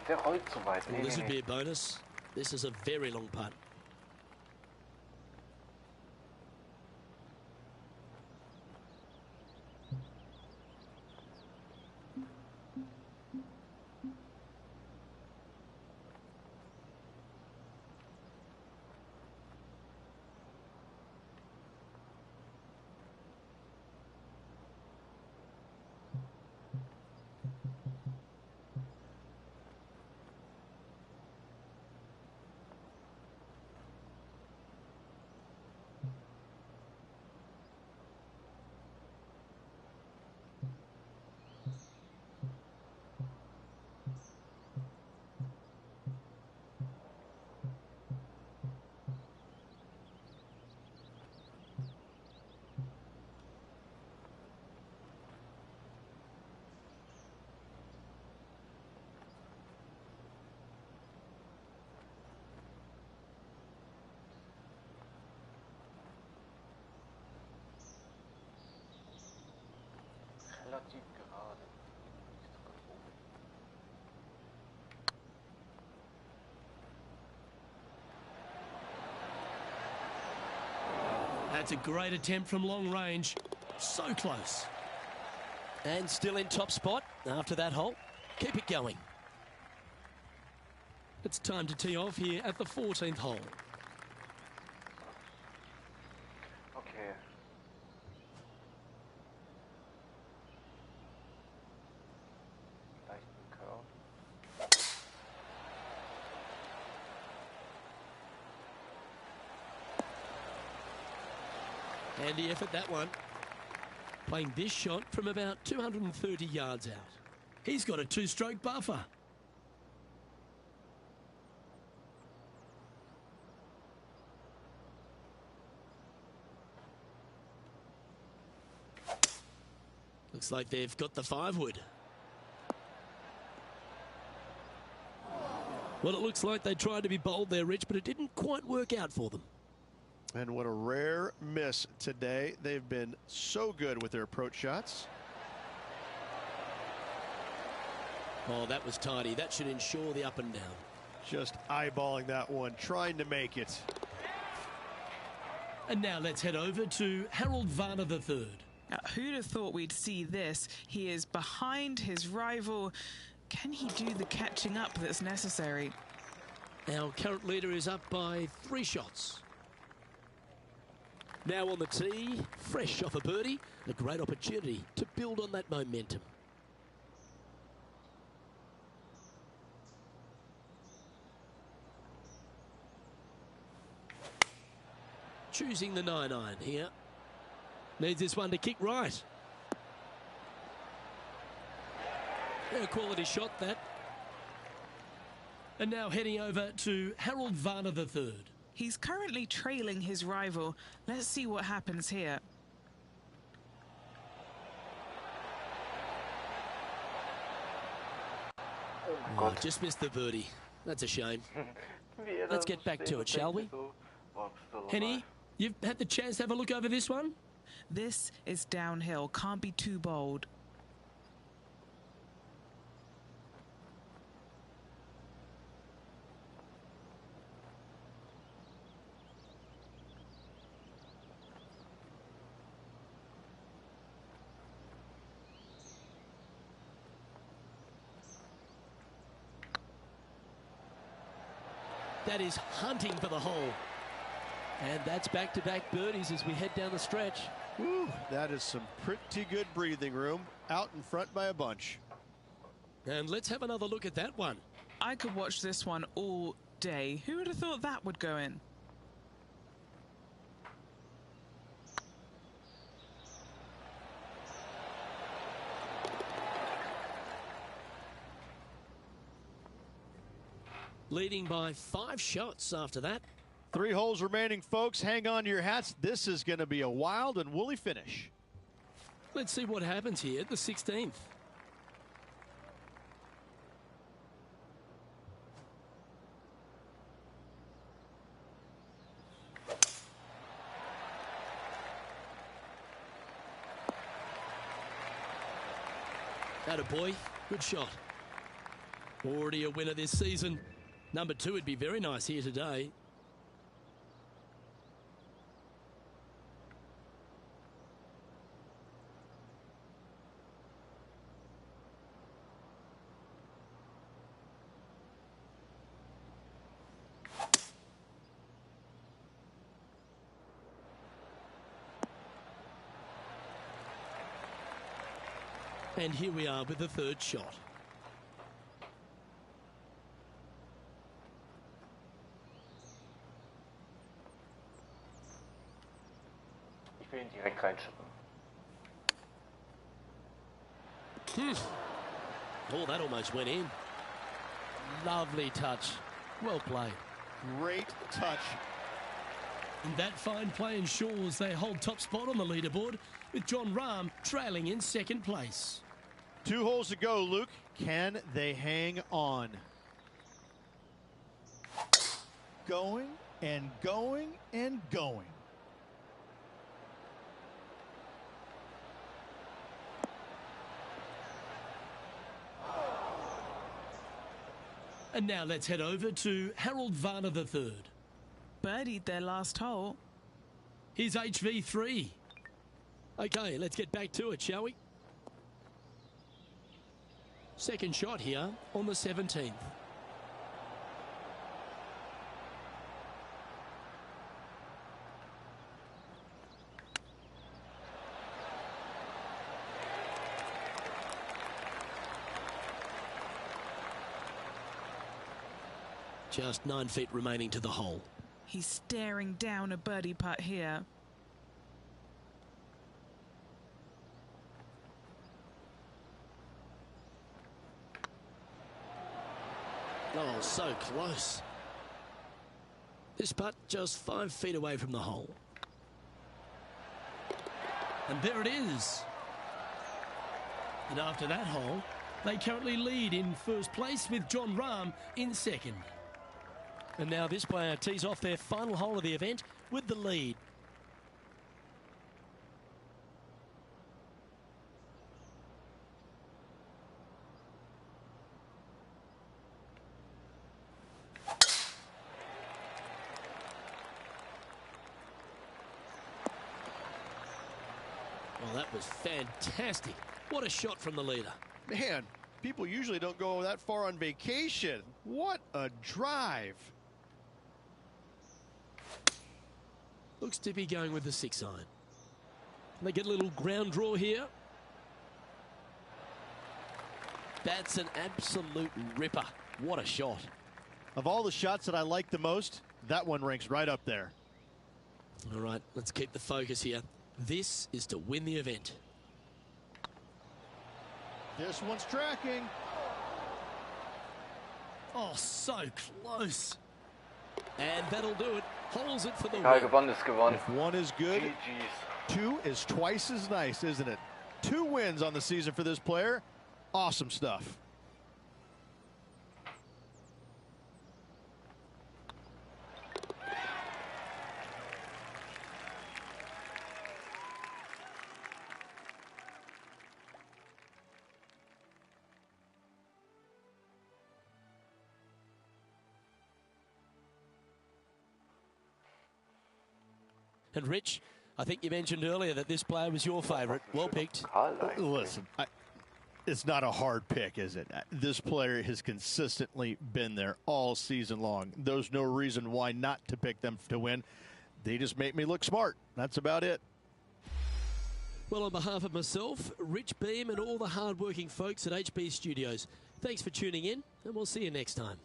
Der rollt zu weit.
Well, this would be a bonus. This is a very long putt.
Relativ gerade.
That's a great attempt from long range. So close. And still in top spot after that hole. Keep it going. It's time to tee off here at the 14th hole.
Okay. Leichten Curve.
Handy effort, that one. Playing this shot from about 230 yards out. He's got a 2-stroke buffer.
Looks like they've got the 5-wood. Well, it looks like they tried to be bold there, Rich, but it didn't quite work out for them.
And what a rare miss today. They've been so good with their approach shots.
Oh, that was tidy. That should ensure the up and down.
Just eyeballing that one, trying to make it.
And now let's head over to Harold Varner III.
Now, who'd have thought we'd see this? He is behind his rival. Can he do the catching up that's necessary?
Our current leader is up by 3 shots. Now on the tee, fresh off a birdie, a great opportunity to build on that momentum. Choosing the 9-iron here. Needs this one to kick right. A quality shot, that.
And now heading over to Harold Varner III.
He's currently trailing his rival. Let's see what happens here.
Oh, just missed the birdie. That's a shame. Let's get back to it, shall we?
Henny, you've had the chance to have a look over this one?
This is downhill. Can't be too bold.
That is hunting for the hole. And that's back-to-back birdies as we head down the stretch.
Woo, that is some pretty good breathing room. Out in front by a bunch.
And let's have another look at that one.
I could watch this one all day. Who would have thought that would go in?
Leading by 5 shots after that.
3 holes remaining, folks. Hang on to your hats. This is going to be a wild and woolly finish.
Let's see what happens here at the 16th. Attaboy, good shot. Already a winner this season. Number 2 would be very nice here today. And here we are with the 3rd shot.
Ich will ihn direkt reinschippen.
Oh, that almost went in. Lovely touch. Well played.
Great touch.
And that fine play ensures they hold top spot on the leaderboard, with John Rahm trailing in 2nd place.
2 holes to go, Luke. Can they hang on? Going and going and going.
And now let's head over to Harold Varner III.
Birdied their last hole.
Here's HV3.
Okay, let's get back to it, shall we? 2nd shot here on the 17th. Just 9 feet remaining to the hole.
He's staring down a birdie putt here.
Oh, so close. This putt just 5 feet away from the hole.
And there it is. And after that hole, they currently lead in first place with John Rahm in second. And now this player tees off their final hole of the event with the lead. Well, that was fantastic. What a shot from the leader.
Man, people usually don't go that far on vacation. What a drive.
Looks to be going with the 6-iron. They get a little ground draw here. That's an absolute ripper. What a shot.
Of all the shots that I like the most, that one ranks right up there.
All right, let's keep the focus here. This is to win the event.
This one's tracking.
Oh, so close. And that'll do it. Holds it for the
Egal,
win.
gewonnen ist gewonnen.
If one is good,
GG's.
2 is twice as nice, isn't it? 2 wins on the season for this player. Awesome stuff.
And Rich, I think you mentioned earlier that this player was your favourite. Well picked.
Listen, it's not a hard pick, is it? This player has consistently been there all season long. There's no reason why not to pick them to win. They just make me look smart. That's about it.
Well, on behalf of myself, Rich Beam, and all the hard-working folks at HB Studios, thanks for tuning in, and we'll see you next time.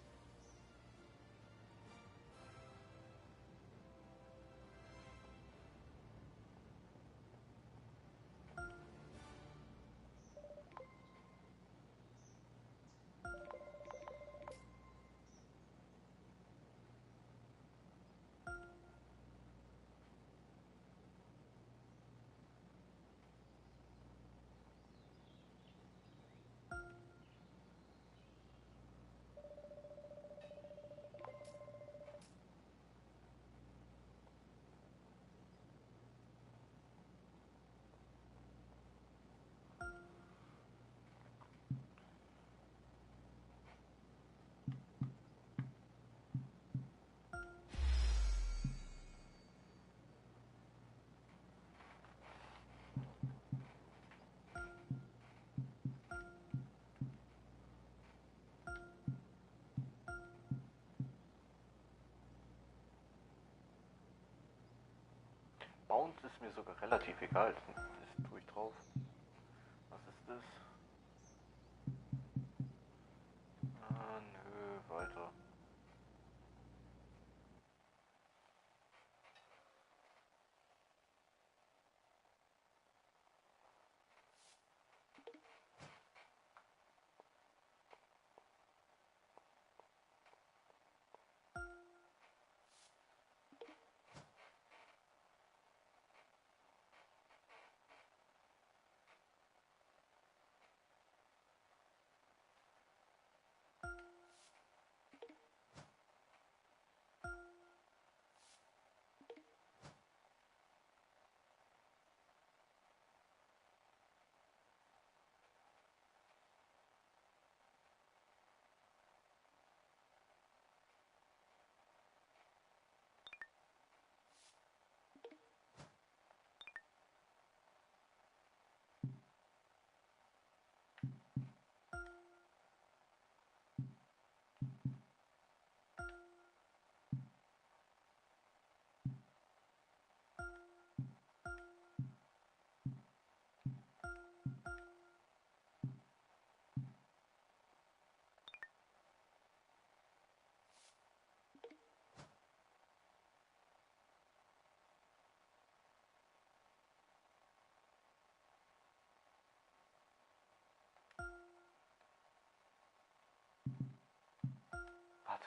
Bounce ist mir sogar relativ egal. Das tue ich drauf. Was ist das? Ah, nö, weiter.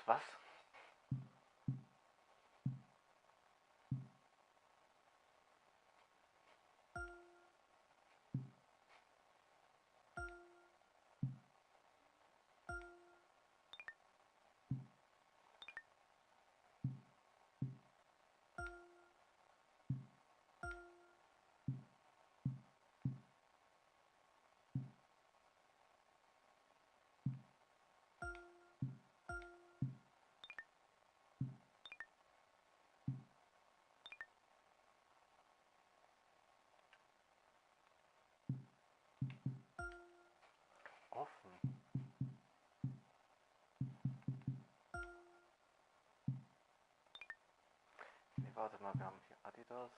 Was? Warte mal, wir haben hier Adidas.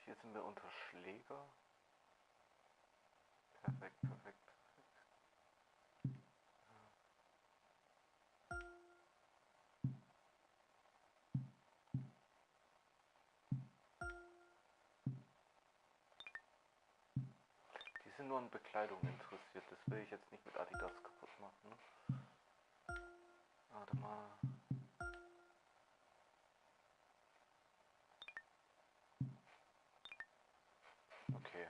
Hier sind wir unter Schläger. Perfekt, perfekt. Die sind nur an Bekleidung interessiert. Das will ich jetzt nicht mit Adidas kaputt machen. Ne? Warte mal. Okay.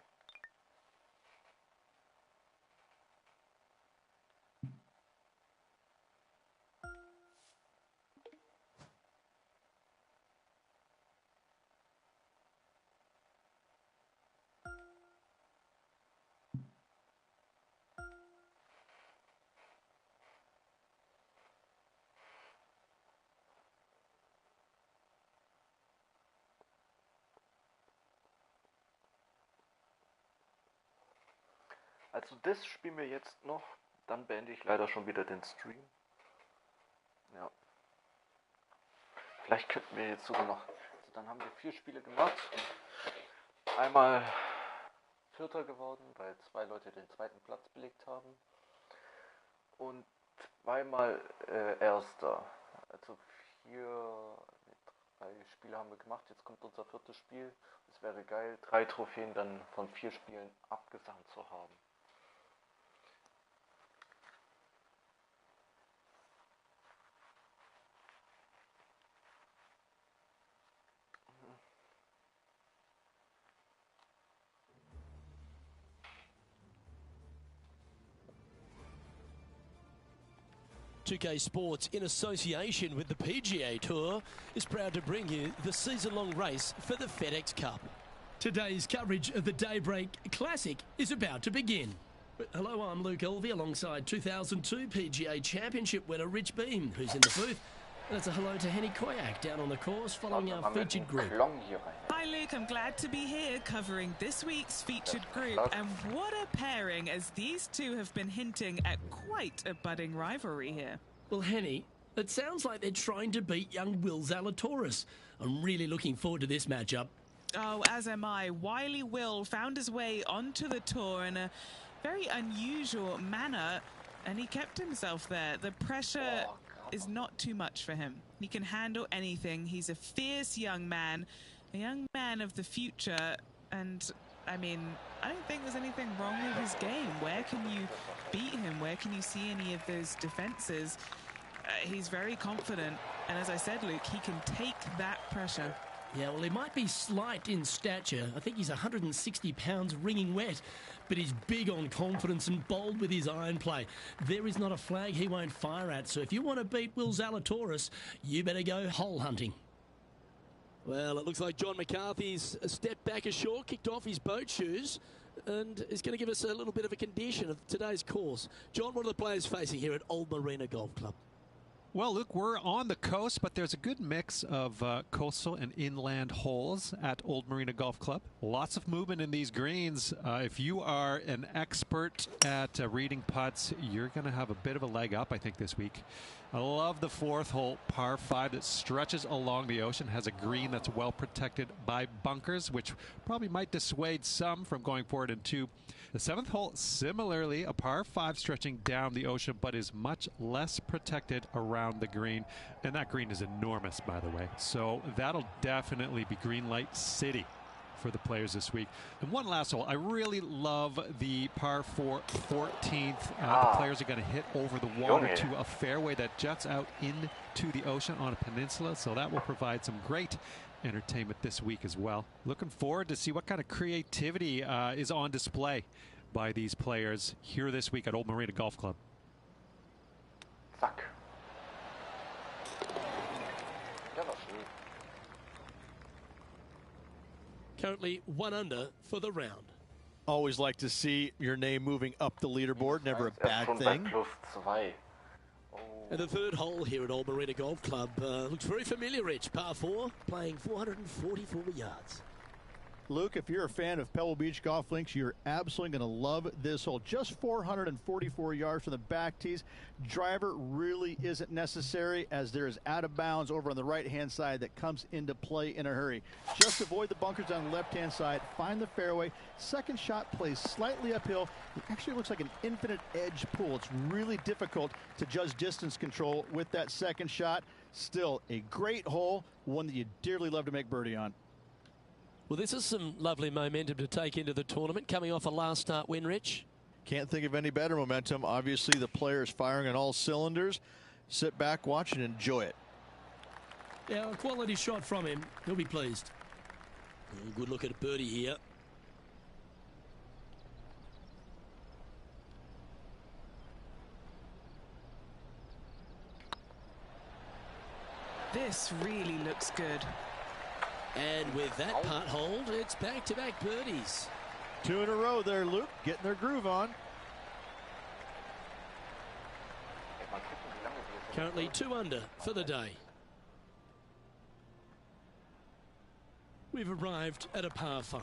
Also das spielen wir jetzt noch, dann beende ich leider schon wieder den Stream. Ja. Vielleicht könnten wir jetzt sogar noch, also dann haben wir 4 Spiele gemacht. Einmal Vierter geworden, weil 2 Leute den 2. Platz belegt haben. Und zweimal Erster. Also 3 Spiele haben wir gemacht, jetzt kommt unser 4. Spiel. Es wäre geil, 3 Trophäen dann von 4 Spielen abgesandt zu haben.
Pga Sports, in association with the Pga Tour, is proud to bring you the season-long race for the FedEx Cup. Today's coverage of the Daybreak Classic is about to begin. Hello, I'm Luke Elvey alongside 2002 PGA Championship winner Rich Beam, who's in the booth. And it's a hello to Henny Koyak down on the course following our featured group.
Hi Luke, I'm glad to be here covering this week's featured group, and what a pairing, as these two have been hinting at quite a budding rivalry here.
Well, Henny, it sounds like they're trying to beat young Will Zalatoris. I'm really looking forward to this matchup.
Oh, as am I. Wily Will found his way onto the tour in a very unusual manner, and he kept himself there. The pressure is not too much for him. He can handle anything. He's a fierce young man of the future, and I mean, I don't think there's anything wrong with his game. Where can you beat him? Where can you see any of those defenses? He's very confident, and as I said, Luke, he can take that pressure.
Yeah, well, he might be slight in stature. I think he's 160 pounds wringing wet, but he's big on confidence and bold with his iron play. There is not a flag he won't fire at, so if you want to beat Will Zalatoris, you better go hole hunting. Well, it looks like John McCarthy's stepped back ashore, kicked off his boat shoes, and is going to give us a little bit of a condition of today's course. John, what are the players facing here at Old Marina Golf Club?
Well, Luke, we're on the coast, but there's a good mix of coastal and inland holes at Old Marina Golf Club. Lots of movement in these greens. If you are an expert at reading putts, you're going to have a bit of a leg up, I think, this week. I love the 4th hole, par 5, that stretches along the ocean, has a green that's well protected by bunkers, which probably might dissuade some from going forward in 2. The 7th hole, similarly, a par 5 stretching down the ocean, but is much less protected around the green. And that green is enormous, by the way. So that'll definitely be green light city for the players this week. And one last hole. I really love the par 4 14th. The players are going to hit over the water to a fairway that juts out into the ocean on a peninsula. So that will provide some great entertainment this week as well. Looking forward to see what kind of creativity is on display by these players here this week at Old Marina Golf Club.
Fuck.
Currently 1 under for the round.
Always like to see your name moving up the leaderboard. Never a bad thing.
And the 3rd hole here at Old Marina Golf Club looks very familiar, Rich. Par 4, playing 444 yards.
Luke, if you're a fan of Pebble Beach golf links, you're absolutely going to love this hole. Just 444 yards from the back tees. Driver really isn't necessary, as there is out of bounds over on the right-hand side that comes into play in a hurry. Just avoid the bunkers on the left-hand side. Find the fairway. Second shot plays slightly uphill. It actually looks like an infinite edge pool. It's really difficult to judge distance control with that second shot. Still a great hole, one that you dearly love to make birdie on.
Well, this is some lovely momentum to take into the tournament, coming off a last start win, Rich.
Can't think of any better momentum. Obviously, the player is firing on all cylinders. Sit back, watch, and enjoy it.
Yeah, a quality shot from him. He'll be pleased.
Good look at a birdie here.
This really looks good.
And with that putt hold, it's back-to-back birdies.
2 in a row there, Luke. Getting their groove on.
Currently 2 under for the day.
We've arrived at a par 5.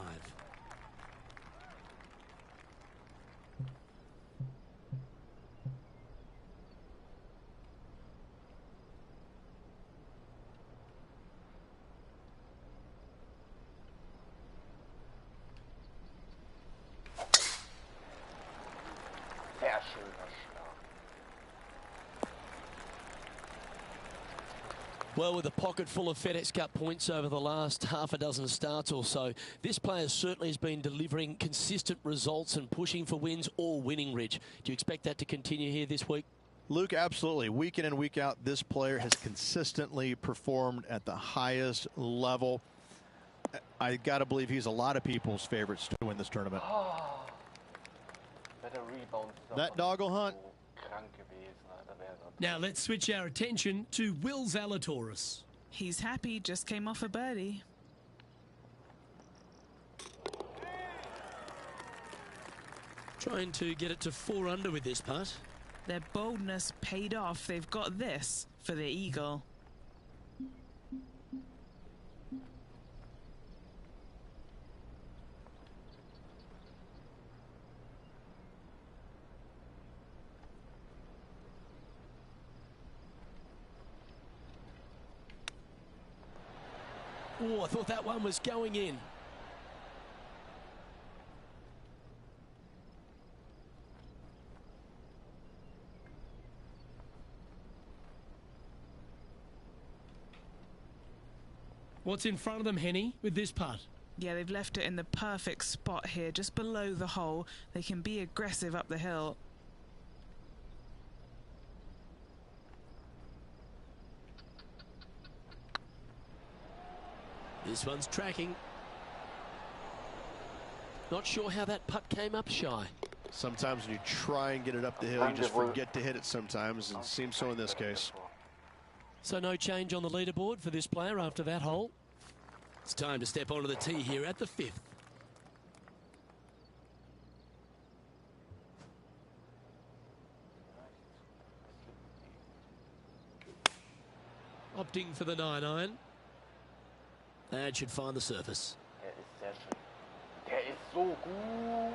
Well, with a pocket full of FedEx Cup points over the last half a dozen starts or so, this player certainly has been delivering consistent results and pushing for wins or winning, Rich. Do you expect that to continue here this week?
Luke, absolutely. Week in and week out, this player has consistently performed at the highest level. I got to believe he's a lot of people's favorites to win this tournament. That doggle hunt.
Now let's switch our attention to Will Zalatoris.
He's happy, just came off a birdie.
Trying to get it to 4 under with this putt.
Their boldness paid off. They've got this for the eagle.
Oh, I thought that one was going in.
What's in front of them, Henny, with this putt?
Yeah, they've left it in the perfect spot here, just below the hole. They can be aggressive up the hill.
This one's tracking. Not sure how that putt came up shy.
Sometimes when you try and get it up the hill, you just forget to hit it sometimes, and it seems so in this case.
So no change on the leaderboard for this player after that hole. It's time to step onto the tee here at the 5th. Opting for the 9-iron. That should find the surface.
Der ist so gut.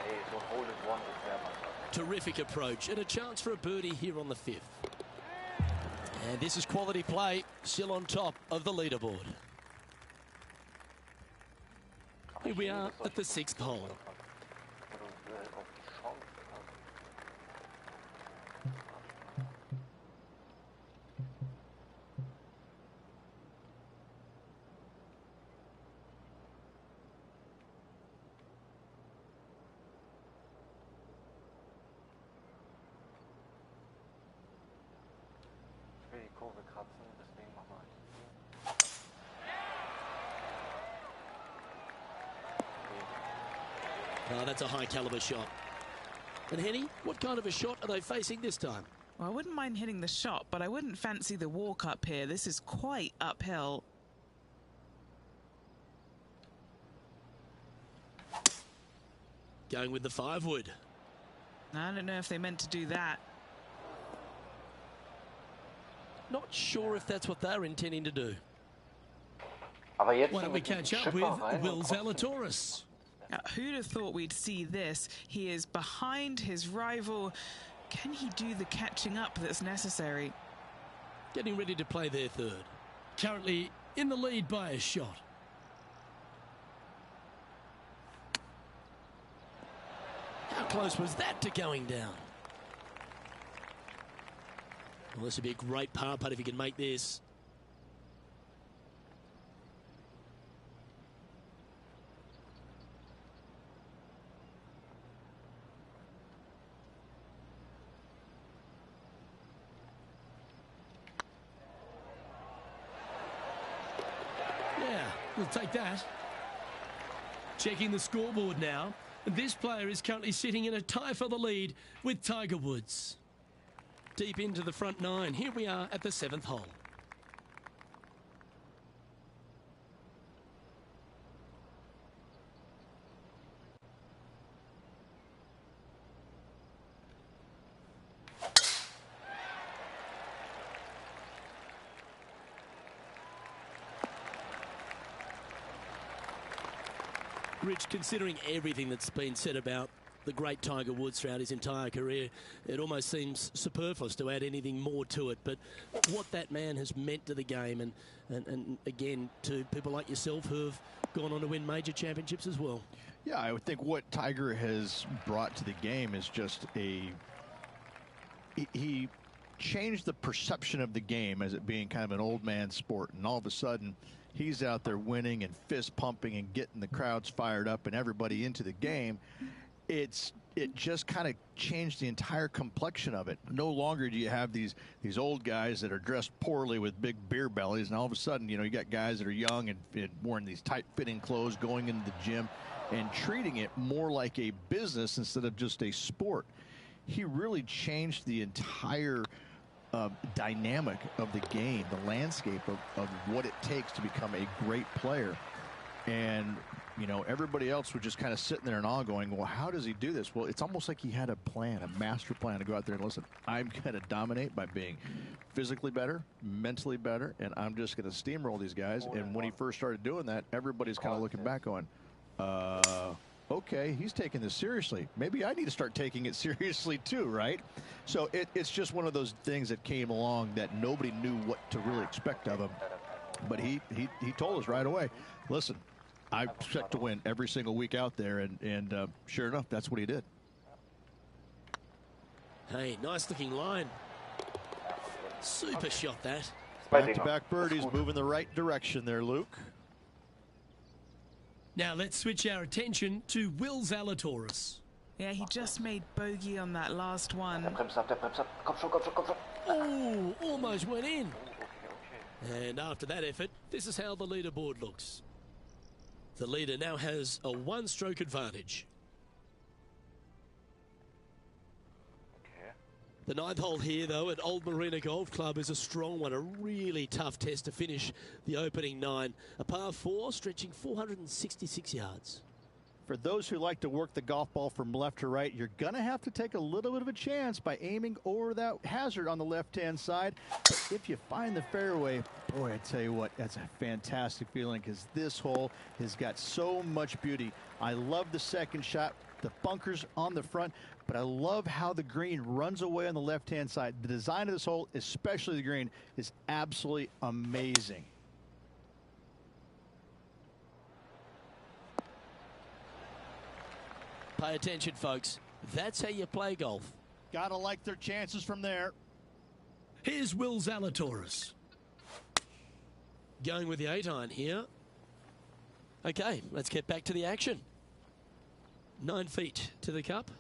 Hey, so hole in one is sehr much.
Terrific approach and a chance for a birdie here on the 5th. And this is quality play, still on top of the leaderboard. Here we are at the 6th hole. Oh, that's a high caliber shot. And Henny, what kind of a shot are they facing this time?
Well, I wouldn't mind hitting the shot, but I wouldn't fancy the walk up here. This is quite uphill.
Going with the 5-wood.
I don't know if they meant to do that.
Not sure if that's what they're intending to do.
Aber jetzt
Why don't we catch up with Will Zalatoris?
Now, who'd have thought we'd see this? He is behind his rival. Can he do the catching up that's necessary?
Getting ready to play their third. Currently in the lead by a shot. How close was that to going down? Well, this would be a great par putt if he can make this. Yeah, we'll take that. Checking the scoreboard now. This player is currently sitting in a tie for the lead with Tiger Woods. Deep into the front nine. Here we are at the 7th hole. Rich, considering everything that's been said about the great Tiger Woods throughout his entire career, it almost seems superfluous to add anything more to it. But what that man has meant to the game and again, to people like yourself who have gone on to win major championships as well.
Yeah, I would think what Tiger has brought to the game is just he changed the perception of the game as it being kind of an old man sport, and all of a sudden he's out there winning and fist pumping and getting the crowds fired up and everybody into the game. It just kind of changed the entire complexion of it. No longer do you have these old guys that are dressed poorly with big beer bellies, and all of a sudden, you know, you got guys that are young and wearing these tight-fitting clothes, going into the gym and treating it more like a business instead of just a sport. He really changed the entire dynamic of the game, the landscape of what it takes to become a great player. And, you know, everybody else was just kind of sitting there and all going, well, how does he do this? Well, it's almost like he had a plan, a master plan to go out there and listen, I'm going to dominate by being physically better, mentally better, and I'm just going to steamroll these guys. And when he first started doing that, everybody's kind of looking back going, okay, he's taking this seriously. Maybe I need to start taking it seriously too, right? So it's just one of those things that came along that nobody knew what to really expect of him. But he told us right away, listen, I expect to win every single week out there, and sure enough, that's what he did.
Hey, nice looking line. Super shot that.
Back-to-back birdies, moving the right direction there, Luke.
Now let's switch our attention to Will Zalatoris.
Yeah, he just made bogey on that last one.
Der bremst ab. Komm schon.
Oh, almost went in. And after that effort, this is how the leaderboard looks. The leader now has a one-stroke advantage. The 9th hole here, though, at Old Marina Golf Club is a strong one, a really tough test to finish the opening 9. A par 4 stretching 466 yards.
For those who like to work the golf ball from left to right, you're going to have to take a little bit of a chance by aiming over that hazard on the left-hand side. But if you find the fairway, boy, I tell you what, that's a fantastic feeling because this hole has got so much beauty. I love the second shot, the bunkers on the front, but I love how the green runs away on the left-hand side. The design of this hole, especially the green, is absolutely amazing.
Pay attention, folks. That's how you play golf.
Gotta like their chances from there.
Here's Will Zalatoris. Going with the 8-iron here. Okay, let's get back to the action. 9 feet to the cup.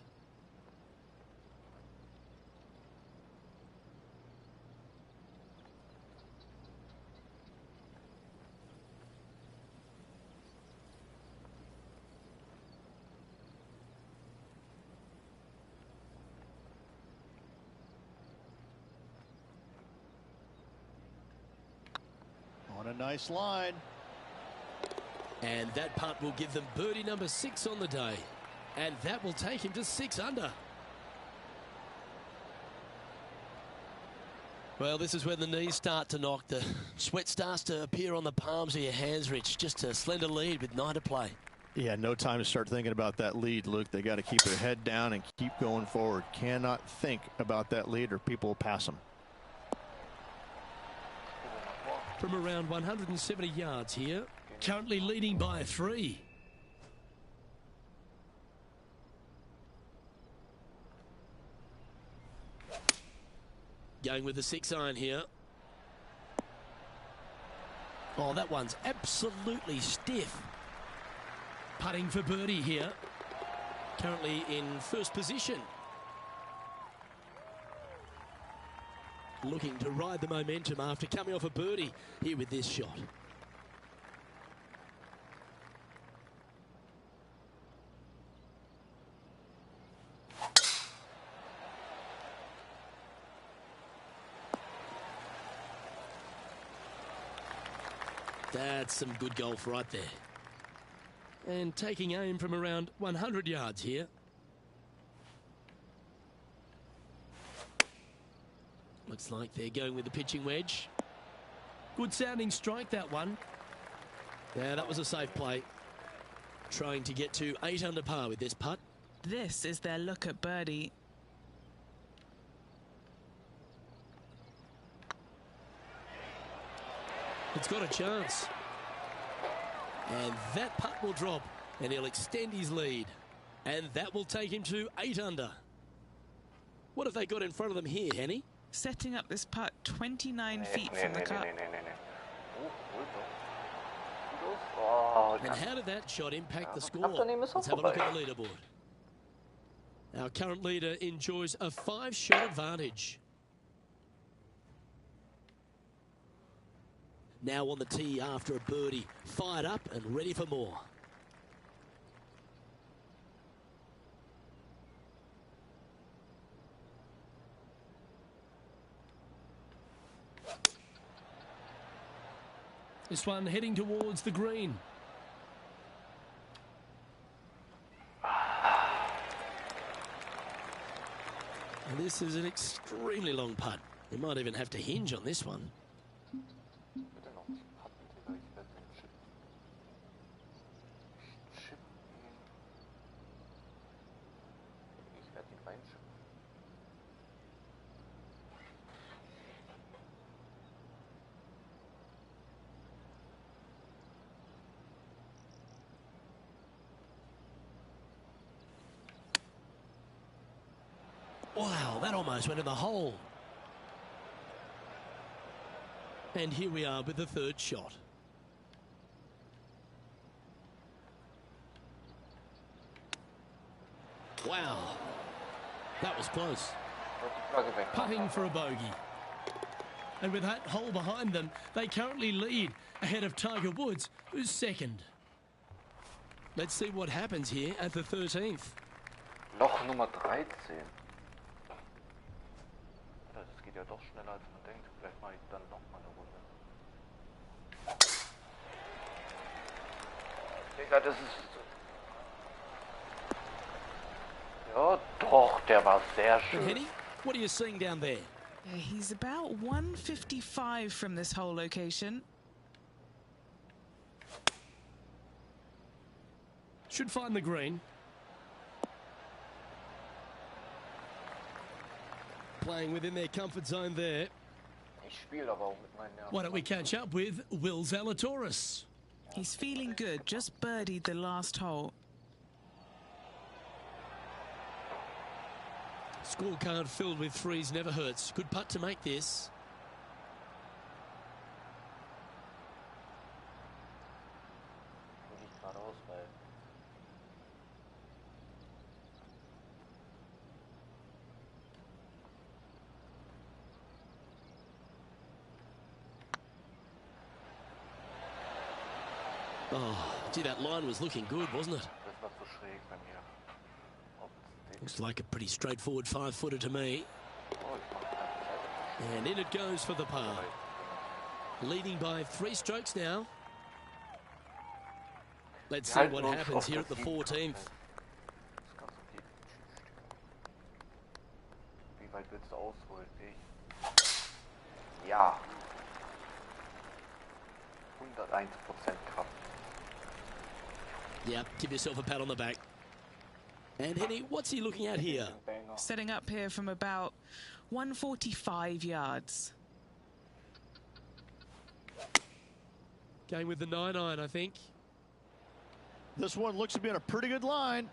On a nice line.
And that putt will give them birdie number 6 on the day. And that will take him to 6 under. Well, this is when the knees start to knock. The sweat starts to appear on the palms of your hands, Rich. Just a slender lead with 9 to play.
Yeah, no time to start thinking about that lead, Luke. They got to keep their head down and keep going forward. Cannot think about that lead or people will pass them.
From around 170 yards here, currently leading by 3.
Going with the 6-iron here. Oh, that one's absolutely stiff.
Putting for birdie here. Currently in first position.
Looking to ride the momentum after coming off a birdie here with this shot. That's some good golf right there.
And taking aim from around 100 yards here.
Looks like they're going with the pitching wedge.
Good sounding strike, that one.
Yeah, that was a safe play. Trying to get to 8 under par with this putt.
This is their look at birdie.
It's got a chance. And that putt will drop. And he'll extend his lead. And that will take him to 8 under. What have they got in front of them here, Henny?
Setting up this putt 29 feet from the cup.
And how did that shot impact the score? Let's have a look at the leaderboard. Our current leader enjoys a 5-shot advantage. Now on the tee after a birdie, fired up and ready for more.
This one heading towards the green.
And this is an extremely long putt. You might even have to hinge on this one. Wow, that almost went in the hole. And here we are with the 3rd shot. Wow, that was close.
Putting for a bogey. And with that hole behind them, they currently lead ahead of Tiger Woods, who's 2nd.
Let's see what happens here at the 13th.
Loch Nummer 13. Das geht ja doch schneller als man denkt. Vielleicht mache ich dann noch mal eine Runde. Digga, das ist... Ja, doch, der war sehr schön.
Henny, what are you seeing down there?
Yeah, he's about 155 from this hole location.
Should find the green.
Playing within their comfort zone there.
Ich spiele aber auch mit meinen Nerven.
Why don't we catch up with Will Zalatoris?
He's feeling good, just birdied the last hole.
Scorecard filled with 3s never hurts. Good putt to make this.
Nicht geradeaus, weil...
Oh, gee, that line was looking good, wasn't it?
Das war zu schräg bei mir.
Looks like a pretty straightforward 5-footer to me.
Oh, ich mach keine
And in it goes for the par. Leading by 3 strokes now. Let's see what happens here at the 14th.
Wie weit willst du ausholen? Ja. 101% Kraft.
Yeah, give yourself a pat on the back. And Henny, what's he looking at here?
Setting up here from about 145 yards.
Going with the 9-iron, I think.
This one looks to be on a pretty good line.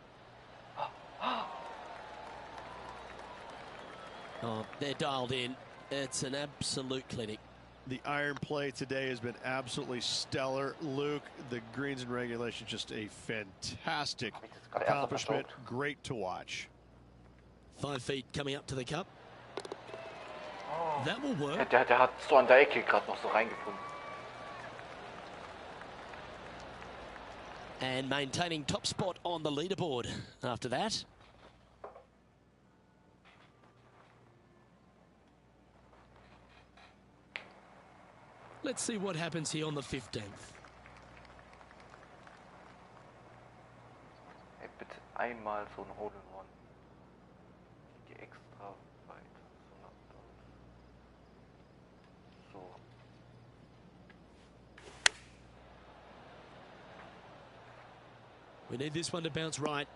Oh, they're dialed in. It's an absolute clinic.
The iron play today has been absolutely stellar. Luke, the greens and regulation, just a fantastic accomplishment. Great to watch.
5 feet coming up to the cup. That will work.
Der hat so an der Ecke gerade noch so reingefunden.
And maintaining top spot on the leaderboard after that. Let's see what happens here on the 15th.
Hey, bitte einmal so ein Hole in One. Ich gehe extra weit. So.
We need this one to bounce right.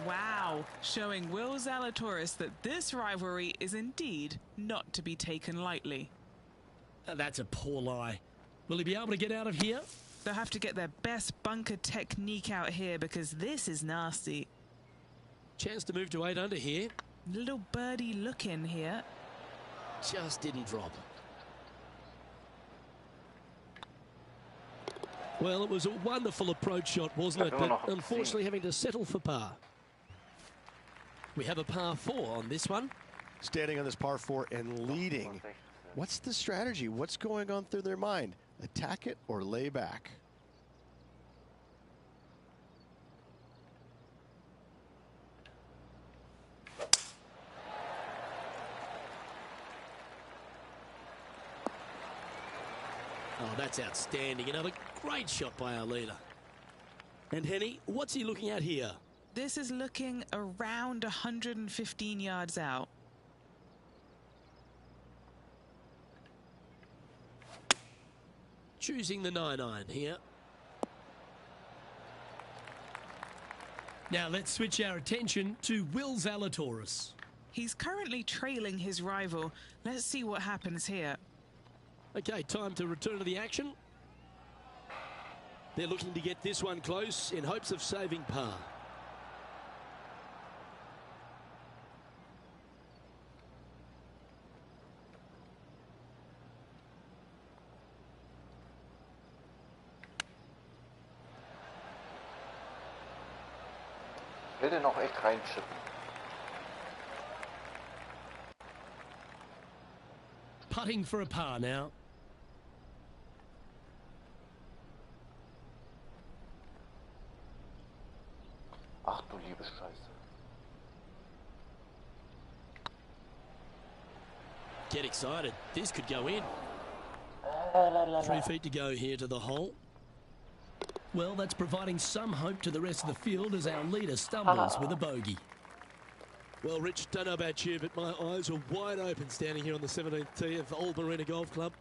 Wow, showing Will Zalatoris that this rivalry is indeed not to be taken lightly.
That's a poor lie. Will he be able to get out of here?
They'll have to get their best bunker technique out here because this is nasty.
Chance to move to 8 under here.
Little birdie look in here.
Just didn't drop. Well, it was a wonderful approach shot, wasn't it? But unfortunately having to settle for par. We have a par 4 on this one.
Standing on this par 4 and leading. What's the strategy? What's going on through their mind? Attack it or lay back?
Oh, that's outstanding. Another great shot by our leader. And Henny, what's he looking at here?
This is looking around 115 yards out.
Choosing the 9-iron here. Now let's switch our attention to Will Zalatoris.
He's currently trailing his rival. Let's see what happens here.
Okay, time to return to the action. They're looking to get this one close in hopes of saving par.
Ich will den auch echt reinschippen.
Putting for a par now.
Ach du liebe Scheiße.
Get excited. This could go in. 3 feet to go here to the hole. Well, that's providing some hope to the rest of the field as our leader stumbles with a bogey. Well, Rich, don't know about you, but my eyes were wide open standing here on the 17th tee of Old Marina Golf Club.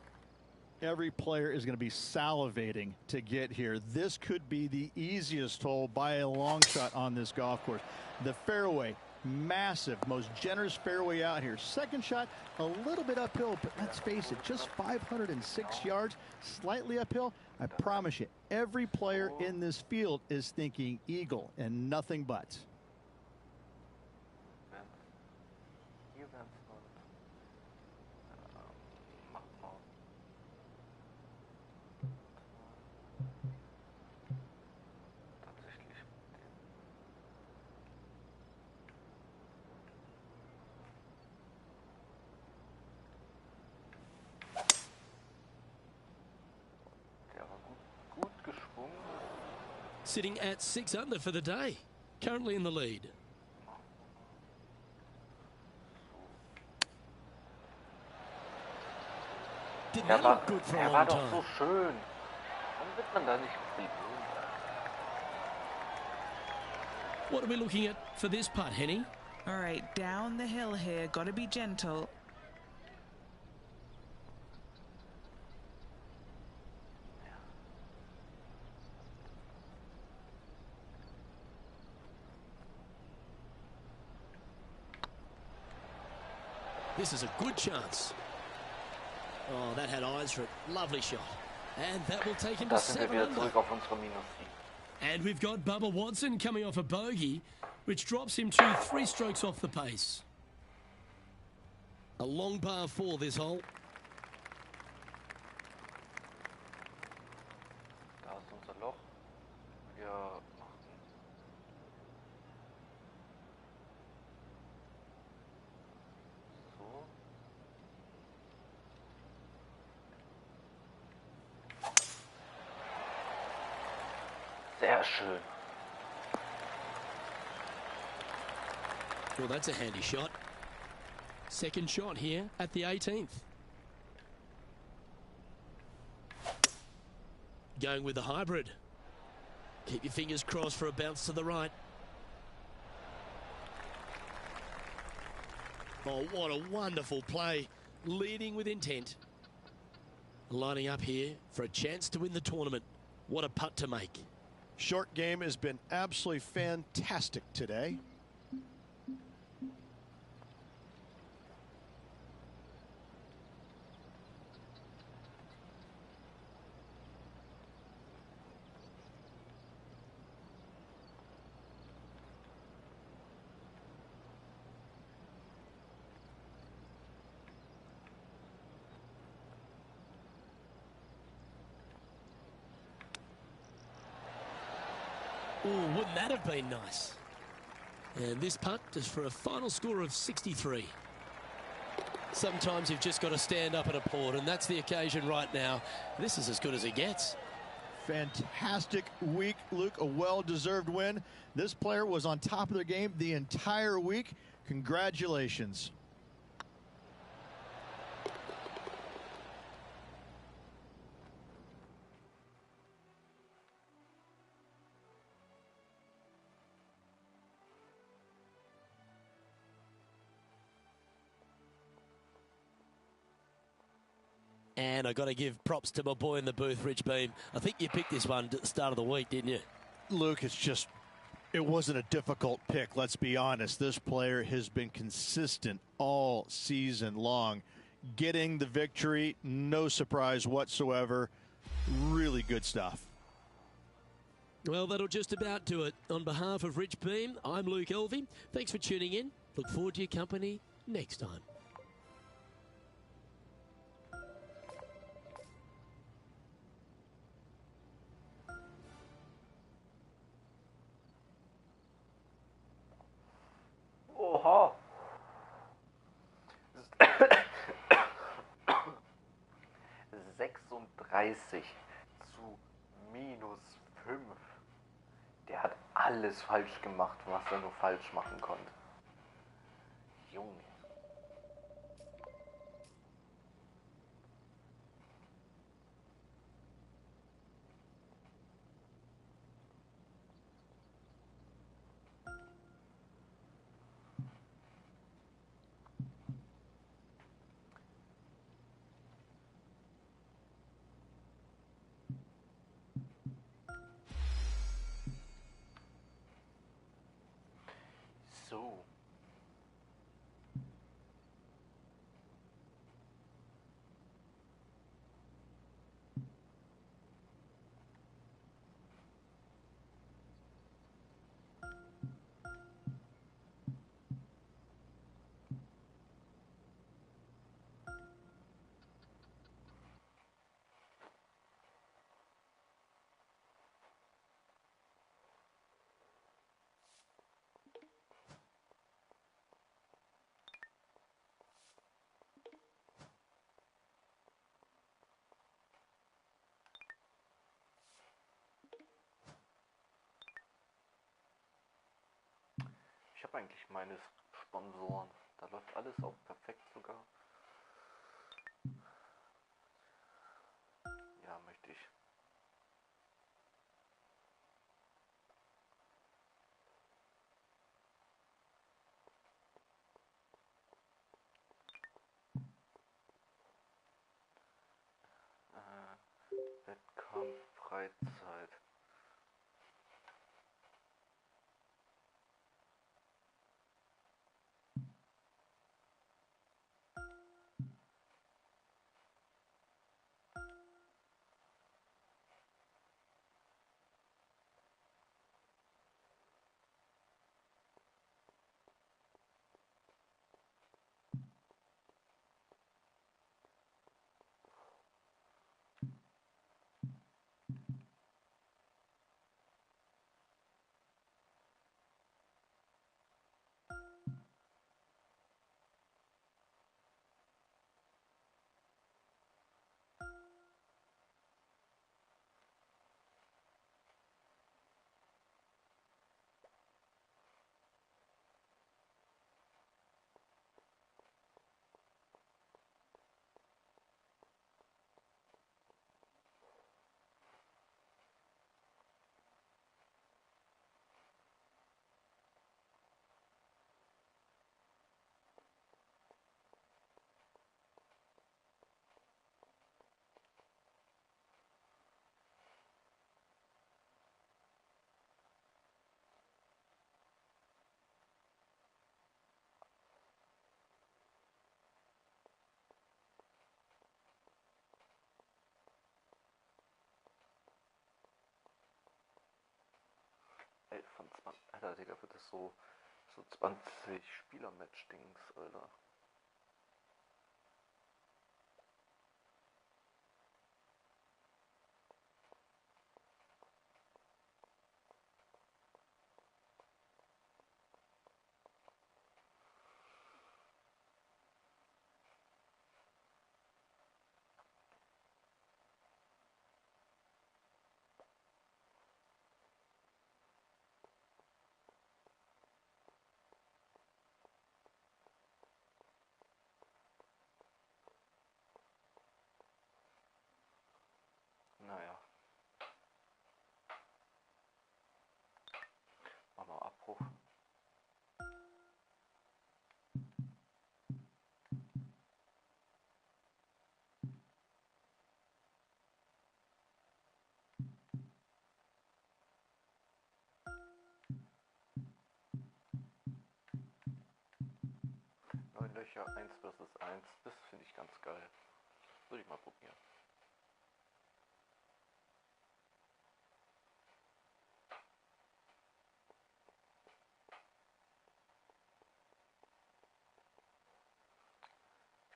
Every player is going to be salivating to get here. This could be the easiest hole by a long shot on this golf course. The fairway, massive, most generous fairway out here. Second shot, a little bit uphill, but let's face it, just 506 yards, slightly uphill. I promise you, every player in this field is thinking eagle and nothing but.
Sitting at 6 under for the day. Currently in the lead. Did not look good for a long time.
So schön. Warum wird man da nicht belohnt?
What are we looking at for this putt, Henny?
All right, down the hill here. Got to be gentle.
This is a good chance. Oh, that had eyes for it. Lovely shot. And that will take him to
Da sind wir
7
wieder
under.
zurück auf unsere Minus 7.
And we've got Bubba Watson coming off a bogey, which drops him to 3 strokes off the pace. A long par 4 this hole.
Da ist unser Loch. Wir machen so. Sehr schön.
Well, that's a handy shot. Second shot here at the 18th. Going with the hybrid. Keep your fingers crossed for a bounce to the right. Oh, what a wonderful play. Leading with intent. Lining up here for a chance to win the tournament. What a putt to make.
Short game has been absolutely fantastic today.
Oh, wouldn't that have been nice? And this putt is for a final score of 63. Sometimes you've just got to stand up and applaud, and that's the occasion right now. This is as good as it gets.
Fantastic week, Luke. A well-deserved win. This player was on top of their game the entire week. Congratulations.
And I got to give props to my boy in the booth, Rich Beam. I think you picked this one at the start of the week, didn't you?
Luke, it wasn't a difficult pick, let's be honest. This player has been consistent all season long. Getting the victory, no surprise whatsoever. Really good stuff.
Well, that'll just about do it. On behalf of Rich Beam, I'm Luke Elvey. Thanks for tuning in. Look forward to your company next time.
Oha! 36 zu -5. Der hat alles falsch gemacht, was er nur falsch machen konnte. Junge. So. Ich habe eigentlich meine Sponsoren. Da läuft alles auch perfekt sogar. Ja, möchte ich. Wettkampf, Freizeit. Alter, Digga, wird das so 20 Spieler-Match-Dings, Alter. Naja. Machen wir Abbruch. Neun Löcher, 1 versus 1. Das finde ich ganz geil. Würde ich mal probieren.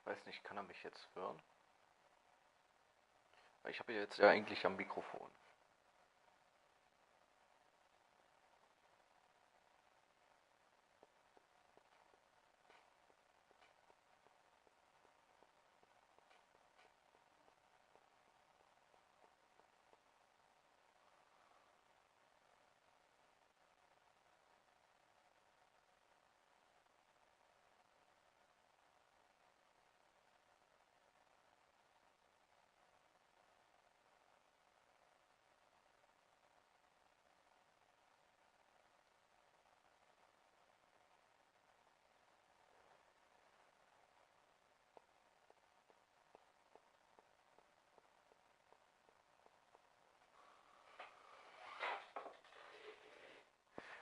Ich weiß nicht, kann er mich jetzt hören? Ich habe jetzt ja eigentlich am Mikrofon.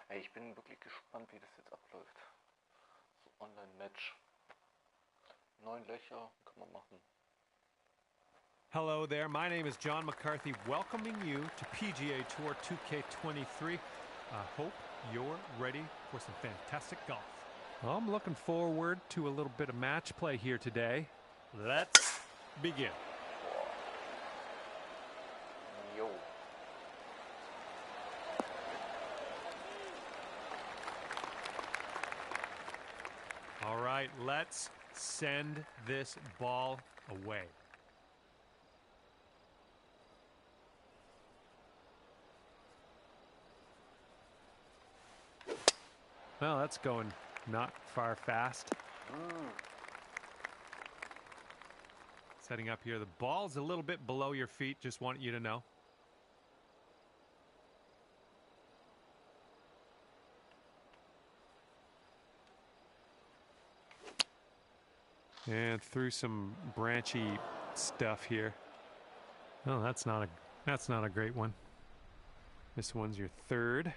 Ey, ich bin wirklich gespannt, wie das jetzt abläuft. So Online-Match. 9 Löcher kann man machen.
Hello there, my name is John McCarthy, welcoming you to PGA Tour 2K23. I hope you're ready for some fantastic golf. I'm looking forward to a little bit of match play here today. Let's begin.
Jo.
All right, let's send this ball away. Well, that's going not far fast. Setting up here, the ball's a little bit below your feet, just want you to know. And through some branchy stuff here. Oh, that's not a great one. This one's your third.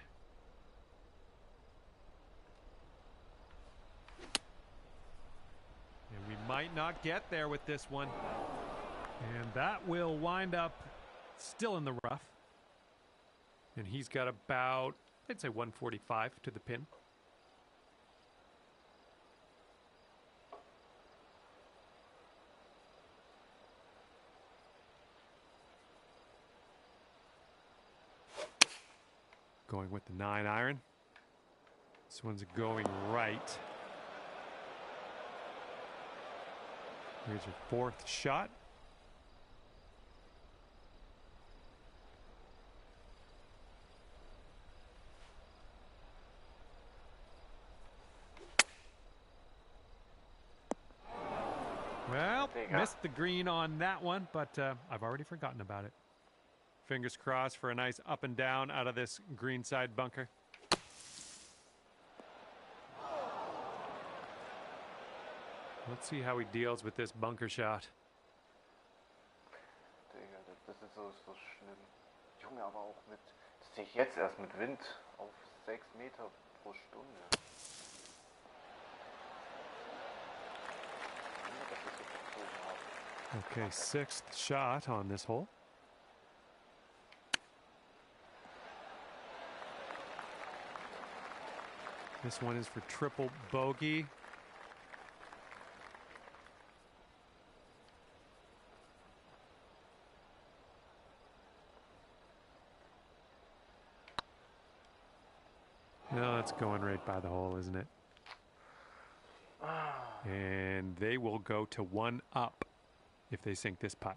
And we might not get there with this one. And that will wind up still in the rough. And he's got about, I'd say 145 to the pin. Going with the 9-iron. This one's going right. Here's your fourth shot. Well, missed the green on that one, but I've already forgotten about it. Fingers crossed for a nice up and down out of this green side bunker. Let's see how he deals with this bunker shot.
Digga, das ist so schlimm. Junge, aber auch mit, das sehe ich jetzt erst mit Wind auf 6 Meter pro Stunde.
Okay, 6th shot on this hole. This one is for triple bogey. No, that's going right by the hole, isn't it? And they will go to 1 up if they sink this putt.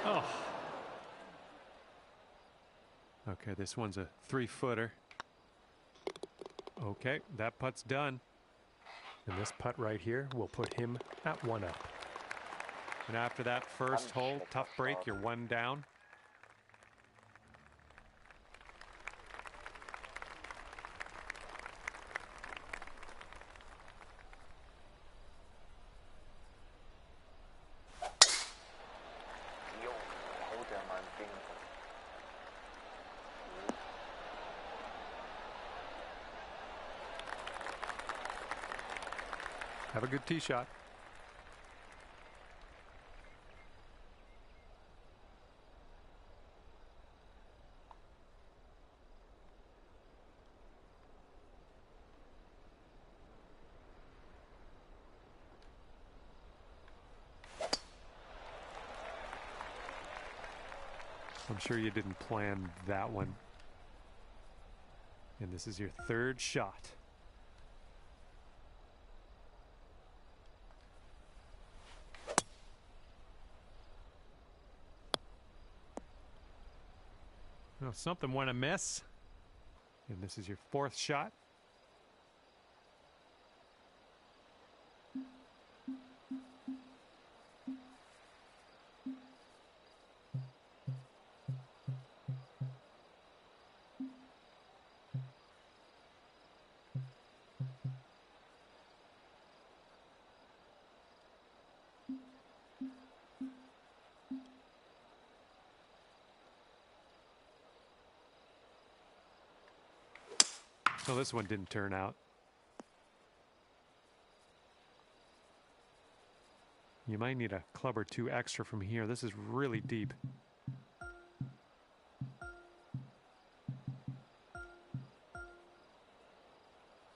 Oh. Okay, this one's a 3-footer. Okay, that putt's done. And this putt right here will put him at 1 up. And after that first hole, tough break, you're 1 down. Have a good tee shot. I'm sure you didn't plan that one. And this is your 3rd shot. Well, something went amiss. And this is your 4th shot. So this one didn't turn out. You might need a club or 2 extra from here. This is really deep.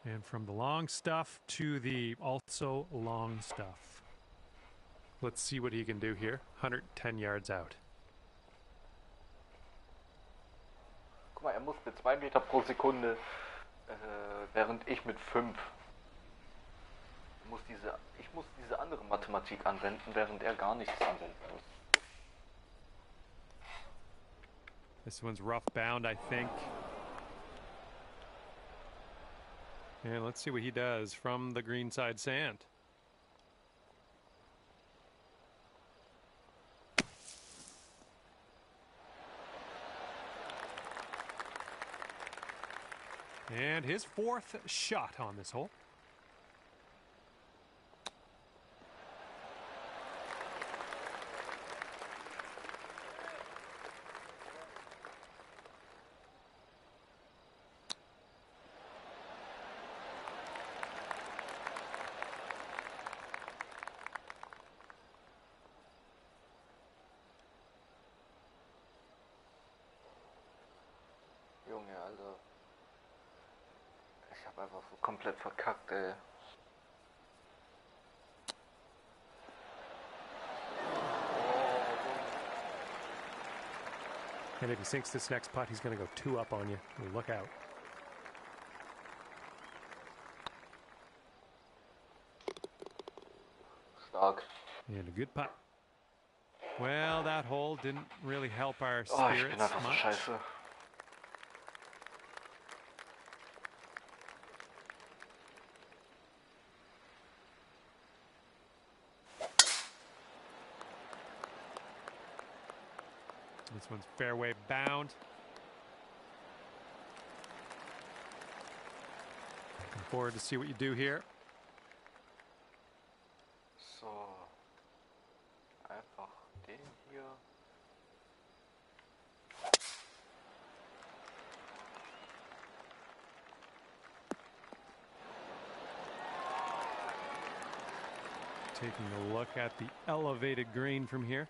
And from the long stuff to the also long stuff. Let's see what he can do here. 110 yards out.
Guck mal, muss mit 2 Meter pro Sekunde, während ich mit 5. Ich muss diese andere Mathematik anwenden, während er gar nichts anwenden muss.
This one's rough bound, I think. And let's see what he does from the greenside sand. And his 4th shot on this hole.
Junge, Alter. Ich hab einfach so komplett verkackt, ey.
And if he sinks this next putt, he's going to go 2 up on you. Look out.
Stark.
And a good putt. Well, that hole didn't really help our
Oh, ich
spirits
bin einfach so
much.
scheiße.
This one's fairway bound. Looking forward to see what you do here.
So. Einfach den hier.
Taking a look at the elevated green from here.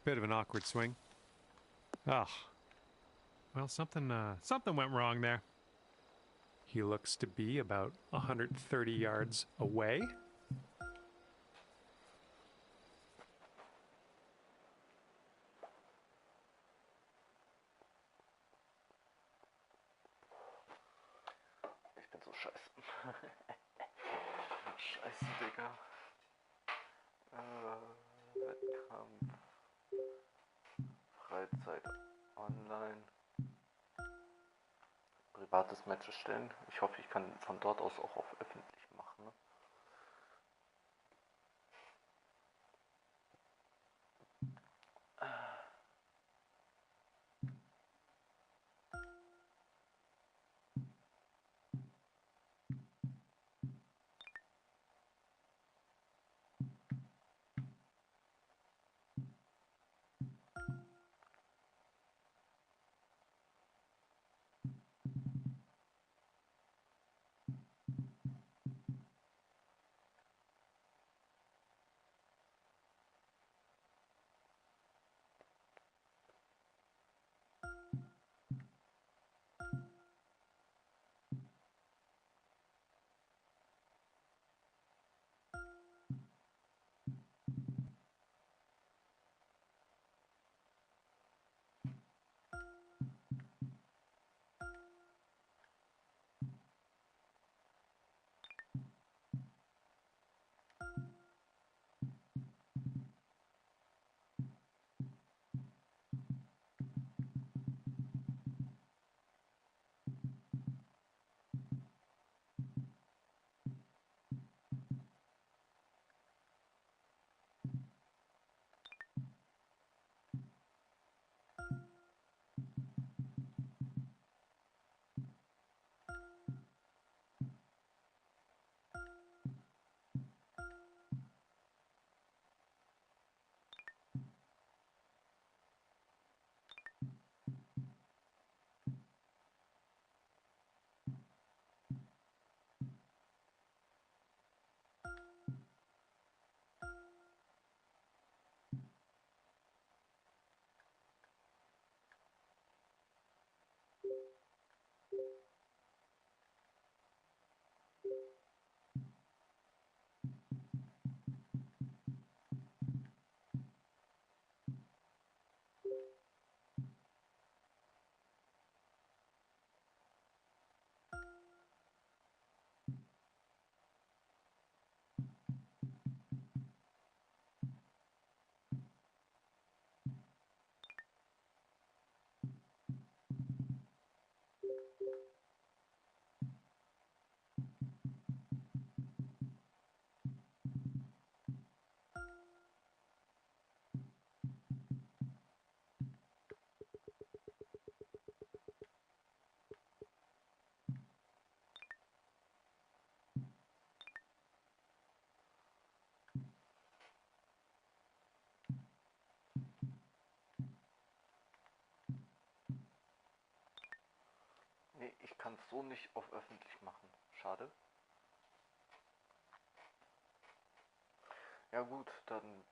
Bit of an awkward swing. Ah, well, something went wrong there. He looks to be about 130 yards away.
Ich bin so scheiße. Scheiße, Digga. Wettkampf. Freizeit online. Privates Match erstellen. Ich hoffe, ich kann von dort aus auch auf öffentlich machen. Ne? Nee, ich kann es so nicht auf öffentlich machen. Schade. Ja gut, dann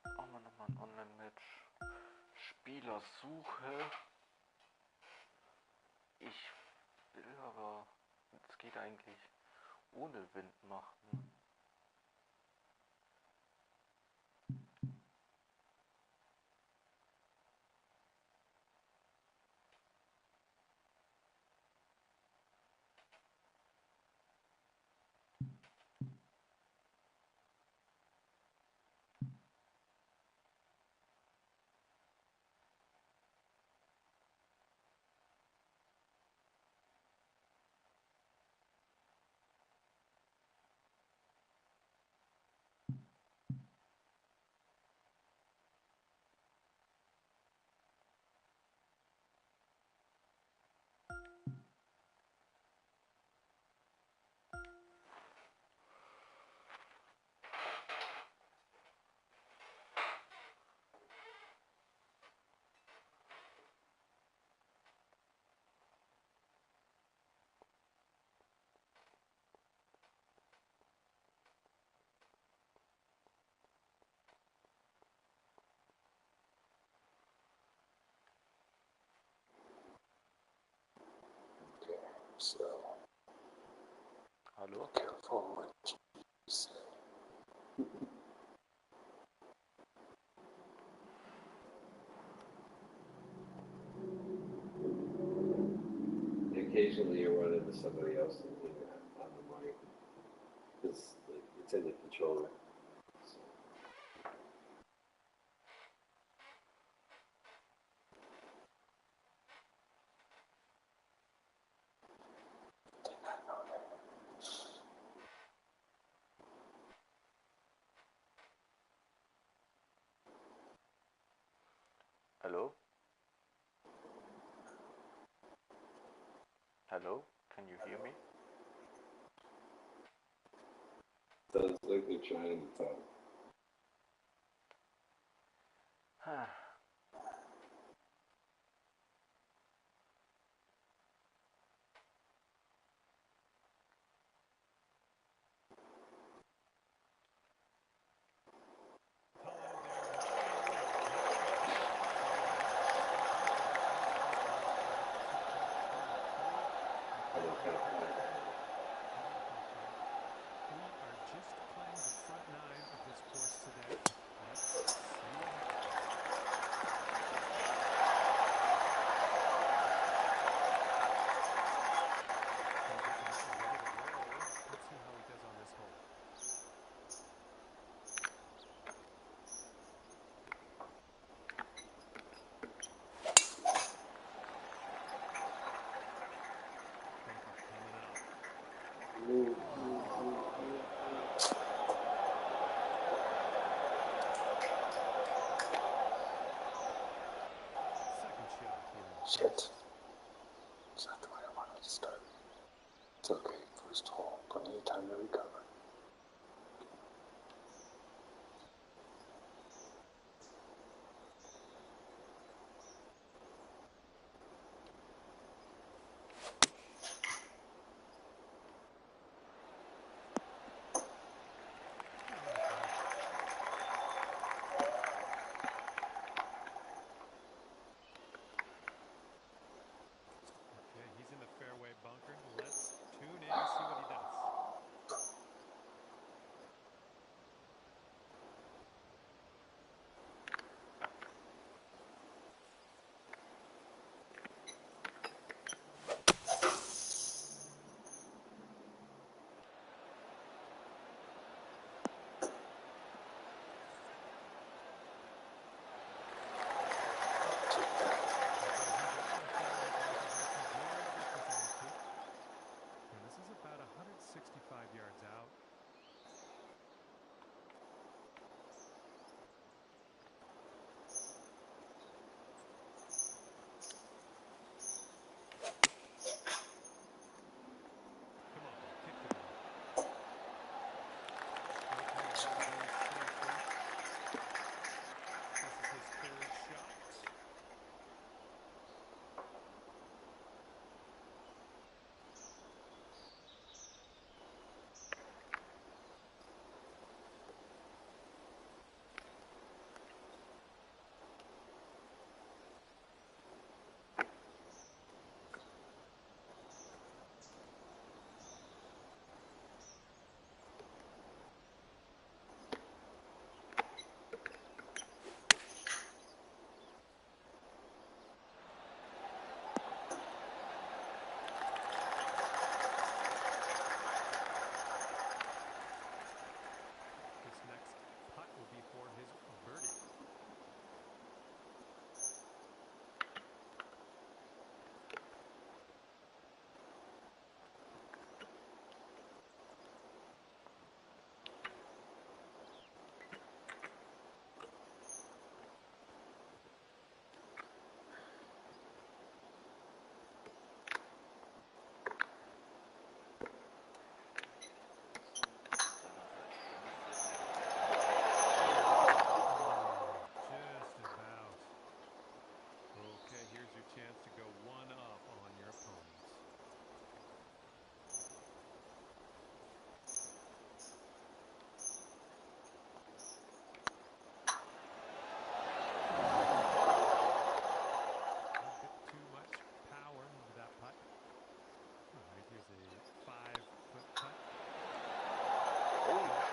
machen wir nochmal ein Online-Match. Spielersuche. Ich will aber, es geht eigentlich ohne Wind machen.
So,
Hallo?
careful what you say.
Occasionally you run into somebody else on the mic. It's in the controller. So.
Hello? Hello? Can you hear me?
Sounds like they're trying to talk.
Shit. It's not the way I wanted to start. It's okay. First hole. Plenty of time to recover.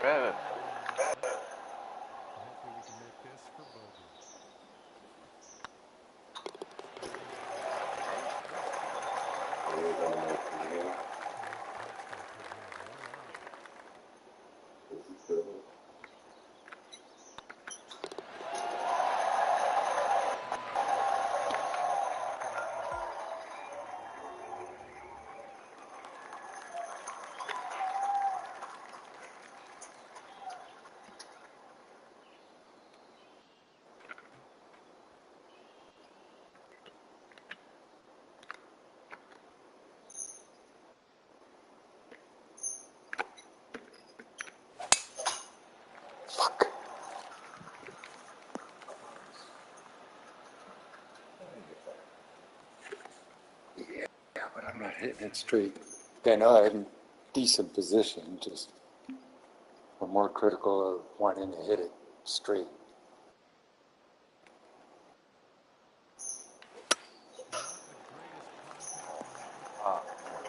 Rabbit.
Hopefully we can make this for bogey.
We're gonna make the meal. This is good.
Yeah, but I'm not hitting it straight. Yeah, no, I'm in decent position, just I'm more critical of wanting to hit it straight.
Ah,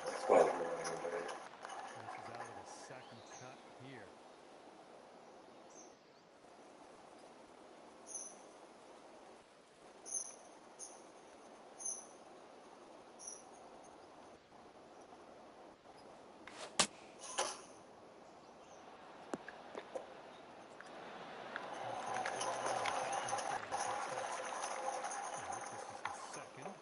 that's what I'm doing.
This is out of the second cut here. Second.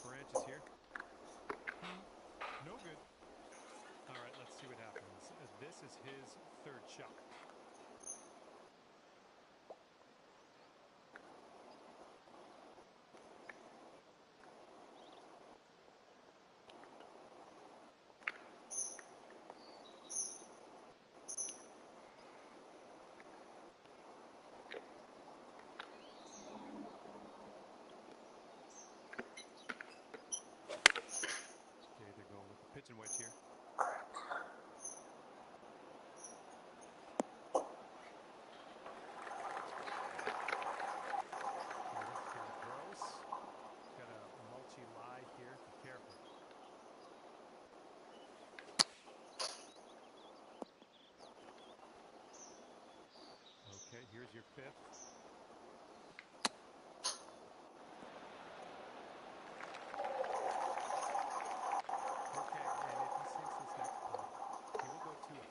Branches here. No good. All right, let's see what happens. This is his third shot. Okay, they're going with the pitch and wedge here. Gross. Got a mulchy lie here. Be careful. Okay, here's your fifth. Okay, and if he sinks this next putt, he will go 2 up.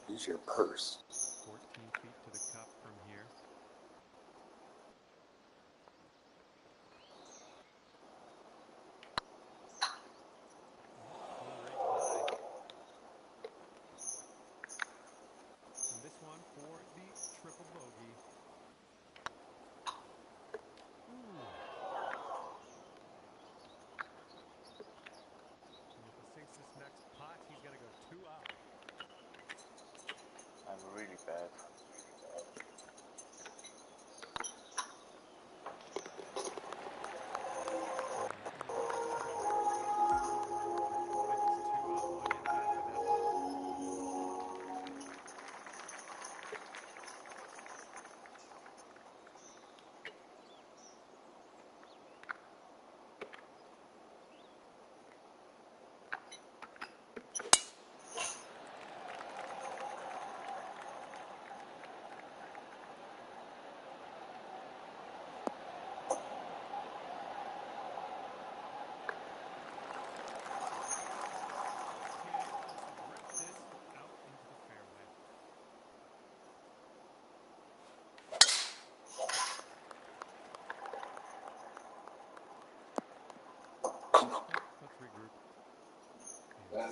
Use your purse.
14 feet to the cup from here. And this one for the triple bogey. Ooh. And if he sinks this next putt, he's going to go 2 up.
I'm really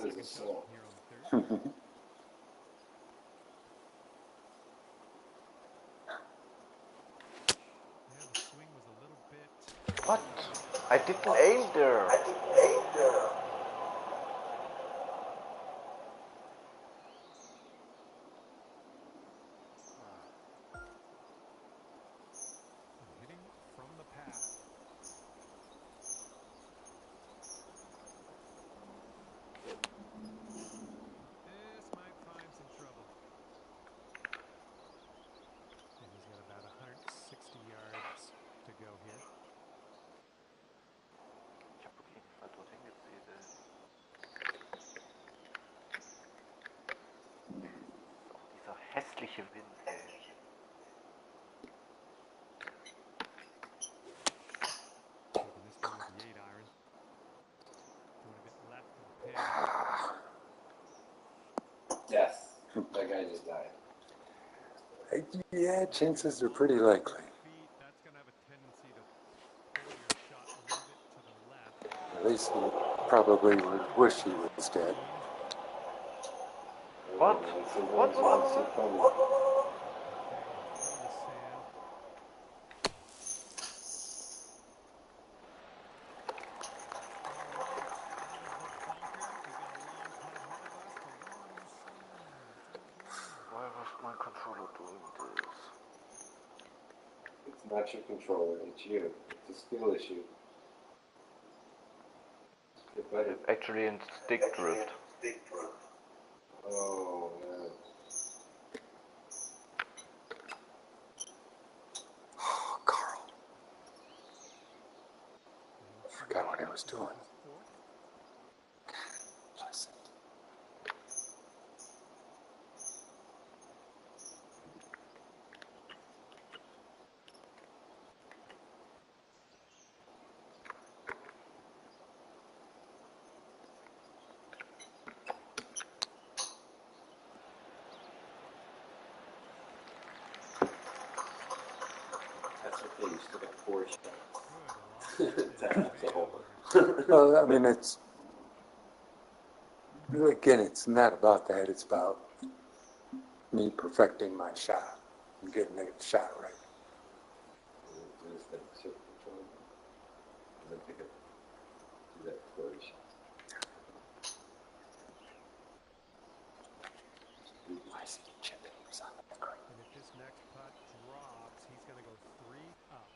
That is a soul.
What? I didn't aim there.
Hitting from the path. This might find some trouble. And he's got about 160 yards to go here.
Ich habe auf jeden Fall dorthin gezählt. Auch dieser hässliche Wind, ey.
Taking this one with the 8-iron. Doing a bit left of the pin.
Death. That guy just died.
Yeah, chances are pretty likely.
That's going to have a tendency to pull your shot a little bit to the left.
At least he probably would wish he was dead.
What? What? Why was my controller doing this?
It's not your controller, it's you. It's a skill issue.
It's actually in stick drift.
Oh, man.
Oh, Carl. Forgot what I was doing. Pleasant.
That's okay, you still got 4 shots. That's all.
Well, I mean, it's, again, it's not about that. It's about me perfecting my shot and getting the shot right.
There's that circle control. And then pick up, do that 40 shots.
I see chippings on the green.
And if this next putt drops, he's going to go 3 up.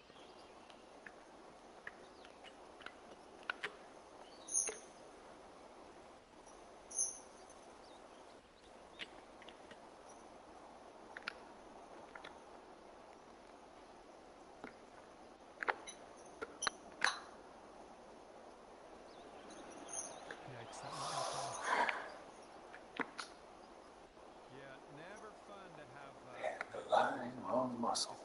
Yikes, that went up off. Yeah, never fun to have
And the line on muscle.